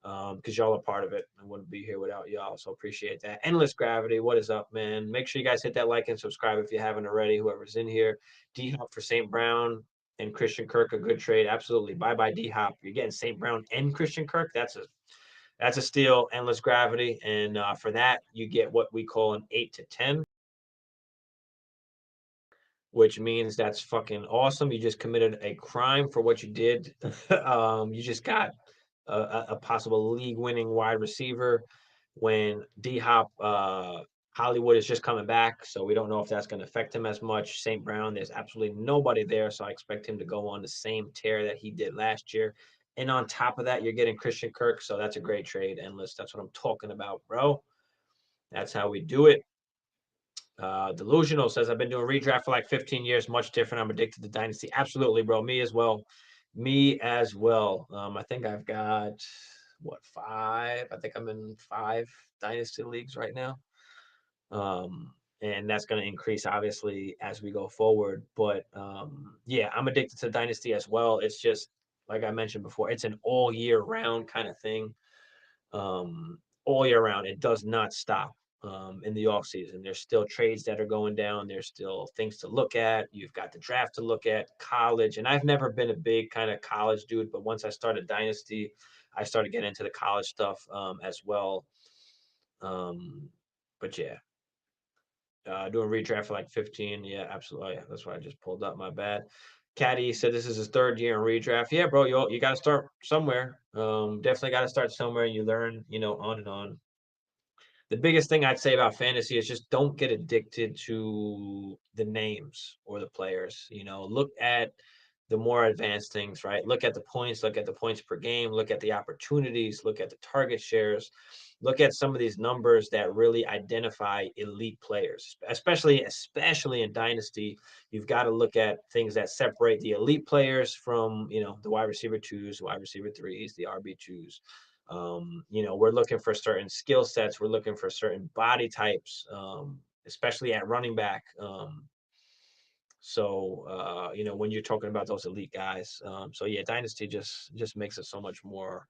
because y'all are part of it. I wouldn't be here without y'all. So appreciate that. Endless Gravity, what is up, man? Make sure you guys hit that like and subscribe if you haven't already. Whoever's in here, D Hop for St. Brown and Christian Kirk, a good trade. Absolutely. Bye bye, D Hop. You're getting St. Brown and Christian Kirk. That's a steal. Endless Gravity, and for that you get what we call an 8 to 10, which means that's fucking awesome. You just committed a crime for what you did. You just got a possible league winning wide receiver when D Hop, Hollywood is just coming back. So we don't know if that's going to affect him as much. St. Brown, there's absolutely nobody there. So I expect him to go on the same tear that he did last year. And on top of that, you're getting Christian Kirk. So that's a great trade. Endless. That's what I'm talking about, bro. That's how we do it. Delusional says, I've been doing redraft for like 15 years, much different. I'm addicted to Dynasty. Absolutely, bro. Me as well. Me as well. I think I've got what, five? I think I'm in five Dynasty leagues right now. And that's going to increase obviously as we go forward. But yeah, I'm addicted to Dynasty as well. It's just like I mentioned before, it's an all year round kind of thing, all year round. It does not stop, in the off season. There's still trades that are going down. There's still things to look at. You've got the draft to look at, college. And I've never been a big kind of college dude, but once I started Dynasty, I started getting into the college stuff, as well. Um, but yeah, doing redraft for like 15. Yeah, absolutely. Yeah, that's why I just pulled up. My bad. Caddy said this is his third year in redraft. Yeah, bro, you got to start somewhere. Definitely got to start somewhere, and you learn, on and on. The biggest thing I'd say about fantasy is just don't get addicted to the names or the players. Look at the more advanced things, right? Look at the points, look at the points per game, look at the opportunities, look at the target shares, look at some of these numbers that really identify elite players, especially in Dynasty. You've got to look at things that separate the elite players from, the wide receiver twos, wide receiver threes, the RB2s. We're looking for certain skill sets. We're looking for certain body types, especially at running back. When you're talking about those elite guys, so yeah, Dynasty just makes it so much more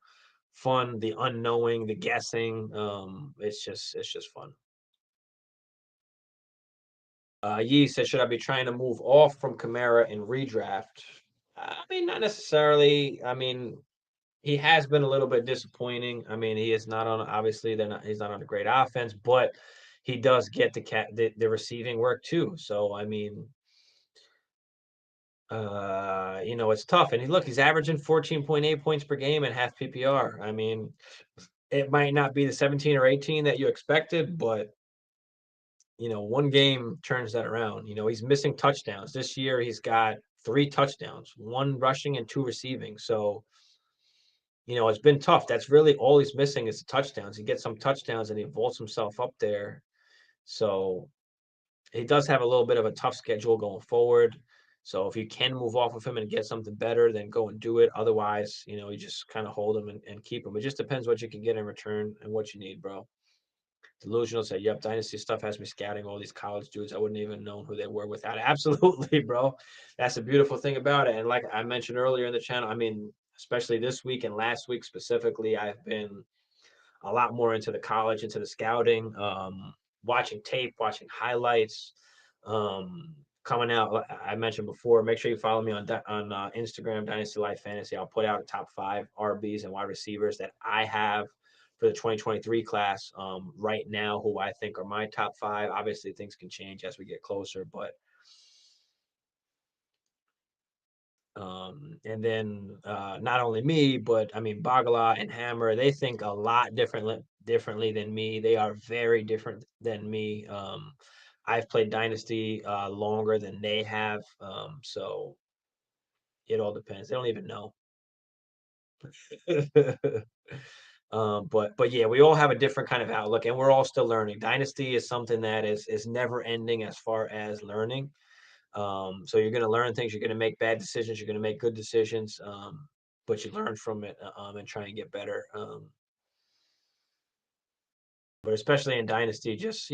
fun. The unknowing, the guessing, it's just fun. Yee said, should I be trying to move off from Kamara in redraft? I mean, not necessarily. I mean, he has been a little bit disappointing. I mean, he is not on obviously they're not he's not on a great offense, but he does get the receiving work too. So I mean, it's tough. And look, he's averaging 14.8 points per game at half PPR. I mean, it might not be the 17 or 18 that you expected, but one game turns that around. He's missing touchdowns. This year he's got three touchdowns, one rushing and two receiving. So it's been tough. That's really all he's missing is the touchdowns. He gets some touchdowns and he vaults himself up there. So he does have a little bit of a tough schedule going forward. So if you can move off of him and get something better, then go and do it. Otherwise, you just kind of hold him and keep him. It just depends what you can get in return and what you need, bro. Delusional said, "Yep, Dynasty stuff has me scouting all these college dudes. I wouldn't even know who they were without it." Absolutely, bro. That's a beautiful thing about it. And like I mentioned earlier in the channel, I mean, especially this week and last week specifically, I've been a lot more into the college, into the scouting, watching tape, watching highlights, coming out. I mentioned before. Make sure you follow me on Instagram, Dynasty Life Fantasy. I'll put out a top 5 RBs and wide receivers that I have for the 2023 class right now, who I think are my top 5. Obviously, things can change as we get closer, but and then not only me, but I mean Bagala and Hammer, they think a lot differently than me. They are very different than me. I've played Dynasty longer than they have, so it all depends. They don't even know. But yeah, we all have a different kind of outlook, and we're all still learning. Dynasty is something that is never ending as far as learning. So you're going to learn things. You're going to make bad decisions. You're going to make good decisions. But you learn from it and try and get better. But especially in Dynasty, just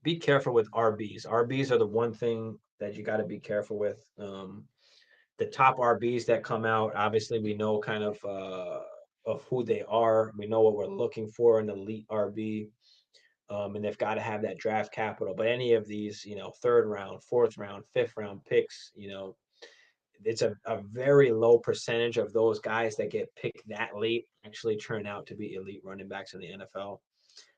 be careful with RBs. RBs are the one thing that you got to be careful with. The top RBs that come out, obviously, we know kind of who they are. We know what we're looking for in an elite RB. And they've got to have that draft capital. But any of these, third round, fourth round, fifth round picks, it's a very low percentage of those guys that get picked that late actually turn out to be elite running backs in the NFL.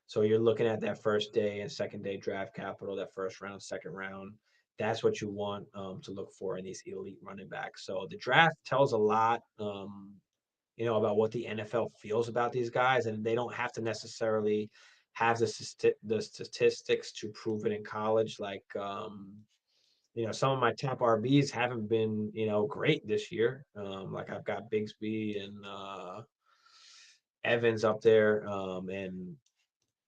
So you're looking at that first day and second day draft capital, that first round, second round. That's what you want to look for in these elite running backs. So the draft tells a lot, about what the NFL feels about these guys, and they don't have to necessarily have the statistics to prove it in college. Like, some of my top RBs haven't been, great this year. Like I've got Bigsby and Evans up there, and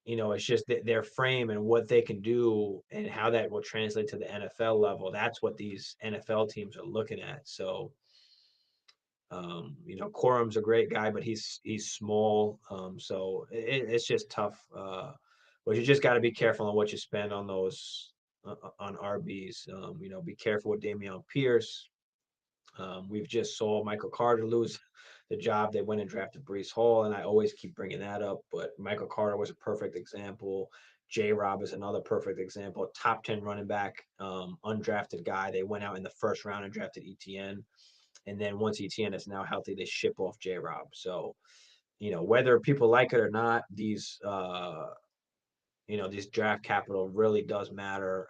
it's just their frame and what they can do and how that will translate to the NFL level. That's what these NFL teams are looking at. So, Corum's a great guy, but he's small. So it's just tough. But you just got to be careful on what you spend on those on RBs. Be careful with Dameon Pierce. We've just saw Michael Carter lose the job. They went and drafted Brees Hall, and I always keep bringing that up. But Michael Carter was a perfect example. J. Rob is another perfect example. Top 10 running back, undrafted guy. They went out in the first round and drafted ETN. And then once ETN is now healthy, they ship off J. Rob. So, whether people like it or not, these draft capital really does matter.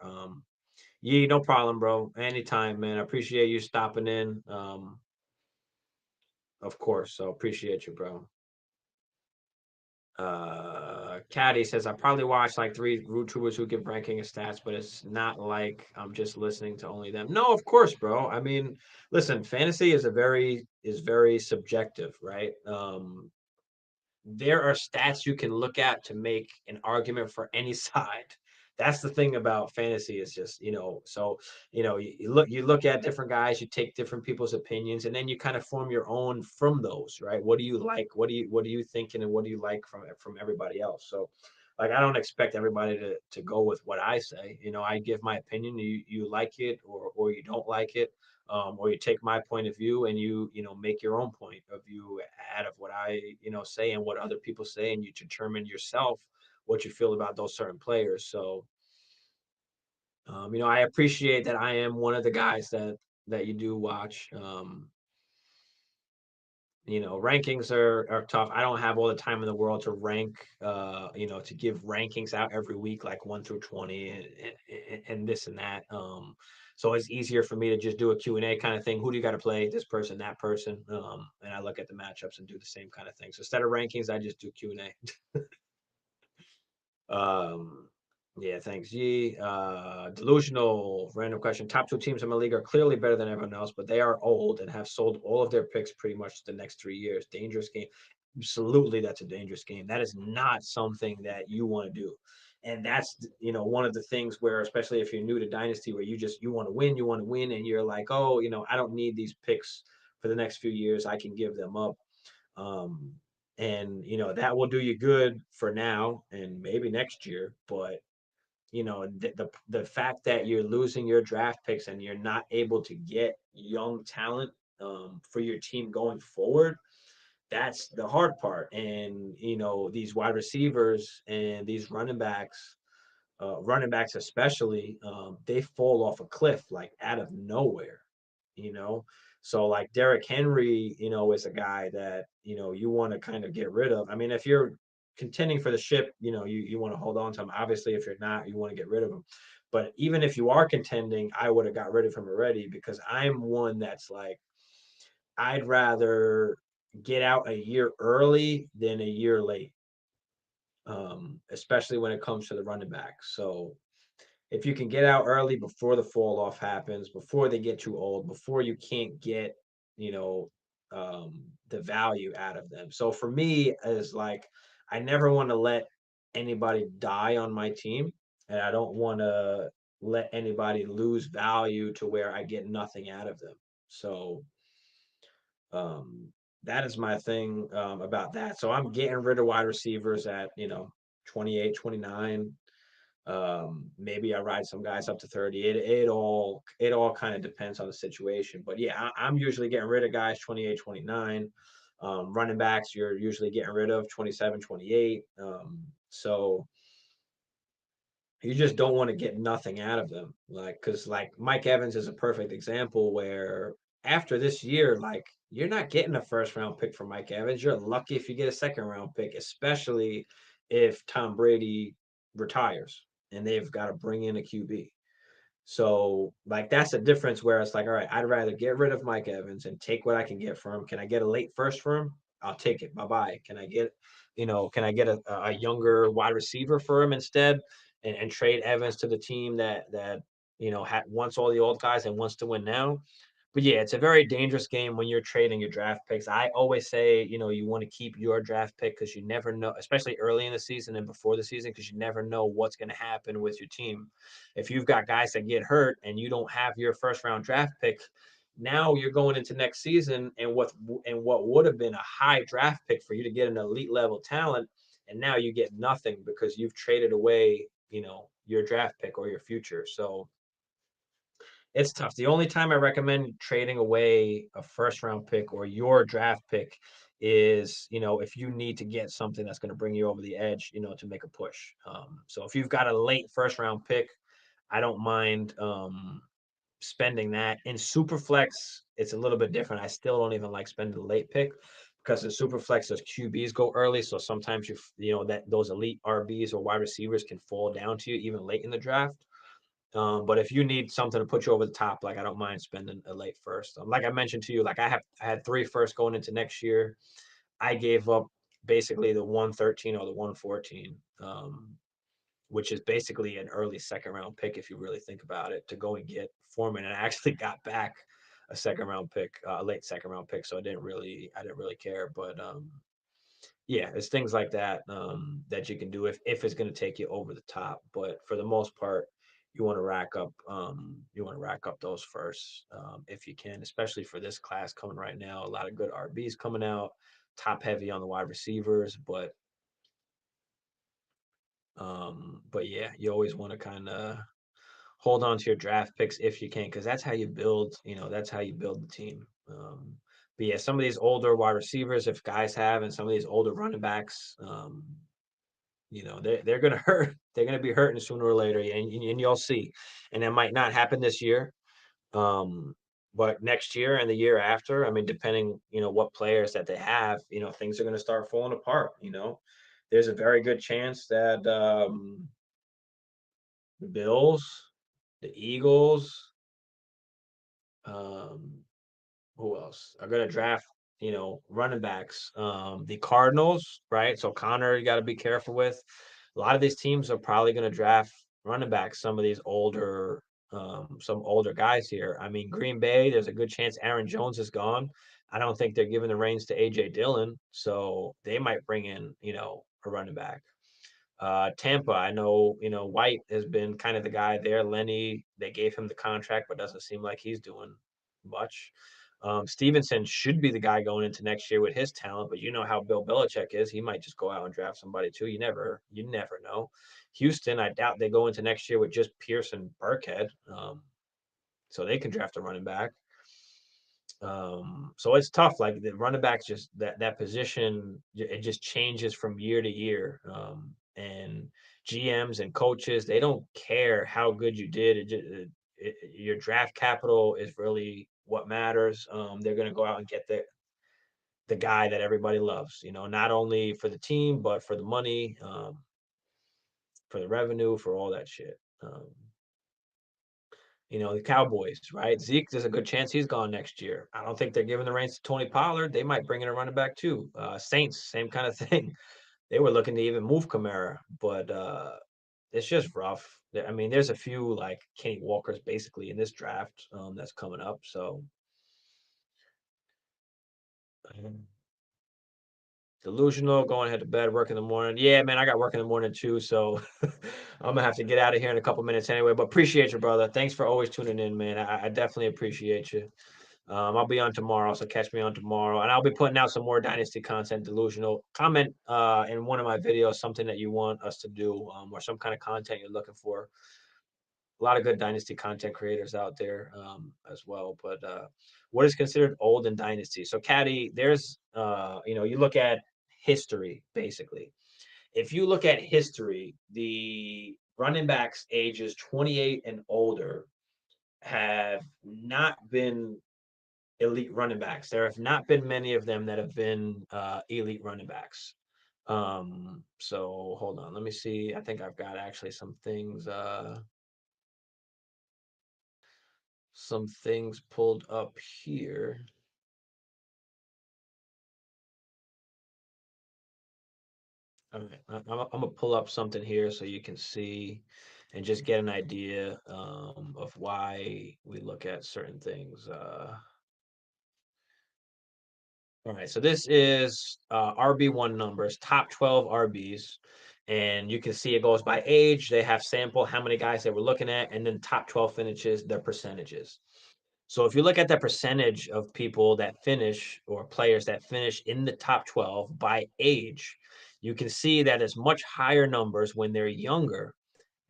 Yeah, no problem, bro. Anytime, man. I appreciate you stopping in. Of course. So appreciate you, bro. Caddy says I probably watch like 3 YouTubers who give ranking and stats, but it's not like I'm just listening to only them. No, of course, bro. I mean, listen, fantasy is very subjective, right? There are stats you can look at to make an argument for any side. That's the thing about fantasy is just, so, you look at different guys, you take different people's opinions, and then you kind of form your own from those, right? What do you like? What are you thinking and what do you like from everybody else? So like I don't expect everybody to go with what I say. I give my opinion, you like it or you don't like it, or you take my point of view and you make your own point of view out of what I say and what other people say, and you determine yourself what you feel about those certain players. So I appreciate that I am one of the guys that you do watch. Rankings are tough. I don't have all the time in the world to rank, to give rankings out every week, like 1 through 20 and this and that. So it's easier for me to just do a Q&A kind of thing. Who do you got to play? This person, that person. And I look at the matchups and do the same kind of thing. So instead of rankings, I just do Q&A. Um, yeah, thanks, G. Delusional random question. Top two teams in my league are clearly better than everyone else, but they are old and have sold all of their picks pretty much the next 3 years. Dangerous game. Absolutely, that's a dangerous game. That is not something that you want to do. And that's one of the things where, especially if you're new to Dynasty, where you want to win, and you're like, oh, I don't need these picks for the next few years. I can give them up. Um, and that will do you good for now and maybe next year. But the fact that you're losing your draft picks and you're not able to get young talent for your team going forward, that's the hard part. And these wide receivers and these running backs especially, they fall off a cliff like out of nowhere, you know. So like Derrick Henry, is a guy that you want to kind of get rid of. I mean, if you're contending for the ship, you want to hold on to him. Obviously, if you're not, you want to get rid of him. But even if you are contending, I would have got rid of him already because I'm one that's like, I'd rather get out a year early than a year late, especially when it comes to the running back. So if you can get out early before the fall off happens, before they get too old, before you can't get, you know, the value out of them. So for me, is like I never want to let anybody die on my team, and I don't want to let anybody lose value to where I get nothing out of them. So um, that is my thing about that. So I'm getting rid of wide receivers at 28, 29. Maybe I ride some guys up to 30. It all kind of depends on the situation. But yeah, I'm usually getting rid of guys 28, 29. Running backs, you're usually getting rid of 27, 28. So you just don't want to get nothing out of them. Like, because like Mike Evans is a perfect example where after this year, like you're not getting a first round pick for Mike Evans. You're lucky if you get a second round pick, especially if Tom Brady retires and they've got to bring in a QB. So like that's a difference where it's like, all right, I'd rather get rid of Mike Evans and take what I can get for him. Can I get a late first for him? I'll take it. Bye bye. Can I get a younger wide receiver for him instead and trade Evans to the team that wants all the old guys and wants to win now? But yeah, it's a very dangerous game when you're trading your draft picks. I always say, you want to keep your draft pick because you never know, especially early in the season and before the season, because you never know what's going to happen with your team. If you've got guys that get hurt and you don't have your first round draft pick, now you're going into next season and what would have been a high draft pick for you to get an elite level talent, and now you get nothing because you've traded away, your draft pick or your future. So it's tough. The only time I recommend trading away a first round pick or your draft pick is, if you need to get something that's going to bring you over the edge, to make a push. So if you've got a late first round pick, I don't mind spending that. In Superflex, it's a little bit different. I still don't even like spending the late pick because in Superflex, those QBs go early. So sometimes that those elite RBs or wide receivers can fall down to you even late in the draft. But if you need something to put you over the top, like I don't mind spending a late first. Like I mentioned to you, like I had 3 firsts going into next year. I gave up basically the 113 or the 114, which is basically an early second round pick if you really think about it, to go and get Foreman. And I actually got back a second round pick, a late second round pick. So I didn't really care. But yeah, it's things like that that you can do if it's going to take you over the top. But for the most part, you want to rack up those first if you can, especially for this class coming right now. A lot of good RBs coming out, top heavy on the wide receivers, but yeah, you always want to kind of hold on to your draft picks if you can, because that's how you build the team. But yeah, some of these older wide receivers, if guys have, and some of these older running backs, they're gonna hurt. They're gonna be hurting sooner or later, and you'll see. And that might not happen this year, um, but next year and the year after, I mean, depending, what players that they have, things are gonna start falling apart. There's a very good chance that the Bills, the Eagles, um, who else are going to draft, running backs? The Cardinals, right? So Connor, you got to be careful with. A lot of these teams are probably going to draft running backs. Some older guys here. I mean, Green Bay, there's a good chance Aaron Jones is gone. I don't think they're giving the reins to AJ Dillon, so they might bring in, a running back. Tampa, I know, White has been kind of the guy there. Lenny, they gave him the contract, but doesn't seem like he's doing much. Stevenson should be the guy going into next year with his talent, but you know how Bill Belichick is. He might just go out and draft somebody too. You never know. Houston, I doubt they go into next year with just Pierce and Burkhead. So they can draft a running back. So it's tough. Like the running backs, just that position, it just changes from year to year. And GMs and coaches, they don't care how good you did. Your draft capital is really what matters. They're going to go out and get the guy that everybody loves. Not only for the team but for the money, for the revenue, for all that shit. The Cowboys, right? Zeke, there's a good chance he's gone next year. I don't think they're giving the reins to Tony Pollard. They might bring in a running back too. Saints, same kind of thing. They were looking to even move Kamara, but it's just rough. I mean, there's a few like Kenny Walker's basically in this draft that's coming up. So delusional, going head to bed, work in the morning. Yeah, man, I got work in the morning too. So I'm gonna have to get out of here in a couple minutes anyway. But appreciate you, brother. Thanks for always tuning in, man. I definitely appreciate you. I'll be on tomorrow, so catch me on tomorrow. And I'll be putting out some more Dynasty content, delusional. Comment in one of my videos something that you want us to do, or some kind of content you're looking for. A lot of good Dynasty content creators out there as well. But what is considered old in Dynasty? So, Caddy, there's, you look at history, basically. If you look at history, the running backs ages 28 and older have not been elite running backs. There have not been many of them that have been elite running backs. So hold on, let me see. I think I've got actually some things pulled up here. All right, I'm gonna pull up something here so you can see and just get an idea of why we look at certain things. All right, so this is RB1 numbers, top 12 RBs. And you can see it goes by age. They have sample how many guys they were looking at, and then top 12 finishes, their percentages. So if you look at the percentage of people that finish or players that finish in the top 12 by age, you can see that it's much higher numbers when they're younger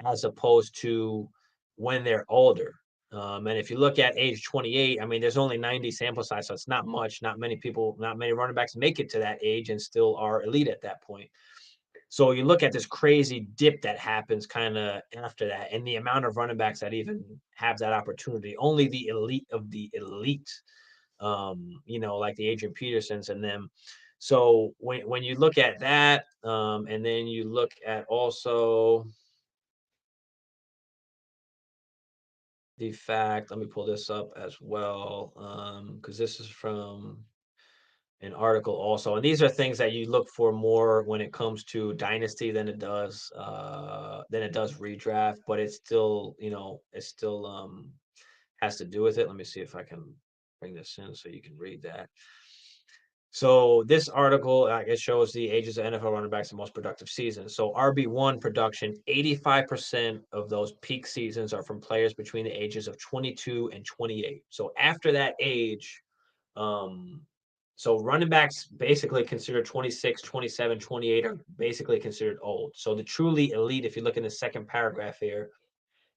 as opposed to when they're older. And if you look at age 28, I mean, there's only 90 sample size, so it's not much. Not many people, not many running backs make it to that age and still are elite at that point. So you look at this crazy dip that happens kind of after that, and the amount of running backs that even have that opportunity. Only the elite of the elite, like the Adrian Petersons and them. So when you look at that, and then you look at also the fact, let me pull this up as well, because this is from an article also, and these are things that you look for more when it comes to dynasty than it does redraft, but it still has to do with it. Let me see if I can bring this in so you can read that. So this article, it shows the ages of NFL running backs in most productive seasons. So RB1 production, 85% of those peak seasons are from players between the ages of 22 and 28. So after that age, um, so running backs basically considered 26, 27, 28 are basically considered old. So the truly elite, if you look in the second paragraph here,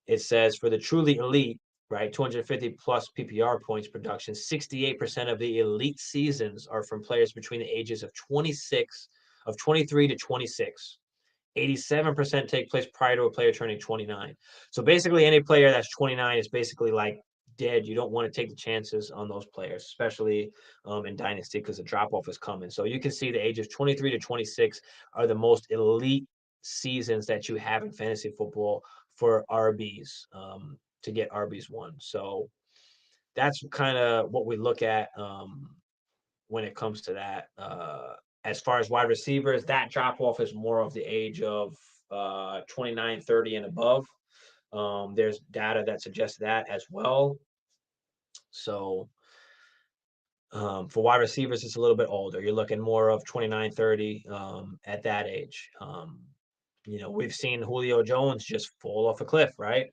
it says for the truly elite, right, 250 plus PPR points production, 68% of the elite seasons are from players between the ages of 23 to 26. 87% take place prior to a player turning 29. So basically, any player that's 29 is basically like dead. You don't want to take the chances on those players, especially in Dynasty, because the drop off is coming. So you can see the ages 23 to 26 are the most elite seasons that you have in fantasy football for RBs to get RBs one. So that's kind of what we look at when it comes to that. As far as wide receivers, that drop off is more of the age of 29, 30 and above. There's data that suggests that as well. So for wide receivers, it's a little bit older. You're looking more of 29, 30 at that age. We've seen Julio Jones just fall off a cliff, right?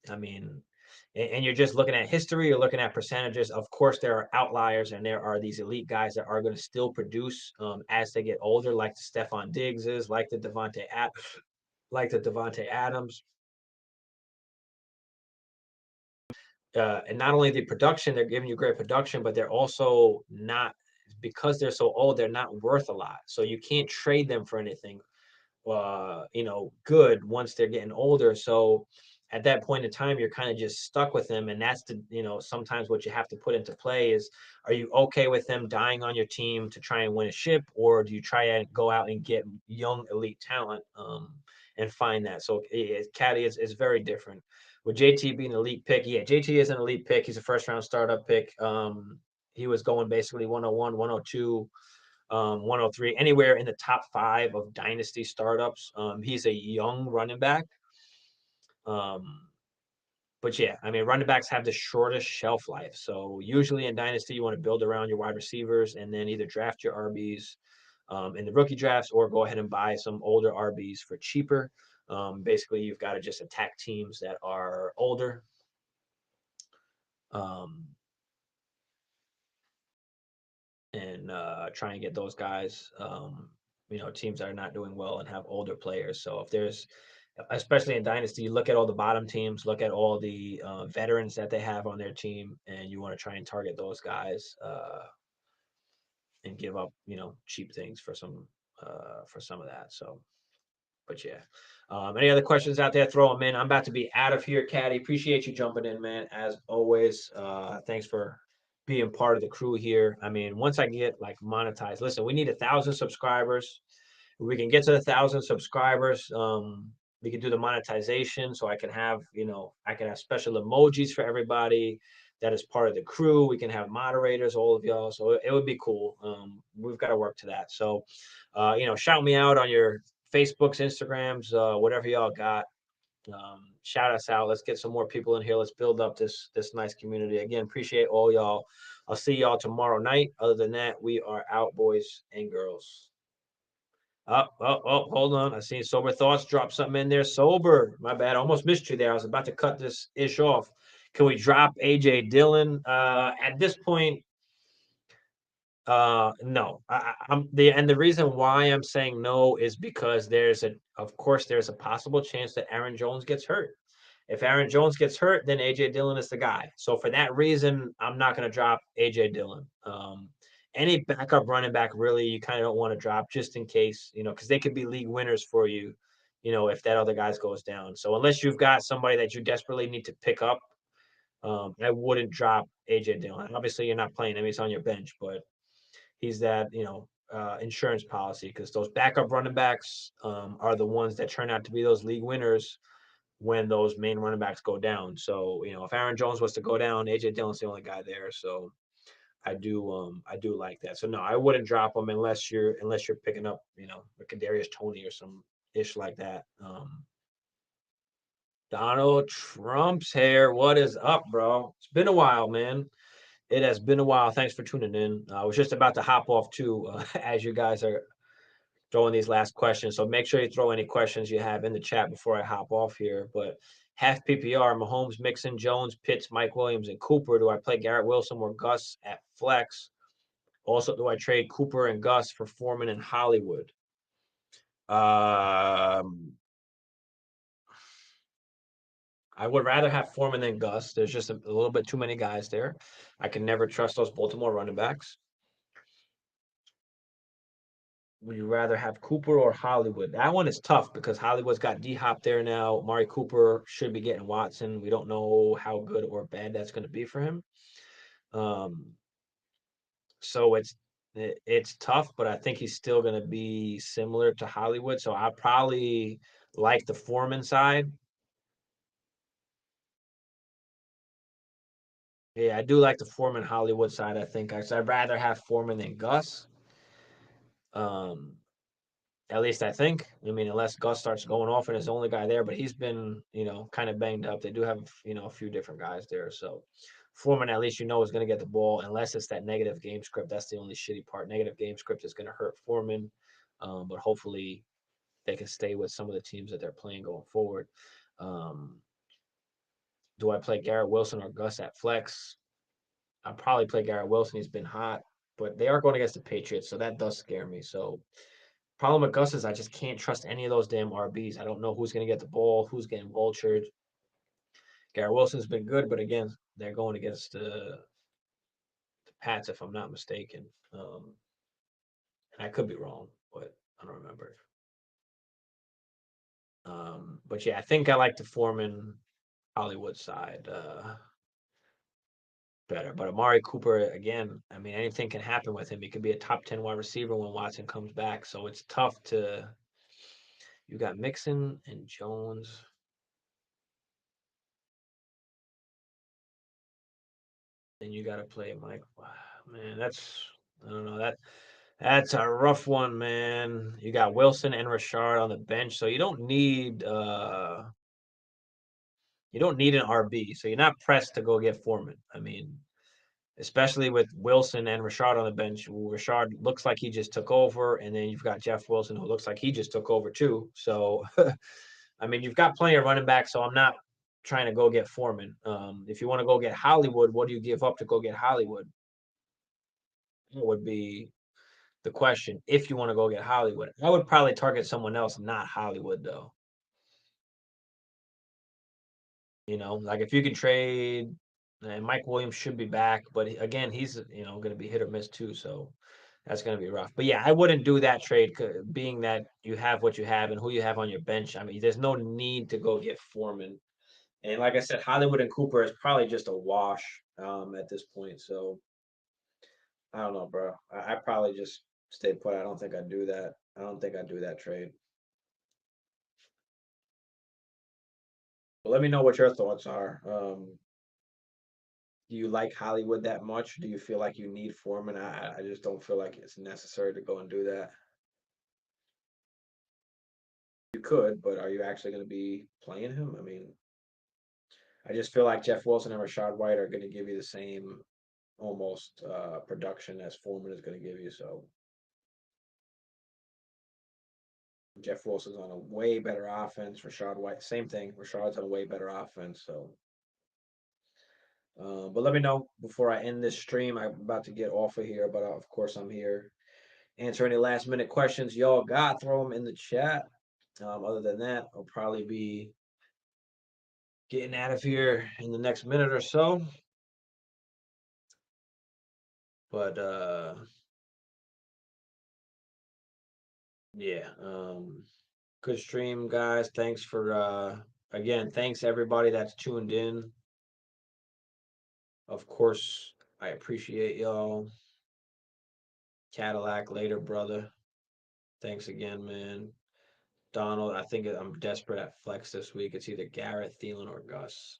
I mean, and you're just looking at history, you're looking at percentages. Of course, there are outliers, and there are these elite guys that are going to still produce as they get older, like the Stephon Diggses, like the Devontae Adams. And not only the production, they're giving you great production, but they're also not, because they're so old, they're not worth a lot. So you can't trade them for anything good once they're getting older. So at that point in time, you're kind of just stuck with them. And that's sometimes what you have to put into play is, are you okay with them dying on your team to try and win a ship? Or do you try and go out and get young elite talent and find that? So Caddy is very different. With JT being an elite pick, yeah, JT is an elite pick. He's a first round startup pick. He was going basically 101, 102, 103, anywhere in the top 5 of dynasty startups. He's a young running back. But yeah, I mean, running backs have the shortest shelf life. So usually in dynasty, you want to build around your wide receivers and then either draft your RBs in the rookie drafts or go ahead and buy some older RBs for cheaper. Basically, you've got to just attack teams that are older. Um, and try and get those guys, teams that are not doing well and have older players. So if there's, especially in Dynasty, you look at all the bottom teams, look at all the veterans that they have on their team, and you want to try and target those guys and give up, cheap things for some of that. So, but yeah. Any other questions out there? Throw them in. I'm about to be out of here, Caddy. Appreciate you jumping in, man. As always. Thanks for being part of the crew here. I mean, once I get like monetized, listen, we need 1,000 subscribers. If we can get to 1,000 subscribers, we can do the monetization. So I can have special emojis for everybody that is part of the crew. We can have moderators, all of y'all. So it would be cool. We've got to work to that. So, shout me out on your Facebooks, Instagrams, whatever y'all got. Shout us out. Let's get some more people in here. Let's build up this nice community. Again, appreciate all y'all. I'll see y'all tomorrow night. Other than that, we are out, boys and girls. Hold on. I seen Sober Thoughts drop something in there. Sober. My bad. I almost missed you there. I was about to cut this ish off. Can we drop AJ Dillon? At this point, no. And the reason why I'm saying no is because of course, there's a possible chance that Aaron Jones gets hurt. If Aaron Jones gets hurt, then AJ Dillon is the guy. So for that reason, I'm not going to drop AJ Dillon. Any backup running back, really, you kind of don't want to drop just in case, because they could be league winners for you, if that other guy goes down. So unless you've got somebody that you desperately need to pick up, I wouldn't drop AJ Dillon. Obviously, you're not playing him; he's on your bench, but he's that insurance policy, because those backup running backs are the ones that turn out to be those league winners when those main running backs go down. So if Aaron Jones was to go down, AJ Dillon's the only guy there. So I do like that. So no, I wouldn't drop him unless you're picking up a Kadarius Toney or some ish like that. Donald Trump's hair. What is up, bro? It's been a while, man. It has been a while. Thanks for tuning in. I was just about to hop off too, as you guys are throwing these last questions. So make sure you throw any questions you have in the chat before I hop off here. But half PPR, Mahomes, Mixon, Jones, Pitts, Mike Williams, and Cooper. Do I play Garrett Wilson or Gus at flex? Also, do I trade Cooper and Gus for Foreman and Hollywood? I would rather have Foreman than Gus. There's just a little bit too many guys there. I can never trust those Baltimore running backs. Would you rather have Cooper or Hollywood? That one is tough because Hollywood's got D Hop there now. Mari Cooper should be getting Watson. We don't know how good or bad that's going to be for him. Um, so it's tough, but I think he's still going to be similar to Hollywood. So I probably like the Foreman side. Yeah, I do like the Foreman Hollywood side. I think I'd rather have Foreman than Gus. Um, At least I think. I mean, unless Gus starts going off and is the only guy there, but he's been, kind of banged up. They do have, a few different guys there. So Foreman, at least is going to get the ball, unless it's that negative game script. That's the only shitty part. Negative game script is going to hurt Foreman, but hopefully they can stay with some of the teams that they're playing going forward. Um, do I play Garrett Wilson or Gus at flex? I'll probably play Garrett Wilson. He's been hot, but they are going against the Patriots, so that does scare me. So problem with Gus is I just can't trust any of those damn RBs. I don't know who's going to get the ball, who's getting vultured. Garrett Wilson's been good, but again, they're going against the Pats, if I'm not mistaken. And I could be wrong, but I don't remember. But yeah, I think I like the Foreman Hollywood side better. But Amari Cooper, again, I mean, anything can happen with him. He could be a top 10 wide receiver when Watson comes back. So it's tough to. You got Mixon and Jones. Then you got to play Mike. Wow, man, I don't know that's a rough one, man. You got Wilson and Rashard on the bench, so you don't need an RB, so you're not pressed to go get Foreman. I mean, especially with Wilson and Rashard on the bench. Rashard looks like he just took over, and then you've got Jeff Wilson who looks like he just took over too. So, I mean, you've got plenty of running backs, so I'm not trying to go get Foreman. If you want to go get Hollywood, what do you give up to go get Hollywood? Would be the question if you want to go get Hollywood. I would probably target someone else, not Hollywood, though. Like if you can trade, and Mike Williams should be back, but again, he's going to be hit or miss too, so that's going to be rough. But yeah, I wouldn't do that trade, being that you have what you have and who you have on your bench. I mean, there's no need to go get Foreman. And like I said, Hollywood and Cooper is probably just a wash at this point. So I don't know, bro. I probably just stay put. I don't think I'd do that. I don't think I'd do that trade. But let me know what your thoughts are. Do you like Hollywood that much? Do you feel like you need Foreman? I just don't feel like it's necessary to go and do that. You could, but are you actually going to be playing him? I mean, I just feel like Jeff Wilson and Rashad White are going to give you the same almost production as Foreman is going to give you. So Jeff Wilson's on a way better offense. Rashad White, same thing. Rashad's on a way better offense. So, but let me know before I end this stream. I'm about to get off of here, but of course I'm here. Answer any last minute questions y'all got. Throw them in the chat. Other than that, I'll probably be getting out of here in the next minute or so. But yeah, good stream, guys. Thanks for again, thanks everybody that's tuned in. Of course, I appreciate y'all. Cadillac later, brother. Thanks again, man. Donald, I think I'm desperate at flex this week. It's either Garrett, Thielen, or Gus.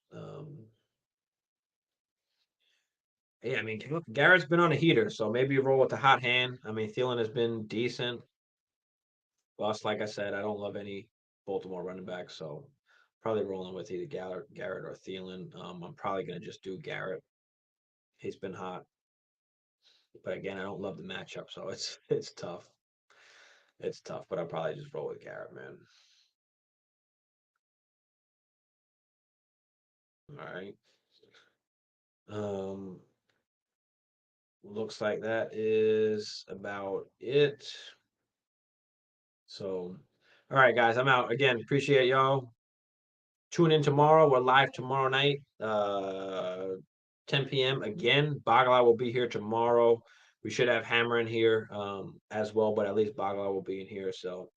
Yeah, I mean, look, Garrett's been on a heater, so maybe you roll with the hot hand. I mean, Thielen has been decent. Plus, like I said, I don't love any Baltimore running backs, so probably rolling with either Garrett or Thielen. I'm probably gonna just do Garrett. He's been hot, but again, I don't love the matchup, so it's tough. It's tough, but I'll probably just roll with Garrett, man. All right. Um, looks like that is about it. So, all right, guys, I'm out. Again, appreciate y'all. Tune in tomorrow. We're live tomorrow night, 10 p.m. again. Bagala will be here tomorrow. We should have Hammer in here as well, but at least Bagla will be in here. So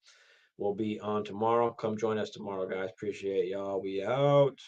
we'll be on tomorrow. Come join us tomorrow, guys. Appreciate y'all. We out.